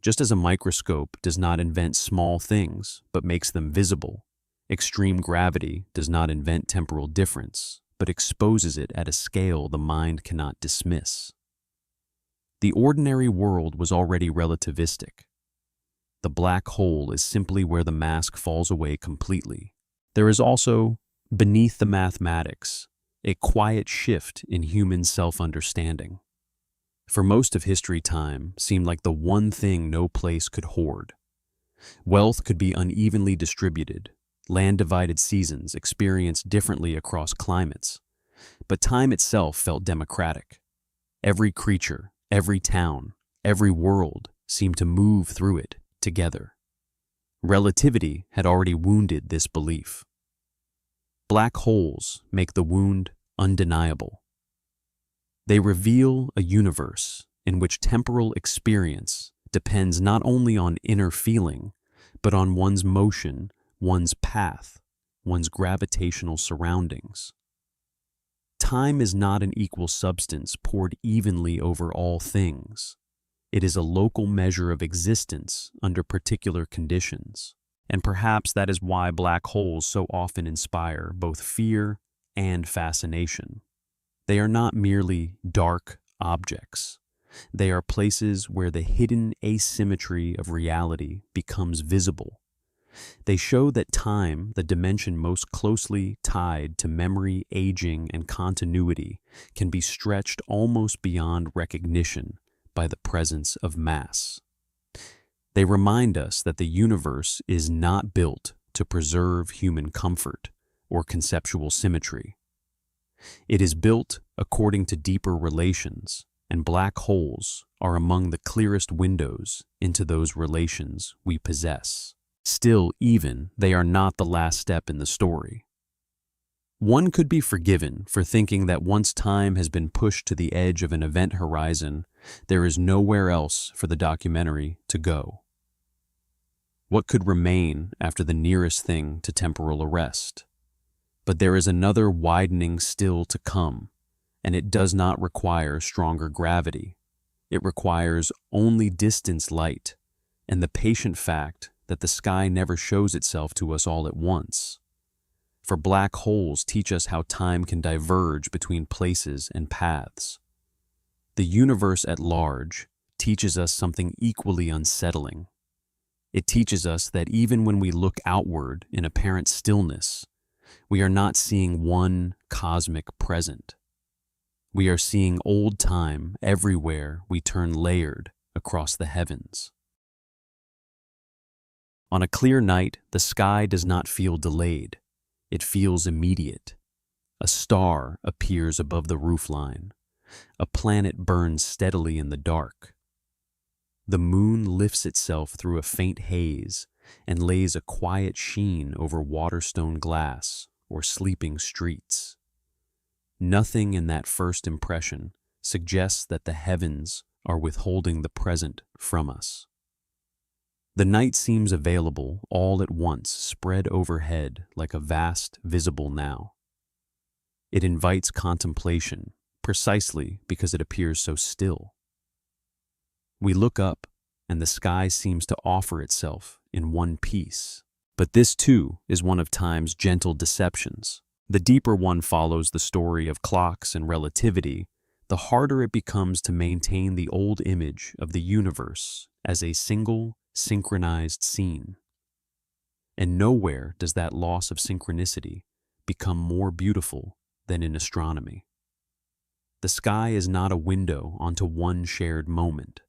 Just as a microscope does not invent small things but makes them visible, extreme gravity does not invent temporal difference but exposes it at a scale the mind cannot dismiss. The ordinary world was already relativistic. The black hole is simply where the mask falls away completely. There is also, beneath the mathematics, a quiet shift in human self-understanding. For most of history, time seemed like the one thing no place could hoard. Wealth could be unevenly distributed, land-divided seasons experienced differently across climates, but time itself felt democratic. Every creature, every town, every world seemed to move through it together. Relativity had already wounded this belief. Black holes make the wound undeniable. They reveal a universe in which temporal experience depends not only on inner feeling, but on one's motion, one's path, one's gravitational surroundings. Time is not an equal substance poured evenly over all things. It is a local measure of existence under particular conditions. And perhaps that is why black holes so often inspire both fear and fascination. They are not merely dark objects. They are places where the hidden asymmetry of reality becomes visible. They show that time, the dimension most closely tied to memory, aging, and continuity, can be stretched almost beyond recognition by the presence of mass. They remind us that the universe is not built to preserve human comfort or conceptual symmetry. It is built according to deeper relations, and black holes are among the clearest windows into those relations we possess. Still, even, they are not the last step in the story. One could be forgiven for thinking that once time has been pushed to the edge of an event horizon, there is nowhere else for the documentary to go. What could remain after the nearest thing to temporal arrest? But there is another widening still to come, and it does not require stronger gravity. It requires only distance light and the patient fact that the sky never shows itself to us all at once. For black holes teach us how time can diverge between places and paths. The universe at large teaches us something equally unsettling. It teaches us that even when we look outward in apparent stillness, we are not seeing one cosmic present. We are seeing old time everywhere we turn layered across the heavens. On a clear night, the sky does not feel delayed. It feels immediate. A star appears above the roofline. A planet burns steadily in the dark. The moon lifts itself through a faint haze and lays a quiet sheen over Waterstone glass or sleeping streets. Nothing in that first impression suggests that the heavens are withholding the present from us. The night seems available all at once, spread overhead like a vast visible now. It invites contemplation, precisely because it appears so still. We look up, and the sky seems to offer itself in one piece. But this, too, is one of time's gentle deceptions. The deeper one follows the story of clocks and relativity, the harder it becomes to maintain the old image of the universe as a single, synchronized scene. And nowhere does that loss of synchronicity become more beautiful than in astronomy. The sky is not a window onto one shared moment.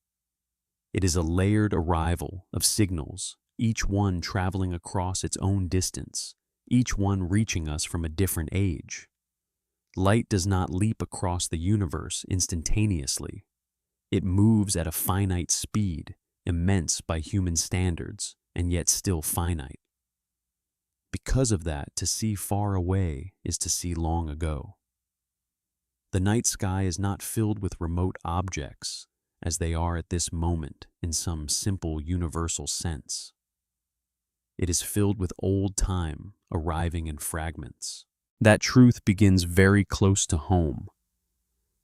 It is a layered arrival of signals, each one traveling across its own distance, each one reaching us from a different age. Light does not leap across the universe instantaneously. It moves at a finite speed, immense by human standards, and yet still finite. Because of that, to see far away is to see long ago. The night sky is not filled with remote objects, as they are at this moment in some simple universal sense. It is filled with old time arriving in fragments. That truth begins very close to home.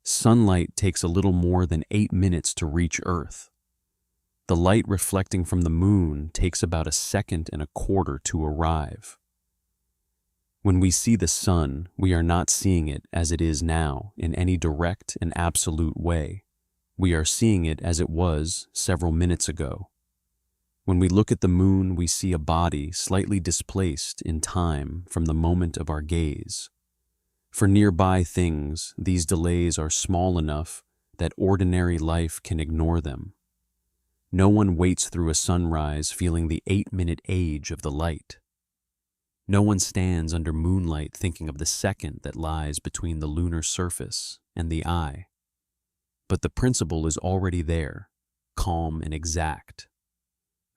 Sunlight takes a little more than 8 minutes to reach Earth. The light reflecting from the moon takes about 1.25 seconds to arrive. When we see the sun, we are not seeing it as it is now in any direct and absolute way. We are seeing it as it was several minutes ago. When we look at the moon, we see a body slightly displaced in time from the moment of our gaze. For nearby things, these delays are small enough that ordinary life can ignore them. No one waits through a sunrise feeling the 8-minute age of the light. No one stands under moonlight thinking of the second that lies between the lunar surface and the eye. But the principle is already there, calm and exact.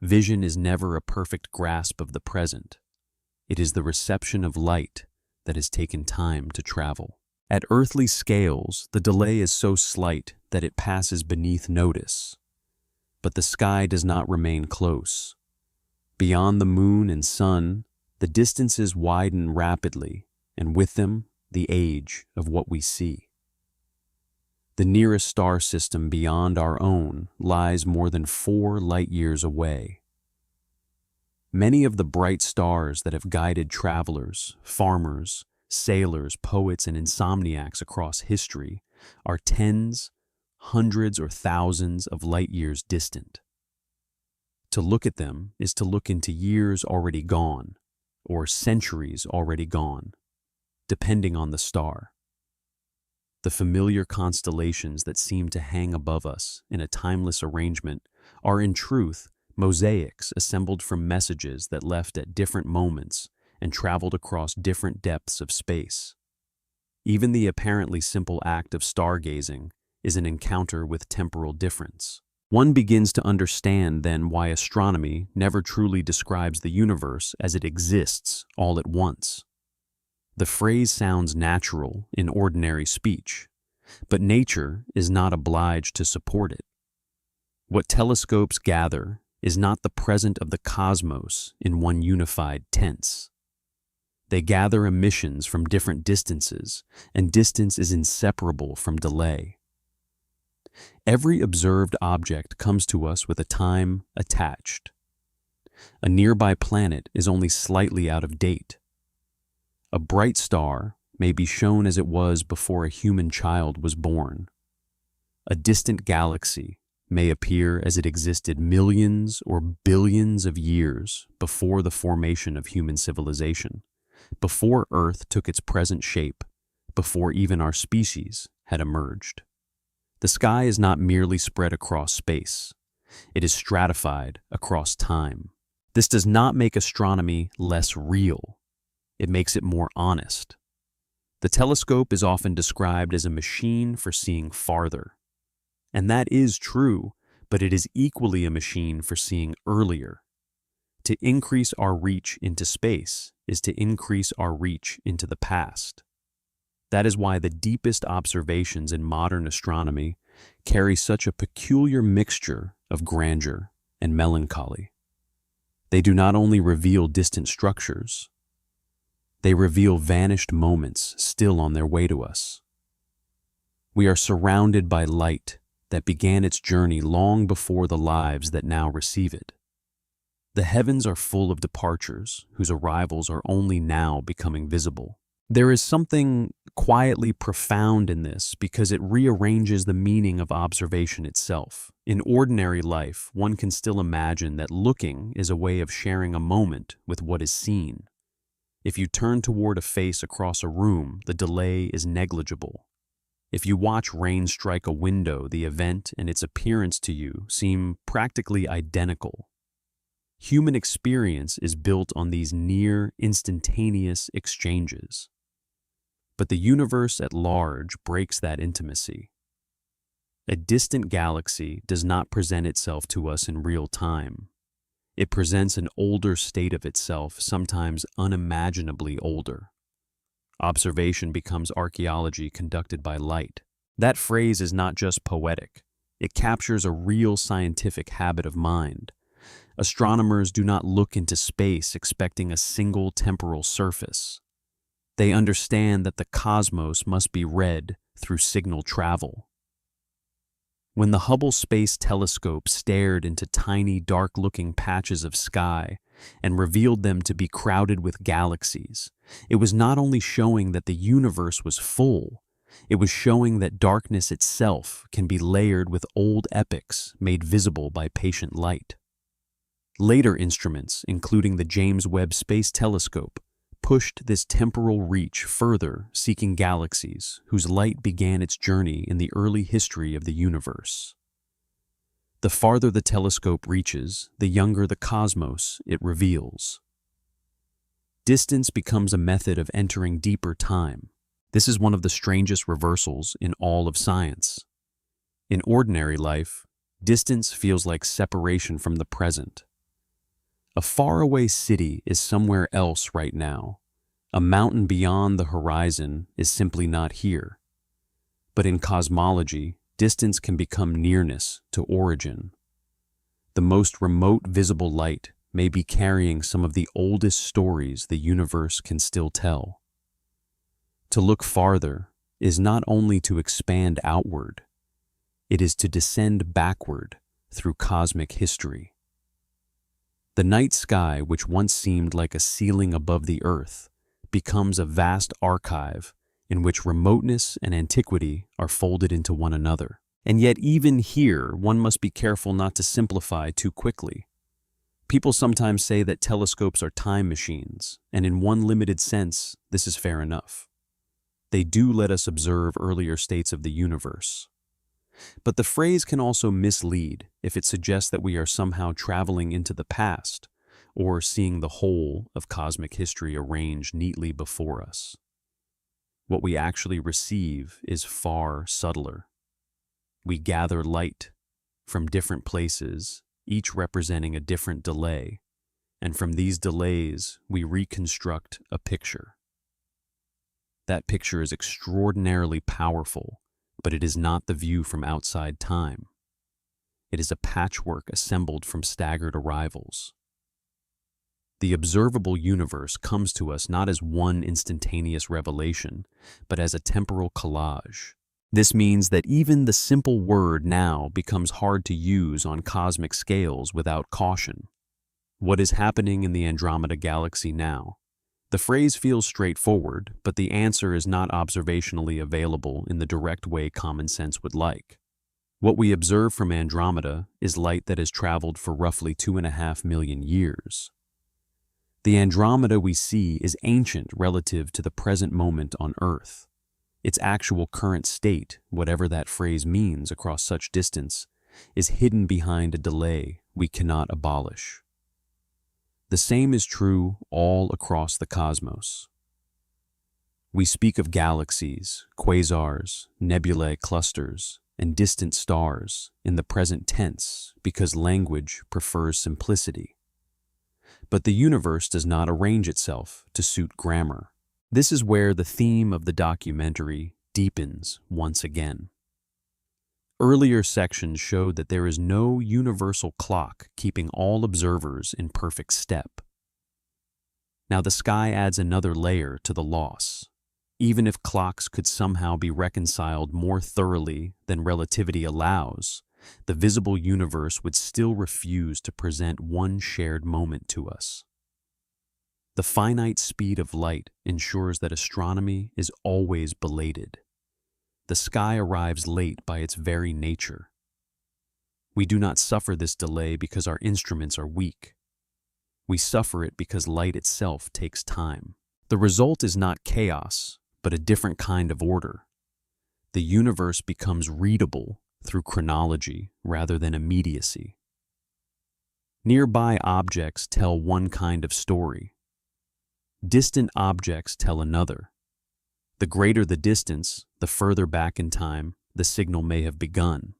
Vision is never a perfect grasp of the present. It is the reception of light that has taken time to travel. At earthly scales, the delay is so slight that it passes beneath notice. But the sky does not remain close. Beyond the moon and sun, the distances widen rapidly, and with them, the age of what we see. The nearest star system beyond our own lies more than 4 light-years away. Many of the bright stars that have guided travelers, farmers, sailors, poets, and insomniacs across history are tens, hundreds, or thousands of light-years distant. To look at them is to look into years already gone, or centuries already gone, depending on the star. The familiar constellations that seem to hang above us in a timeless arrangement are in truth mosaics assembled from messages that left at different moments and traveled across different depths of space. Even the apparently simple act of stargazing is an encounter with temporal difference. One begins to understand then why astronomy never truly describes the universe as it exists all at once. The phrase sounds natural in ordinary speech, but nature is not obliged to support it. What telescopes gather is not the present of the cosmos in one unified tense. They gather emissions from different distances, and distance is inseparable from delay. Every observed object comes to us with a time attached. A nearby planet is only slightly out of date. A bright star may be shown as it was before a human child was born. A distant galaxy may appear as it existed millions or billions of years before the formation of human civilization, before Earth took its present shape, before even our species had emerged. The sky is not merely spread across space. It is stratified across time. This does not make astronomy less real. It makes it more honest. The telescope is often described as a machine for seeing farther. And that is true, but it is equally a machine for seeing earlier. To increase our reach into space is to increase our reach into the past. That is why the deepest observations in modern astronomy carry such a peculiar mixture of grandeur and melancholy. They do not only reveal distant structures, they reveal vanished moments still on their way to us. We are surrounded by light that began its journey long before the lives that now receive it. The heavens are full of departures whose arrivals are only now becoming visible. There is something quietly profound in this because it rearranges the meaning of observation itself. In ordinary life, one can still imagine that looking is a way of sharing a moment with what is seen. If you turn toward a face across a room, the delay is negligible. If you watch rain strike a window, the event and its appearance to you seem practically identical. Human experience is built on these near instantaneous exchanges. But the universe at large breaks that intimacy. A distant galaxy does not present itself to us in real time. It presents an older state of itself, sometimes unimaginably older. Observation becomes archaeology conducted by light. That phrase is not just poetic. It captures a real scientific habit of mind. Astronomers do not look into space expecting a single temporal surface. They understand that the cosmos must be read through signal travel. When the Hubble Space Telescope stared into tiny, dark-looking patches of sky and revealed them to be crowded with galaxies, it was not only showing that the universe was full, it was showing that darkness itself can be layered with old epochs made visible by patient light. Later instruments, including the James Webb Space Telescope, pushed this temporal reach further, seeking galaxies whose light began its journey in the early history of the universe. The farther the telescope reaches, the younger the cosmos it reveals. Distance becomes a method of entering deeper time. This is one of the strangest reversals in all of science. In ordinary life, distance feels like separation from the present. A faraway city is somewhere else right now. A mountain beyond the horizon is simply not here. But in cosmology, distance can become nearness to origin. The most remote visible light may be carrying some of the oldest stories the universe can still tell. To look farther is not only to expand outward, it is to descend backward through cosmic history. The night sky, which once seemed like a ceiling above the earth, becomes a vast archive in which remoteness and antiquity are folded into one another. And yet even here, one must be careful not to simplify too quickly. People sometimes say that telescopes are time machines, and in one limited sense, this is fair enough. They do let us observe earlier states of the universe. But the phrase can also mislead if it suggests that we are somehow traveling into the past or seeing the whole of cosmic history arranged neatly before us. What we actually receive is far subtler. We gather light from different places, each representing a different delay, and from these delays we reconstruct a picture. That picture is extraordinarily powerful, but it is not the view from outside time. It is a patchwork assembled from staggered arrivals. The observable universe comes to us not as one instantaneous revelation, but as a temporal collage. This means that even the simple word now becomes hard to use on cosmic scales without caution. What is happening in the Andromeda Galaxy now? The phrase feels straightforward, but the answer is not observationally available in the direct way common sense would like. What we observe from Andromeda is light that has traveled for roughly 2.5 million years. The Andromeda we see is ancient relative to the present moment on Earth. Its actual current state, whatever that phrase means across such distance, is hidden behind a delay we cannot abolish. The same is true all across the cosmos. We speak of galaxies, quasars, nebulae clusters, and distant stars in the present tense because language prefers simplicity. But the universe does not arrange itself to suit grammar. This is where the theme of the documentary deepens once again. Earlier sections showed that there is no universal clock keeping all observers in perfect step. Now the sky adds another layer to the loss. Even if clocks could somehow be reconciled more thoroughly than relativity allows, the visible universe would still refuse to present one shared moment to us. The finite speed of light ensures that astronomy is always belated. The sky arrives late by its very nature. We do not suffer this delay because our instruments are weak. We suffer it because light itself takes time. The result is not chaos, but a different kind of order. The universe becomes readable through chronology rather than immediacy. Nearby objects tell one kind of story. Distant objects tell another. The greater the distance, the further back in time the signal may have begun.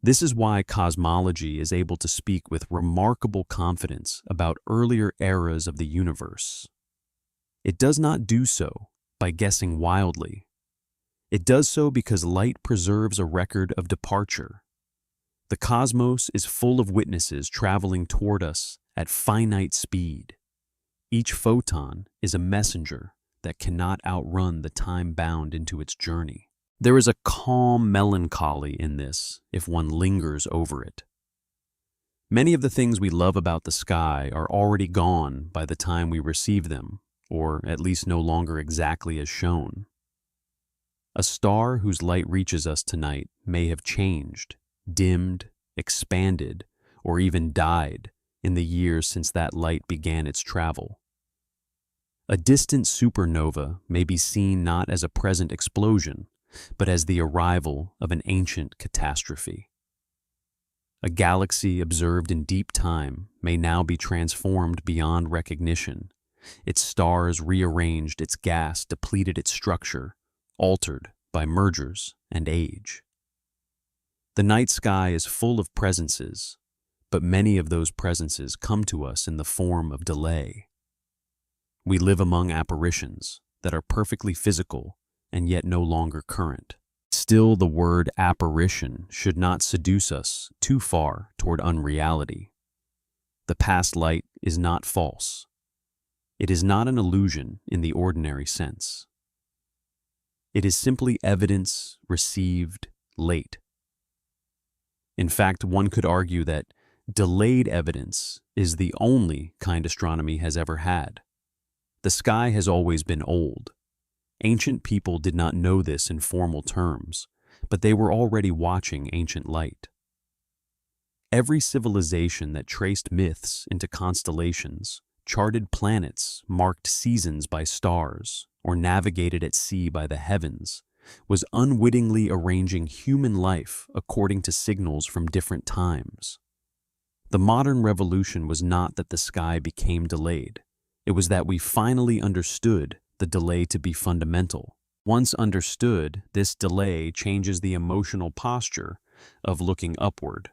This is why cosmology is able to speak with remarkable confidence about earlier eras of the universe. It does not do so by guessing wildly. It does so because light preserves a record of departure. The cosmos is full of witnesses traveling toward us at finite speed. Each photon is a messenger that cannot outrun the time bound into its journey. There is a calm melancholy in this if one lingers over it. Many of the things we love about the sky are already gone by the time we receive them, or at least no longer exactly as shown. A star whose light reaches us tonight may have changed, dimmed, expanded, or even died in the years since that light began its travel. A distant supernova may be seen not as a present explosion, but as the arrival of an ancient catastrophe. A galaxy observed in deep time may now be transformed beyond recognition. Its stars rearranged, its gas depleted its structure, altered by mergers and age. The night sky is full of presences, but many of those presences come to us in the form of delay. We live among apparitions that are perfectly physical and yet no longer current. Still, the word apparition should not seduce us too far toward unreality. The past light is not false. It is not an illusion in the ordinary sense. It is simply evidence received late. In fact, one could argue that delayed evidence is the only kind astronomy has ever had. The sky has always been old. Ancient people did not know this in formal terms, but they were already watching ancient light. Every civilization that traced myths into constellations, charted planets, marked seasons by stars, or navigated at sea by the heavens, was unwittingly arranging human life according to signals from different times. The modern revolution was not that the sky became delayed. It was that we finally understood the delay to be fundamental. Once understood, this delay changes the emotional posture of looking upward.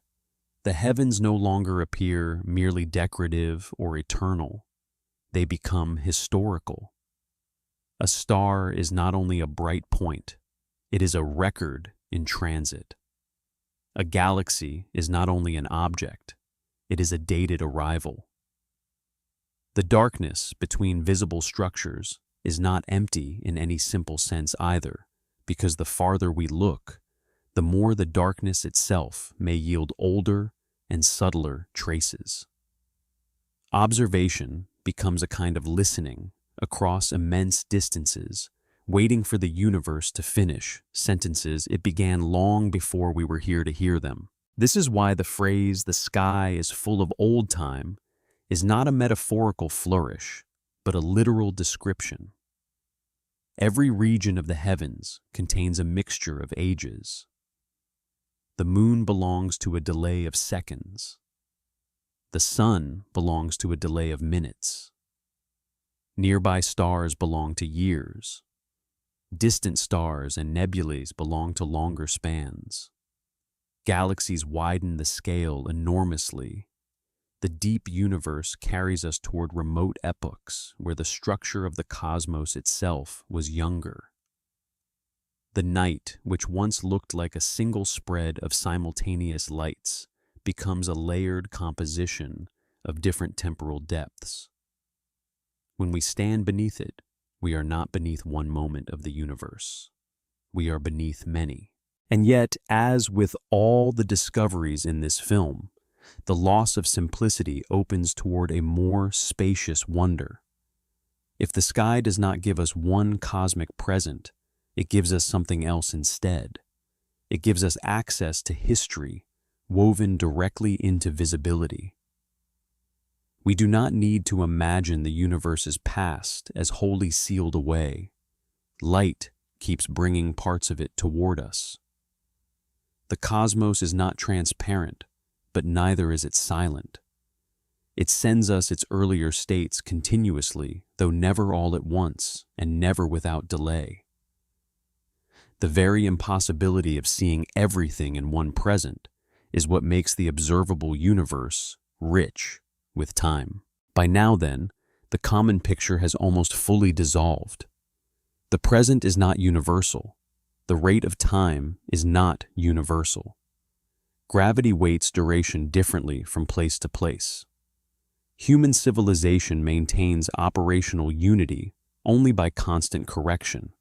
The heavens no longer appear merely decorative or eternal. They become historical. A star is not only a bright point, it is a record in transit. A galaxy is not only an object, it is a dated arrival. The darkness between visible structures is not empty in any simple sense either, because the farther we look, the more the darkness itself may yield older and subtler traces. Observation becomes a kind of listening across immense distances, waiting for the universe to finish sentences it began long before we were here to hear them. This is why the phrase, "the sky is full of old time," is not a metaphorical flourish, but a literal description. Every region of the heavens contains a mixture of ages. The moon belongs to a delay of seconds. The sun belongs to a delay of minutes. Nearby stars belong to years. Distant stars and nebulae belong to longer spans. Galaxies widen the scale enormously. The deep universe carries us toward remote epochs where the structure of the cosmos itself was younger. The night, which once looked like a single spread of simultaneous lights, becomes a layered composition of different temporal depths. When we stand beneath it, we are not beneath one moment of the universe. We are beneath many. And yet, as with all the discoveries in this film, the loss of simplicity opens toward a more spacious wonder. If the sky does not give us one cosmic present, it gives us something else instead. It gives us access to history, woven directly into visibility. We do not need to imagine the universe's past as wholly sealed away. Light keeps bringing parts of it toward us. The cosmos is not transparent, but neither is it silent. It sends us its earlier states continuously, though never all at once, and never without delay. The very impossibility of seeing everything in one present is what makes the observable universe rich with time. By now, then, the common picture has almost fully dissolved. The present is not universal. The rate of time is not universal. Gravity weights duration differently from place to place. Human civilization maintains operational unity only by constant correction.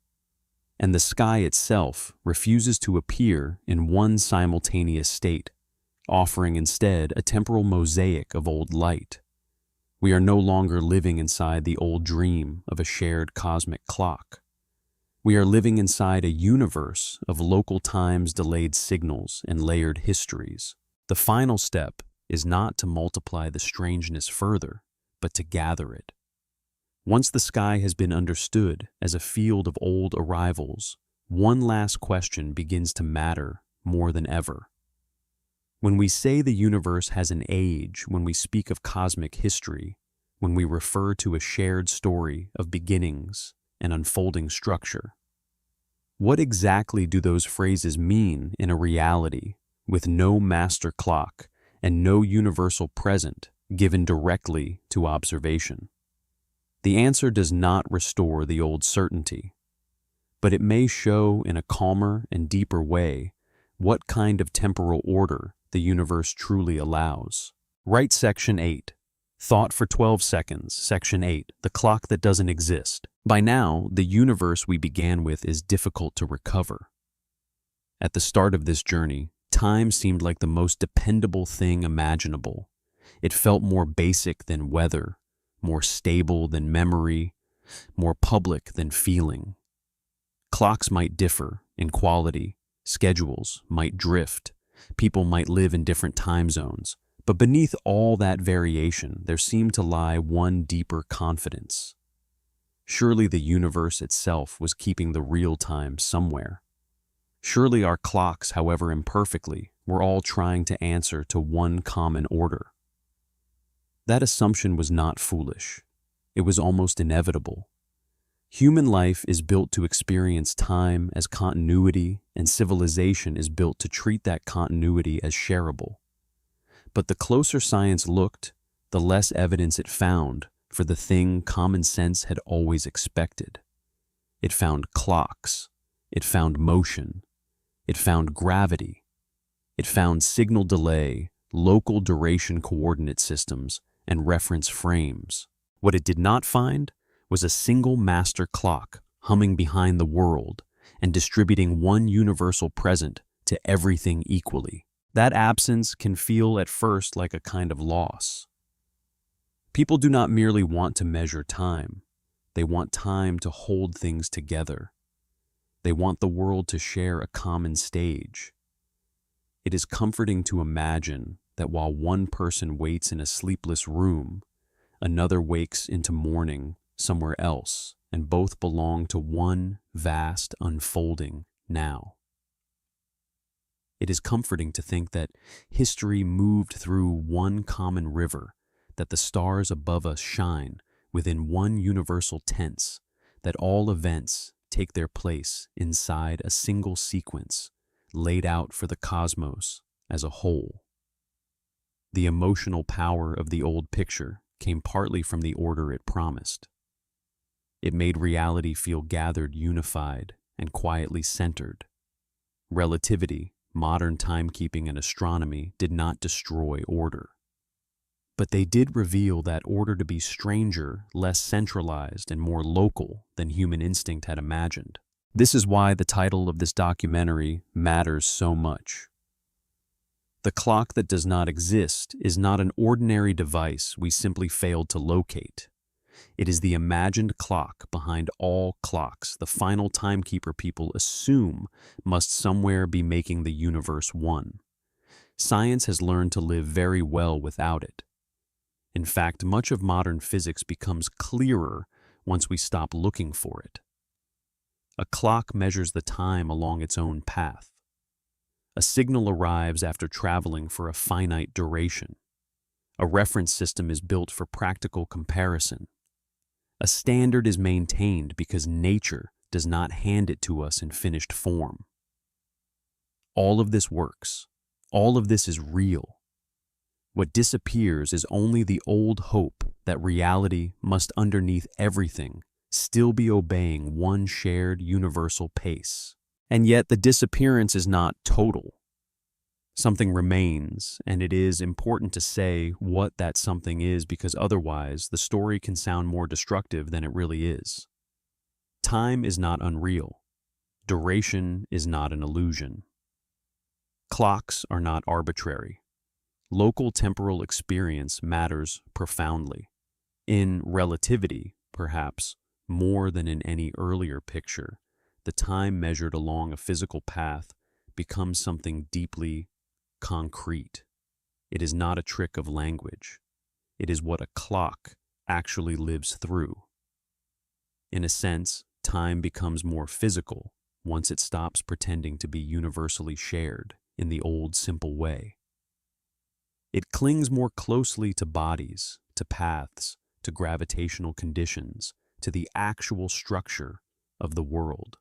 and the sky itself refuses to appear in one simultaneous state, offering instead a temporal mosaic of old light. We are no longer living inside the old dream of a shared cosmic clock. We are living inside a universe of local times, delayed signals, and layered histories. The final step is not to multiply the strangeness further, but to gather it. Once the sky has been understood as a field of old arrivals, one last question begins to matter more than ever. When we say the universe has an age, when we speak of cosmic history, when we refer to a shared story of beginnings and unfolding structure, what exactly do those phrases mean in a reality with no master clock and no universal present given directly to observation? The answer does not restore the old certainty, but it may show in a calmer and deeper way what kind of temporal order the universe truly allows. Write Section 8. Thought for 12 seconds. Section 8. The clock that doesn't exist. By now, the universe we began with is difficult to recover. At the start of this journey, time seemed like the most dependable thing imaginable. It felt more basic than weather, more stable than memory, more public than feeling. Clocks might differ in quality, schedules might drift, people might live in different time zones, but beneath all that variation, there seemed to lie one deeper confidence. Surely the universe itself was keeping the real time somewhere. Surely our clocks, however imperfectly, were all trying to answer to one common order. That assumption was not foolish. It was almost inevitable. Human life is built to experience time as continuity, and civilization is built to treat that continuity as shareable. But the closer science looked, the less evidence it found for the thing common sense had always expected. It found clocks. It found motion. It found gravity. It found signal delay, local duration coordinate systems, and reference frames. What it did not find was a single master clock humming behind the world and distributing one universal present to everything equally. That absence can feel at first like a kind of loss. People do not merely want to measure time. They want time to hold things together. They want the world to share a common stage. It is comforting to imagine that while one person waits in a sleepless room, another wakes into morning somewhere else, and both belong to one vast unfolding now. It is comforting to think that history moved through one common river, that the stars above us shine within one universal tense, that all events take their place inside a single sequence laid out for the cosmos as a whole. The emotional power of the old picture came partly from the order it promised. It made reality feel gathered, unified, and quietly centered. Relativity, modern timekeeping, and astronomy did not destroy order. But they did reveal that order to be stranger, less centralized, and more local than human instinct had imagined. This is why the title of this documentary matters so much. The clock that does not exist is not an ordinary device we simply failed to locate. It is the imagined clock behind all clocks the final timekeeper people assume must somewhere be making the universe one. Science has learned to live very well without it. In fact, much of modern physics becomes clearer once we stop looking for it. A clock measures the time along its own path. A signal arrives after traveling for a finite duration. A reference system is built for practical comparison. A standard is maintained because nature does not hand it to us in finished form. All of this works. All of this is real. What disappears is only the old hope that reality must, underneath everything, still be obeying one shared universal pace. And yet the disappearance is not total. Something remains, and it is important to say what that something is, because otherwise the story can sound more destructive than it really is. Time is not unreal. Duration is not an illusion. Clocks are not arbitrary. Local temporal experience matters profoundly. In relativity, perhaps, more than in any earlier picture, the time measured along a physical path becomes something deeply concrete. It is not a trick of language. It is what a clock actually lives through. In a sense, time becomes more physical once it stops pretending to be universally shared in the old simple way. It clings more closely to bodies, to paths, to gravitational conditions, to the actual structure of the world.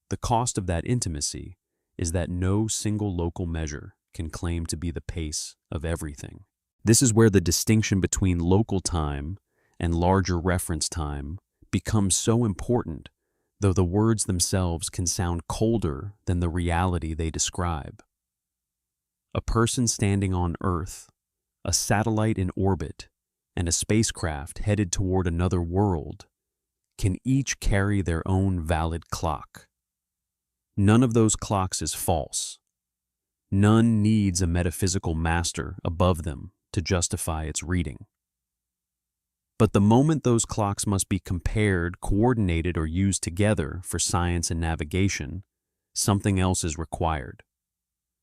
The cost of that intimacy is that no single local measure can claim to be the pace of everything. This is where the distinction between local time and larger reference time becomes so important, though the words themselves can sound colder than the reality they describe. A person standing on Earth, a satellite in orbit, and a spacecraft headed toward another world can each carry their own valid clock. None of those clocks is false. None needs a metaphysical master above them to justify its reading. But the moment those clocks must be compared, coordinated, or used together for science and navigation, something else is required.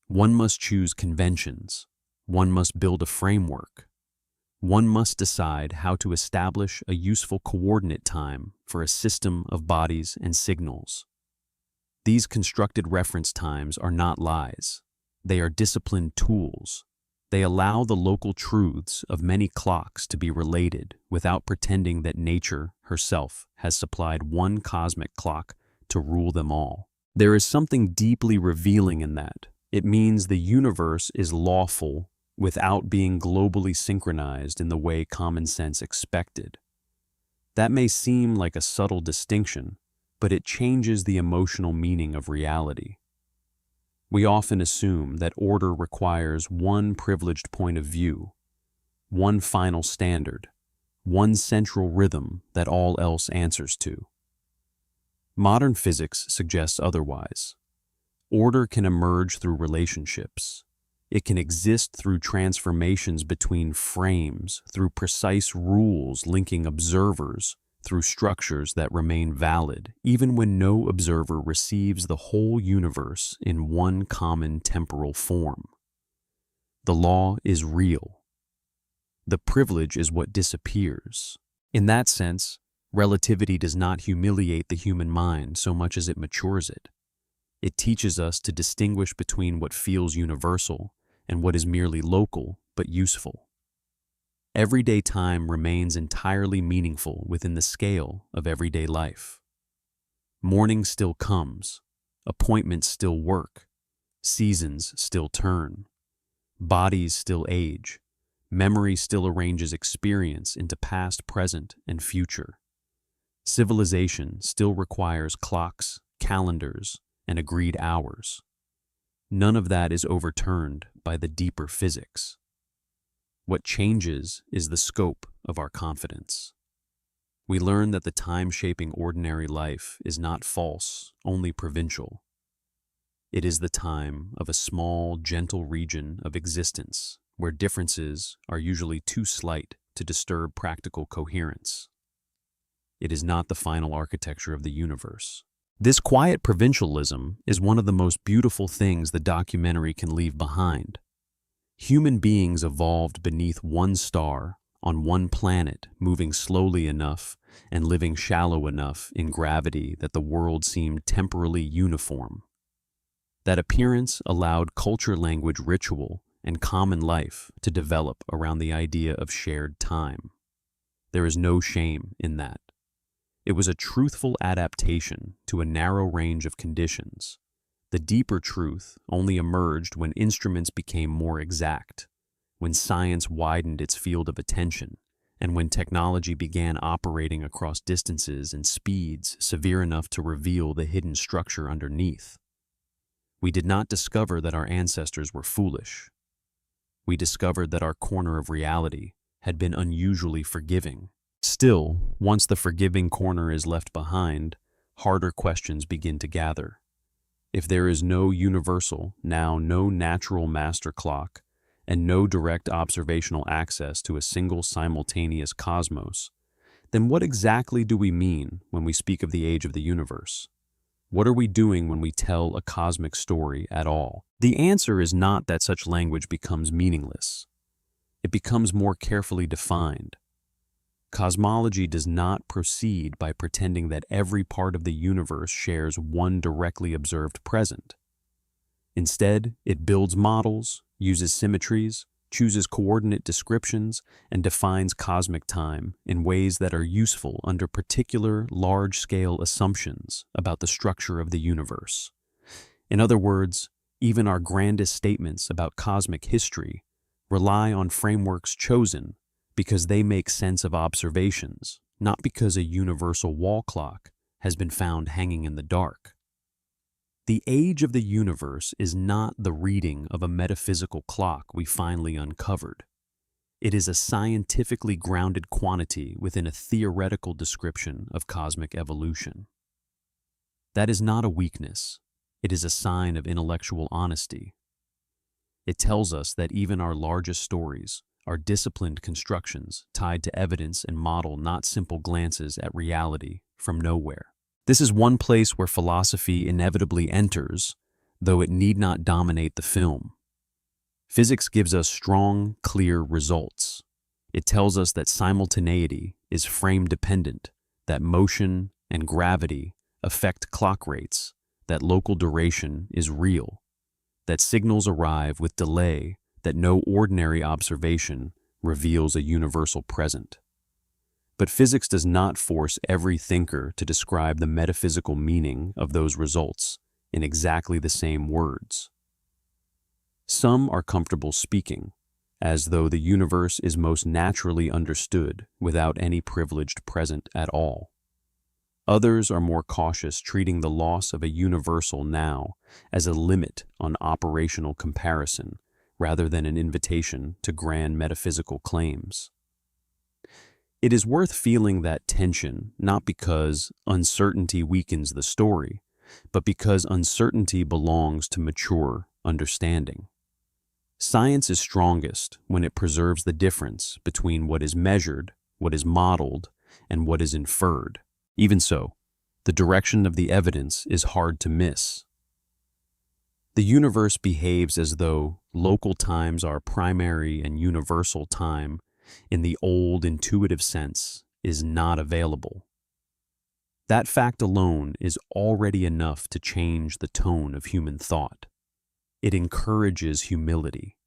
One must choose conventions. One must build a framework. One must decide how to establish a useful coordinate time for a system of bodies and signals. These constructed reference times are not lies. They are disciplined tools. They allow the local truths of many clocks to be related without pretending that nature herself has supplied one cosmic clock to rule them all. There is something deeply revealing in that. It means the universe is lawful without being globally synchronized in the way common sense expected. That may seem like a subtle distinction, but it changes the emotional meaning of reality. We often assume that order requires one privileged point of view, one final standard, one central rhythm that all else answers to. Modern physics suggests otherwise. Order can emerge through relationships. It can exist through transformations between frames, through precise rules linking observers, through structures that remain valid, even when no observer receives the whole universe in one common temporal form. The law is real. The privilege is what disappears. In that sense, relativity does not humiliate the human mind so much as it matures it. It teaches us to distinguish between what feels universal and what is merely local but useful. Everyday time remains entirely meaningful within the scale of everyday life. Morning still comes, appointments still work, seasons still turn, bodies still age, memory still arranges experience into past, present, and future. Civilization still requires clocks, calendars, and agreed hours. None of that is overturned by the deeper physics. What changes is the scope of our confidence. We learn that the time-shaping ordinary life is not false, only provincial. It is the time of a small, gentle region of existence where differences are usually too slight to disturb practical coherence. It is not the final architecture of the universe. This quiet provincialism is one of the most beautiful things the documentary can leave behind. Human beings evolved beneath one star, on one planet, moving slowly enough and living shallow enough in gravity that the world seemed temporally uniform. That appearance allowed culture, language, ritual, and common life to develop around the idea of shared time. There is no shame in that. It was a truthful adaptation to a narrow range of conditions. The deeper truth only emerged when instruments became more exact, when science widened its field of attention, and when technology began operating across distances and speeds severe enough to reveal the hidden structure underneath. We did not discover that our ancestors were foolish. We discovered that our corner of reality had been unusually forgiving. Still, once the forgiving corner is left behind, harder questions begin to gather. If there is no universal, now no natural master clock, and no direct observational access to a single simultaneous cosmos, then what exactly do we mean when we speak of the age of the universe? What are we doing when we tell a cosmic story at all? The answer is not that such language becomes meaningless. It becomes more carefully defined. Cosmology does not proceed by pretending that every part of the universe shares one directly observed present. Instead, it builds models, uses symmetries, chooses coordinate descriptions, and defines cosmic time in ways that are useful under particular large-scale assumptions about the structure of the universe. In other words, even our grandest statements about cosmic history rely on frameworks chosen because they make sense of observations, not because a universal wall clock has been found hanging in the dark. The age of the universe is not the reading of a metaphysical clock we finally uncovered. It is a scientifically grounded quantity within a theoretical description of cosmic evolution. That is not a weakness. It is a sign of intellectual honesty. It tells us that even our largest stories are disciplined constructions tied to evidence and model, not simple glances at reality from nowhere. This is one place where philosophy inevitably enters, though it need not dominate the film. Physics gives us strong, clear results. It tells us that simultaneity is frame-dependent, that motion and gravity affect clock rates, that local duration is real, that signals arrive with delay, that no ordinary observation reveals a universal present. But physics does not force every thinker to describe the metaphysical meaning of those results in exactly the same words. Some are comfortable speaking, as though the universe is most naturally understood without any privileged present at all. Others are more cautious, treating the loss of a universal now as a limit on operational comparison rather than an invitation to grand metaphysical claims. It is worth feeling that tension, not because uncertainty weakens the story, but because uncertainty belongs to mature understanding. Science is strongest when it preserves the difference between what is measured, what is modeled, and what is inferred. Even so, the direction of the evidence is hard to miss. The universe behaves as though local times are primary and universal time in the old intuitive sense is not available. That fact alone is already enough to change the tone of human thought. It encourages humility.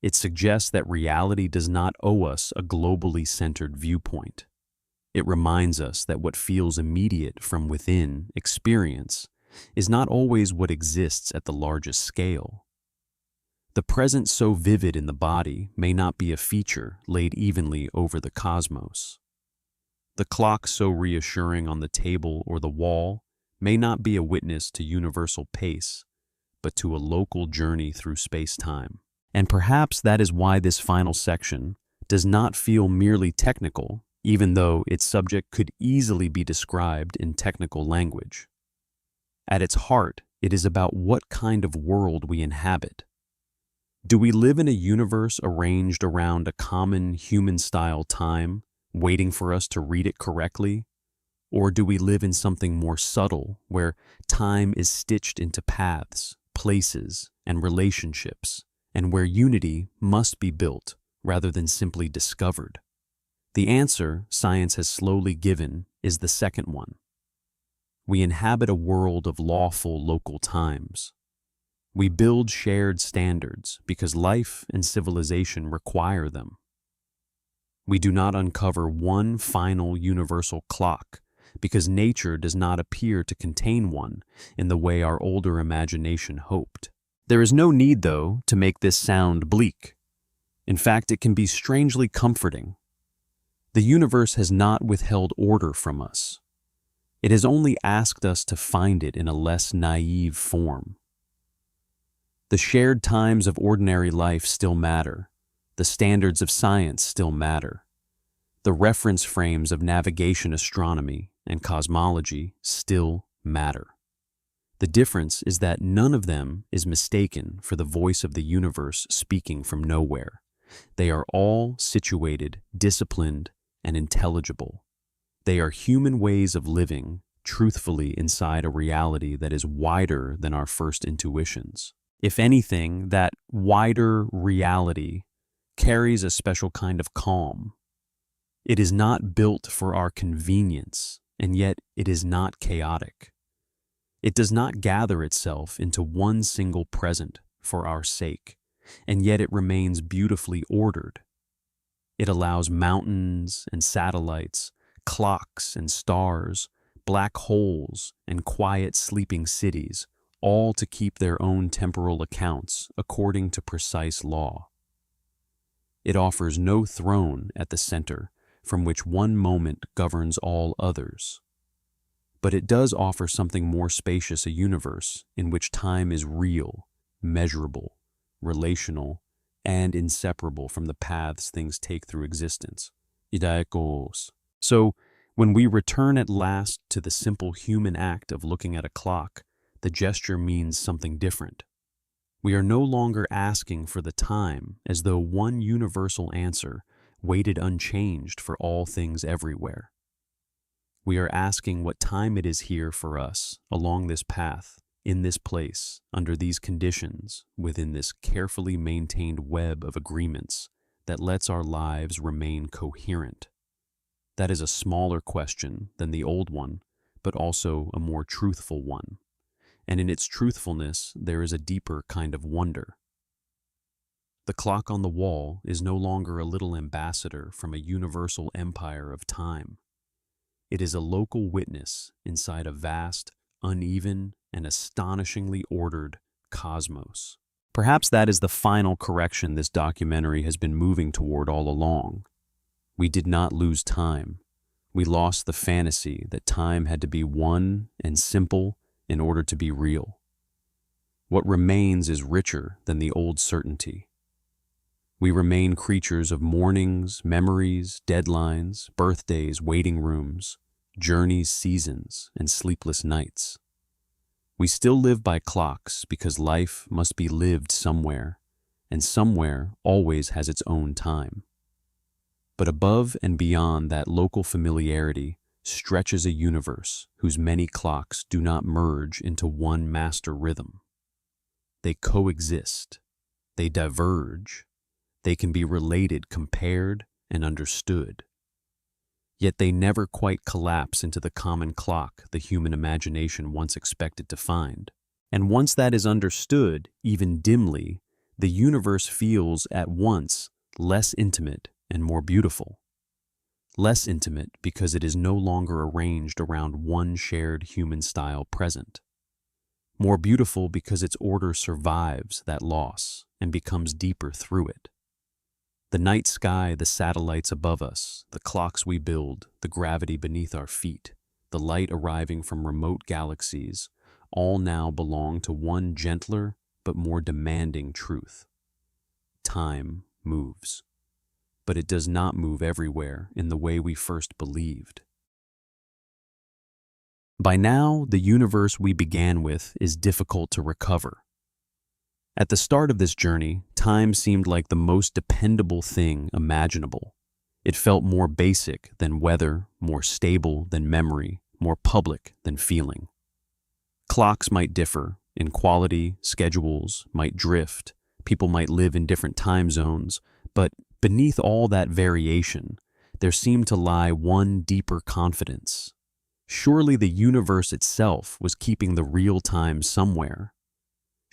It suggests that reality does not owe us a globally centered viewpoint. It reminds us that what feels immediate from within experience is not always what exists at the largest scale. The present so vivid in the body may not be a feature laid evenly over the cosmos. The clock so reassuring on the table or the wall may not be a witness to universal pace, but to a local journey through space-time. And perhaps that is why this final section does not feel merely technical, even though its subject could easily be described in technical language. At its heart, it is about what kind of world we inhabit. Do we live in a universe arranged around a common human-style time, waiting for us to read it correctly? Or do we live in something more subtle, where time is stitched into paths, places, and relationships, and where unity must be built rather than simply discovered? The answer science has slowly given is the second one. We inhabit a world of lawful local times. We build shared standards because life and civilization require them. We do not uncover one final universal clock because nature does not appear to contain one in the way our older imagination hoped. There is no need, though, to make this sound bleak. In fact, it can be strangely comforting. The universe has not withheld order from us. It has only asked us to find it in a less naive form. The shared times of ordinary life still matter. The standards of science still matter. The reference frames of navigation astronomy and cosmology still matter. The difference is that none of them is mistaken for the voice of the universe speaking from nowhere. They are all situated, disciplined, and intelligible. They are human ways of living truthfully inside a reality that is wider than our first intuitions. If anything, that wider reality carries a special kind of calm. It is not built for our convenience, and yet it is not chaotic. It does not gather itself into one single present for our sake, and yet it remains beautifully ordered. It allows mountains and satellites, clocks and stars, black holes and quiet sleeping cities, all to keep their own temporal accounts according to precise law. It offers no throne at the center from which one moment governs all others. But it does offer something more spacious, a universe in which time is real, measurable, relational, and inseparable from the paths things take through existence. So, when we return at last to the simple human act of looking at a clock, the gesture means something different. We are no longer asking for the time as though one universal answer waited unchanged for all things everywhere. We are asking what time it is here for us, along this path, in this place, under these conditions, within this carefully maintained web of agreements that lets our lives remain coherent. That is a smaller question than the old one, but also a more truthful one. And in its truthfulness, there is a deeper kind of wonder. The clock on the wall is no longer a little ambassador from a universal empire of time. It is a local witness inside a vast, uneven, and astonishingly ordered cosmos. Perhaps that is the final correction this documentary has been moving toward all along. We did not lose time. We lost the fantasy that time had to be one and simple in order to be real. What remains is richer than the old certainty. We remain creatures of mornings, memories, deadlines, birthdays, waiting rooms, journeys, seasons, and sleepless nights. We still live by clocks because life must be lived somewhere, and somewhere always has its own time. But above and beyond that local familiarity stretches a universe whose many clocks do not merge into one master rhythm. They coexist, they diverge, they can be related, compared, and understood. Yet they never quite collapse into the common clock the human imagination once expected to find. And once that is understood, even dimly, the universe feels at once less intimate and more beautiful. Less intimate because it is no longer arranged around one shared human-style present. More beautiful because its order survives that loss and becomes deeper through it. The night sky, the satellites above us, the clocks we build, the gravity beneath our feet, the light arriving from remote galaxies, all now belong to one gentler but more demanding truth. Time moves. But it does not move everywhere in the way we first believed. By now, the universe we began with is difficult to recover. At the start of this journey, time seemed like the most dependable thing imaginable. It felt more basic than weather, more stable than memory, more public than feeling. Clocks might differ in quality, schedules might drift, people might live in different time zones, but beneath all that variation, there seemed to lie one deeper confidence. Surely the universe itself was keeping the real time somewhere.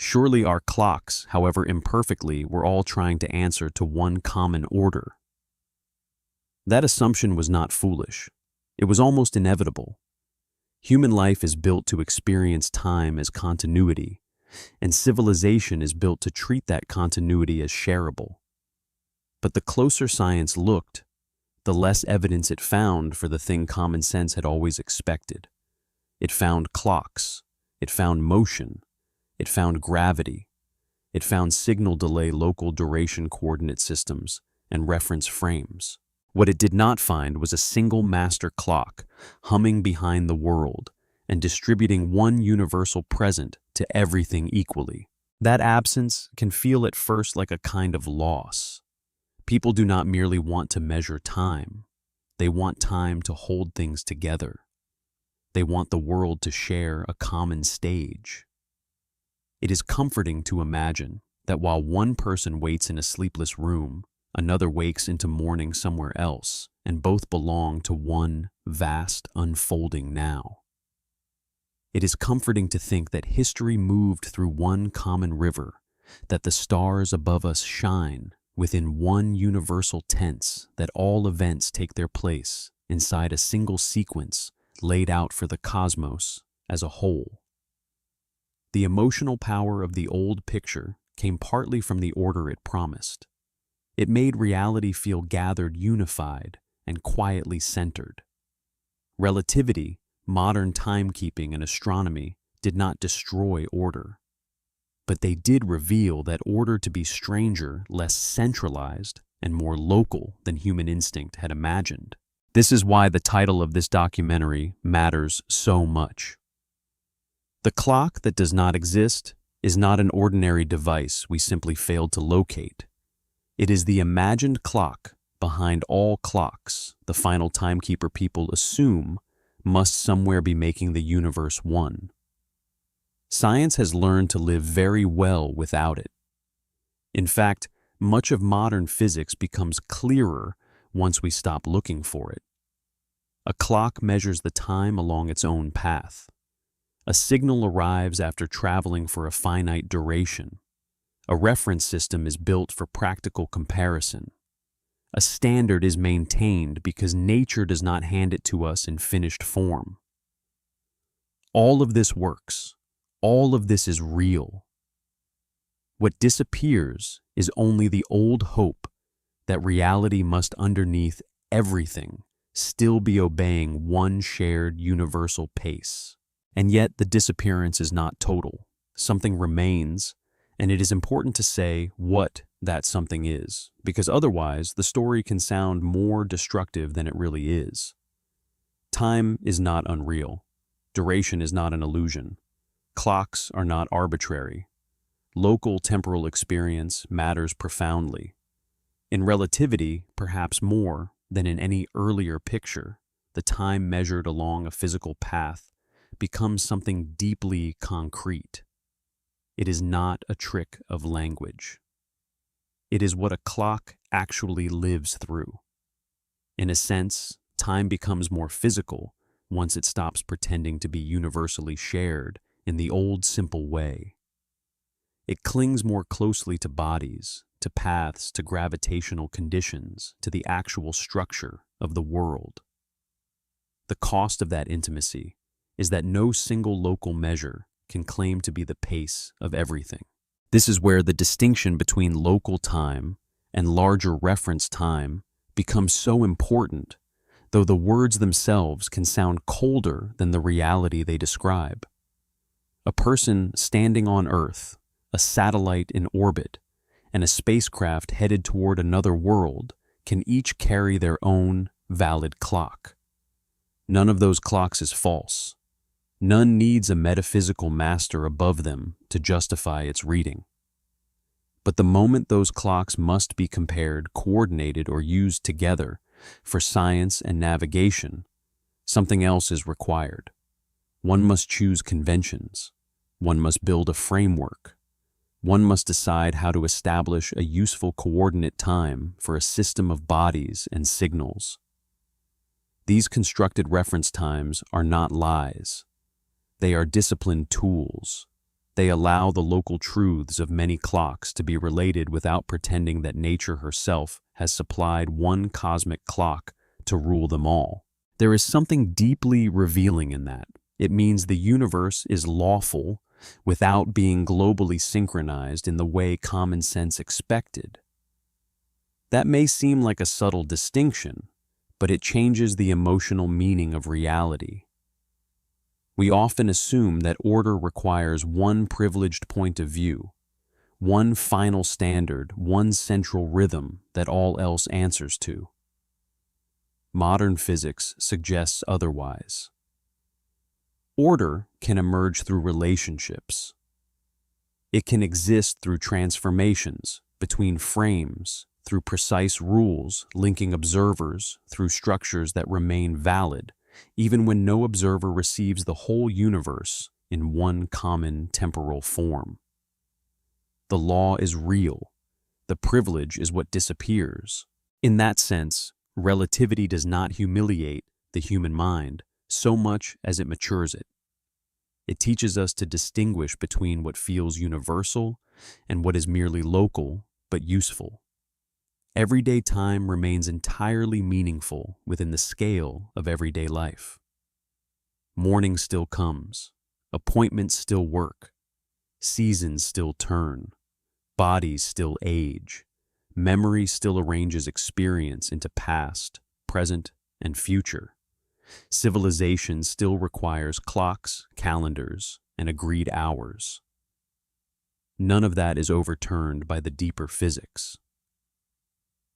Surely our clocks, however imperfectly, were all trying to answer to one common order. That assumption was not foolish. It was almost inevitable. Human life is built to experience time as continuity, and civilization is built to treat that continuity as shareable. But the closer science looked, the less evidence it found for the thing common sense had always expected. It found clocks, it found motion, it found gravity, it found signal delay local duration coordinate systems and reference frames. What it did not find was a single master clock humming behind the world and distributing one universal present to everything equally. That absence can feel at first like a kind of loss. People do not merely want to measure time. They want time to hold things together. They want the world to share a common stage. It is comforting to imagine that while one person waits in a sleepless room, another wakes into mourning somewhere else, and both belong to one vast unfolding now. It is comforting to think that history moved through one common river, that the stars above us shine within one universal tense, that all events take their place inside a single sequence laid out for the cosmos as a whole. The emotional power of the old picture came partly from the order it promised. It made reality feel gathered, unified, and quietly centered. Relativity, modern timekeeping, and astronomy did not destroy order, but they did reveal that order to be stranger, less centralized, and more local than human instinct had imagined. This is why the title of this documentary matters so much. The clock that does not exist is not an ordinary device we simply failed to locate. It is the imagined clock behind all clocks the final timekeeper people assume must somewhere be making the universe one. Science has learned to live very well without it. In fact, much of modern physics becomes clearer once we stop looking for it. A clock measures the time along its own path. A signal arrives after traveling for a finite duration. A reference system is built for practical comparison. A standard is maintained because nature does not hand it to us in finished form. All of this works. All of this is real. What disappears is only the old hope that reality must, underneath everything, still be obeying one shared universal pace. And yet the disappearance is not total. Something remains, and it is important to say what that something is, because otherwise the story can sound more destructive than it really is. Time is not unreal. Duration is not an illusion. Clocks are not arbitrary. Local temporal experience matters profoundly. In relativity, perhaps more than in any earlier picture, the time measured along a physical path becomes something deeply concrete. It is not a trick of language. It is what a clock actually lives through. In a sense, time becomes more physical once it stops pretending to be universally shared in the old simple way. It clings more closely to bodies, to paths, to gravitational conditions, to the actual structure of the world. The cost of that intimacy is that no single local measure can claim to be the pace of everything. This is where the distinction between local time and larger reference time becomes so important, though the words themselves can sound colder than the reality they describe. A person standing on Earth, a satellite in orbit, and a spacecraft headed toward another world can each carry their own valid clock. None of those clocks is false. None needs a metaphysical master above them to justify its reading. But the moment those clocks must be compared, coordinated, or used together for science and navigation, something else is required. One must choose conventions. One must build a framework. One must decide how to establish a useful coordinate time for a system of bodies and signals. These constructed reference times are not lies. They are disciplined tools. They allow the local truths of many clocks to be related without pretending that nature herself has supplied one cosmic clock to rule them all. There is something deeply revealing in that. It means the universe is lawful without being globally synchronized in the way common sense expected. That may seem like a subtle distinction, but it changes the emotional meaning of reality. We often assume that order requires one privileged point of view, one final standard, one central rhythm that all else answers to. Modern physics suggests otherwise. Order can emerge through relationships. It can exist through transformations between frames, through precise rules linking observers, through structures that remain valid, even when no observer receives the whole universe in one common temporal form. The law is real. The privilege is what disappears. In that sense, relativity does not humiliate the human mind so much as it matures it. It teaches us to distinguish between what feels universal and what is merely local but useful. Everyday time remains entirely meaningful within the scale of everyday life. Morning still comes, appointments still work, seasons still turn, bodies still age, memory still arranges experience into past, present, and future. Civilization still requires clocks, calendars, and agreed hours. None of that is overturned by the deeper physics.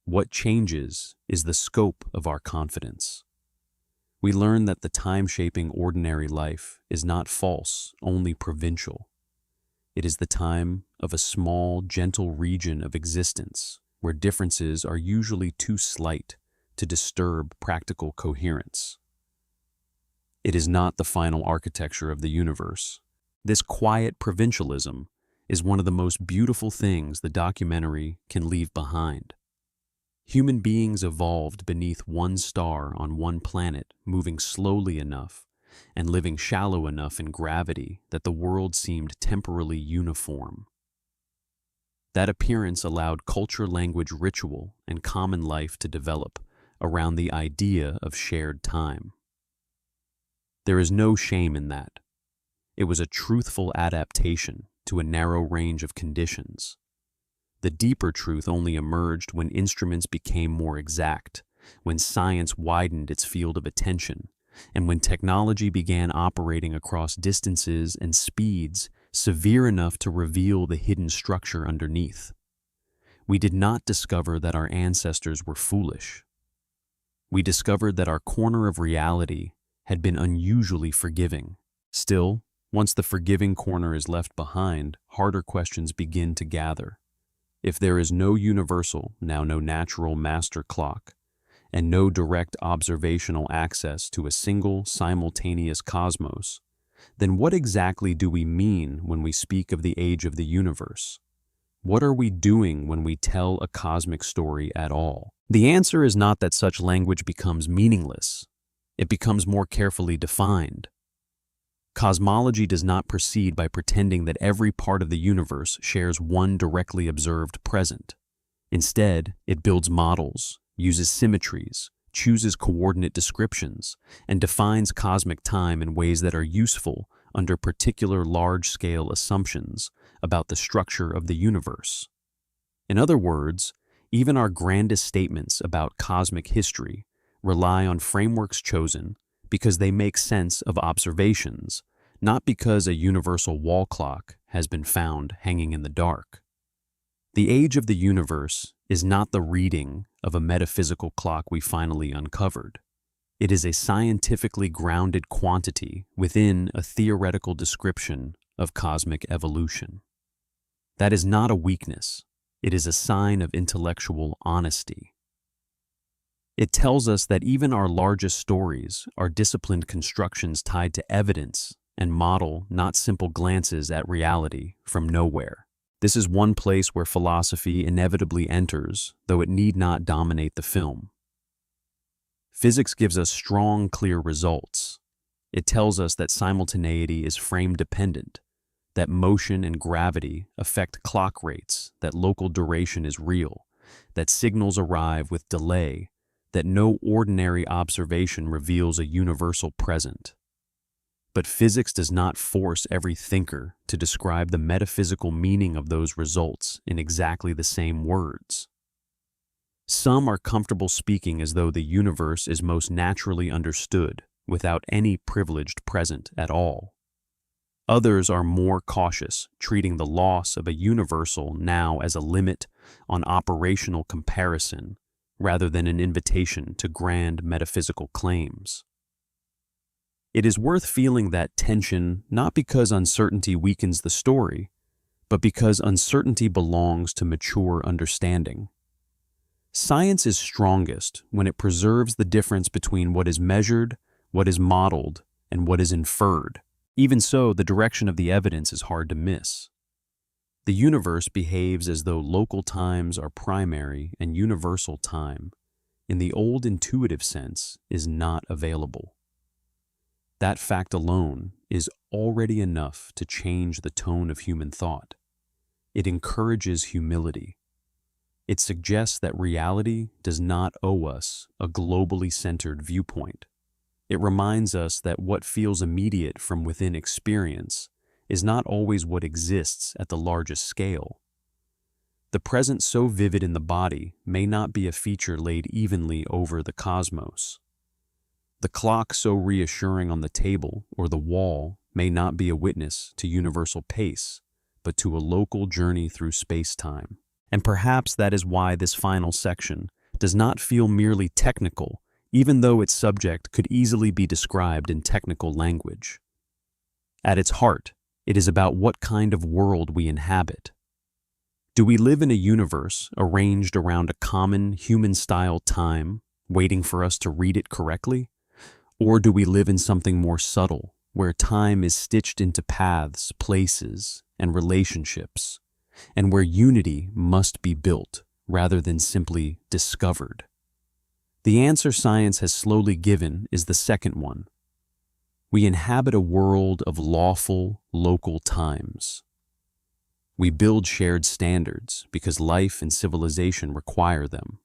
What changes is the scope of our confidence. We learn that the time-shaping ordinary life is not false, only provincial. It is the time of a small, gentle region of existence where differences are usually too slight to disturb practical coherence. It is not the final architecture of the universe. This quiet provincialism is one of the most beautiful things the documentary can leave behind. Human beings evolved beneath one star on one planet, moving slowly enough and living shallow enough in gravity that the world seemed temporally uniform. That appearance allowed culture, language, ritual, and common life to develop around the idea of shared time. There is no shame in that. It was a truthful adaptation to a narrow range of conditions. The deeper truth only emerged when instruments became more exact, when science widened its field of attention, and when technology began operating across distances and speeds severe enough to reveal the hidden structure underneath. We did not discover that our ancestors were foolish. We discovered that our corner of reality had been unusually forgiving. Still, once the forgiving corner is left behind, harder questions begin to gather. If there is no universal, now no natural master clock, and no direct observational access to a single simultaneous cosmos, then what exactly do we mean when we speak of the age of the universe? What are we doing when we tell a cosmic story at all? The answer is not that such language becomes meaningless. It becomes more carefully defined. Cosmology does not proceed by pretending that every part of the universe shares one directly observed present. Instead, it builds models, uses symmetries, chooses coordinate descriptions, and defines cosmic time in ways that are useful under particular large-scale assumptions about the structure of the universe. In other words, even our grandest statements about cosmic history rely on frameworks chosen because they make sense of observations, not because a universal wall clock has been found hanging in the dark. The age of the universe is not the reading of a metaphysical clock we finally uncovered. It is a scientifically grounded quantity within a theoretical description of cosmic evolution. That is not a weakness. It is a sign of intellectual honesty. It tells us that even our largest stories are disciplined constructions tied to evidence and model, not simple glances at reality from nowhere. This is one place where philosophy inevitably enters, though it need not dominate the film. Physics gives us strong, clear results. It tells us that simultaneity is frame-dependent, that motion and gravity affect clock rates, that local duration is real, that signals arrive with delay, that no ordinary observation reveals a universal present. But physics does not force every thinker to describe the metaphysical meaning of those results in exactly the same words. Some are comfortable speaking as though the universe is most naturally understood without any privileged present at all. Others are more cautious, treating the loss of a universal now as a limit on operational comparison rather than an invitation to grand metaphysical claims. It is worth feeling that tension not because uncertainty weakens the story, but because uncertainty belongs to mature understanding. Science is strongest when it preserves the difference between what is measured, what is modeled, and what is inferred. Even so, the direction of the evidence is hard to miss. The universe behaves as though local times are primary and universal time, in the old intuitive sense, is not available. That fact alone is already enough to change the tone of human thought. It encourages humility. It suggests that reality does not owe us a globally centered viewpoint. It reminds us that what feels immediate from within experience is not always what exists at the largest scale. The present so vivid in the body may not be a feature laid evenly over the cosmos. The clock so reassuring on the table or the wall may not be a witness to universal pace, but to a local journey through space-time. And perhaps that is why this final section does not feel merely technical, even though its subject could easily be described in technical language. At its heart, it is about what kind of world we inhabit. Do we live in a universe arranged around a common human-style time, waiting for us to read it correctly? Or do we live in something more subtle, where time is stitched into paths, places, and relationships, and where unity must be built rather than simply discovered? The answer science has slowly given is the second one. We inhabit a world of lawful, local times. We build shared standards because life and civilization require them.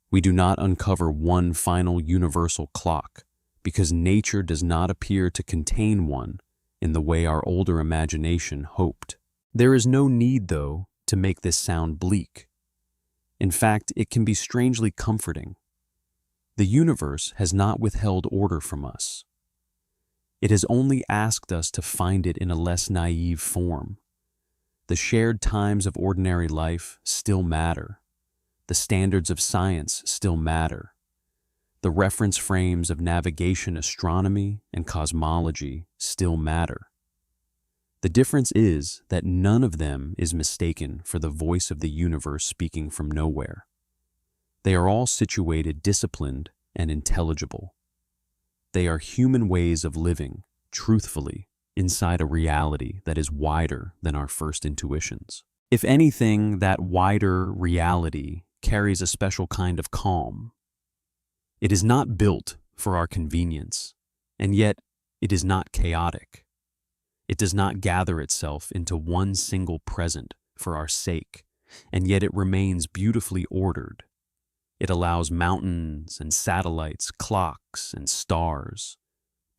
We do not uncover one final universal clock because nature does not appear to contain one in the way our older imagination hoped. There is no need, though, to make this sound bleak. In fact, it can be strangely comforting. The universe has not withheld order from us. It has only asked us to find it in a less naive form. The shared times of ordinary life still matter. The standards of science still matter. The reference frames of navigation, astronomy, and cosmology still matter. The difference is that none of them is mistaken for the voice of the universe speaking from nowhere. They are all situated, disciplined, and intelligible. They are human ways of living, truthfully, inside a reality that is wider than our first intuitions. If anything, that wider reality carries a special kind of calm. It is not built for our convenience, and yet it is not chaotic. It does not gather itself into one single present for our sake, and yet it remains beautifully ordered. It allows mountains and satellites, clocks and stars,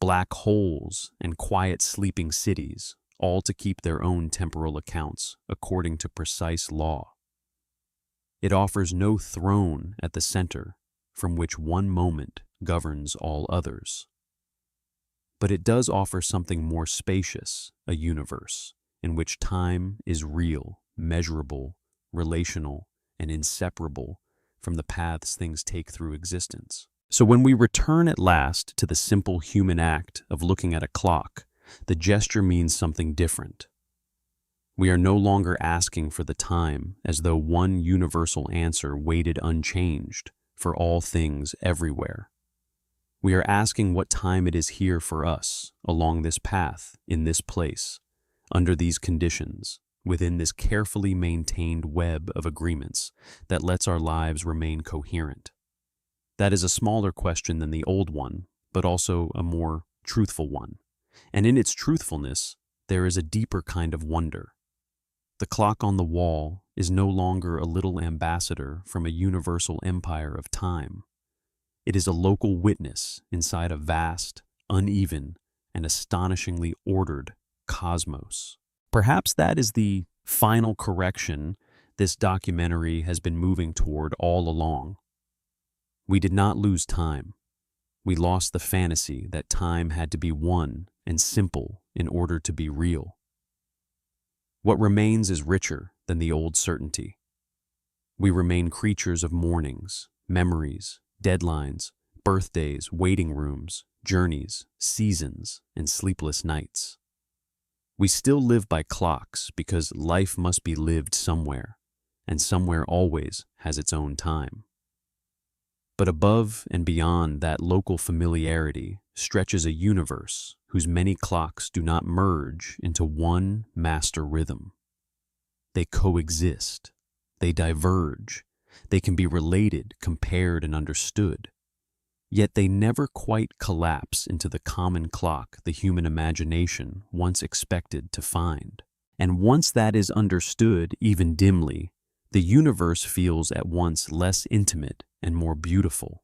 black holes and quiet sleeping cities, all to keep their own temporal accounts according to precise law. It offers no throne at the center from which one moment governs all others. But it does offer something more spacious, a universe in which time is real, measurable, relational, and inseparable from the paths things take through existence. So when we return at last to the simple human act of looking at a clock, the gesture means something different. We are no longer asking for the time as though one universal answer waited unchanged for all things everywhere. We are asking what time it is here for us, along this path, in this place, under these conditions, within this carefully maintained web of agreements that lets our lives remain coherent. That is a smaller question than the old one, but also a more truthful one. And in its truthfulness, there is a deeper kind of wonder. The clock on the wall is no longer a little ambassador from a universal empire of time. It is a local witness inside a vast, uneven, and astonishingly ordered cosmos. Perhaps that is the final correction this documentary has been moving toward all along. We did not lose time. We lost the fantasy that time had to be one and simple in order to be real. What remains is richer than the old certainty. We remain creatures of mornings, memories, deadlines, birthdays, waiting rooms, journeys, seasons, and sleepless nights. We still live by clocks because life must be lived somewhere, and somewhere always has its own time. But above and beyond that local familiarity stretches a universe whose many clocks do not merge into one master rhythm. They coexist, they diverge, they can be related, compared, and understood. Yet they never quite collapse into the common clock the human imagination once expected to find. And once that is understood, even dimly, the universe feels at once less intimate and more beautiful.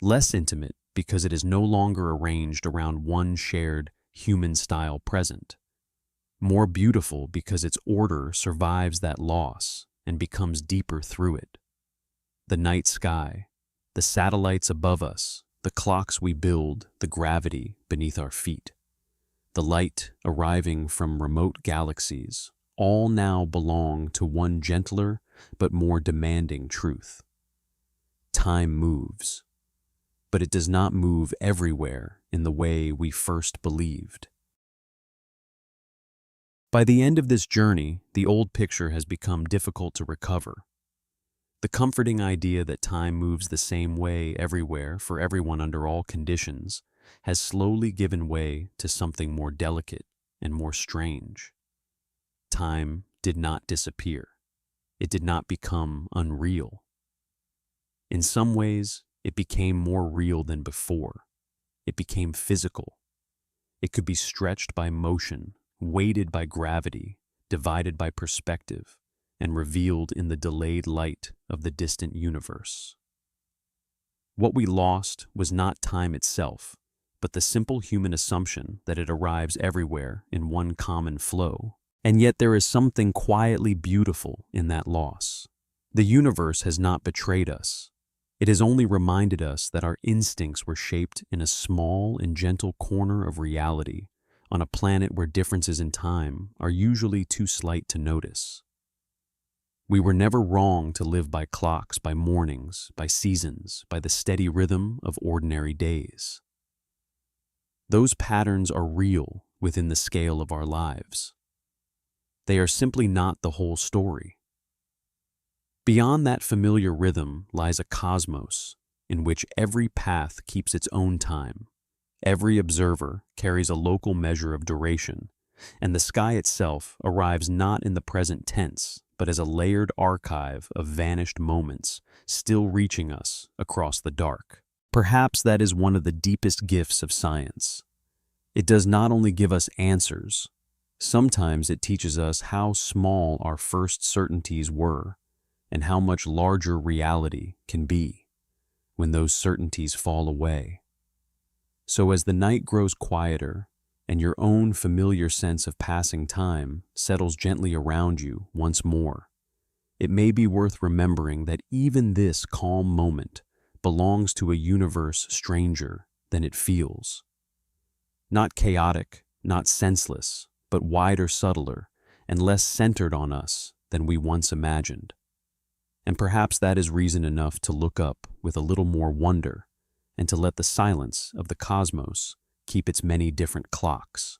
Less intimate because it is no longer arranged around one shared human-style present. More beautiful because its order survives that loss and becomes deeper through it. The night sky, the satellites above us, the clocks we build, the gravity beneath our feet, the light arriving from remote galaxies, all now belong to one gentler but more demanding truth. Time moves, but it does not move everywhere in the way we first believed. By the end of this journey, the old picture has become difficult to recover. The comforting idea that time moves the same way everywhere for everyone under all conditions has slowly given way to something more delicate and more strange. Time did not disappear. It did not become unreal. In some ways, it became more real than before. It became physical. It could be stretched by motion, weighted by gravity, divided by perspective, and revealed in the delayed light of the distant universe. What we lost was not time itself, but the simple human assumption that it arrives everywhere in one common flow. And yet there is something quietly beautiful in that loss. The universe has not betrayed us. It has only reminded us that our instincts were shaped in a small and gentle corner of reality on a planet where differences in time are usually too slight to notice. We were never wrong to live by clocks, by mornings, by seasons, by the steady rhythm of ordinary days. Those patterns are real within the scale of our lives. They are simply not the whole story. Beyond that familiar rhythm lies a cosmos in which every path keeps its own time. Every observer carries a local measure of duration, and the sky itself arrives not in the present tense, but as a layered archive of vanished moments still reaching us across the dark. Perhaps that is one of the deepest gifts of science. It does not only give us answers, sometimes it teaches us how small our first certainties were and how much larger reality can be when those certainties fall away. So as the night grows quieter and your own familiar sense of passing time settles gently around you once more, it may be worth remembering that even this calm moment belongs to a universe stranger than it feels. Not chaotic, not senseless, but wider, subtler, and less centered on us than we once imagined. And perhaps that is reason enough to look up with a little more wonder and to let the silence of the cosmos keep its many different clocks.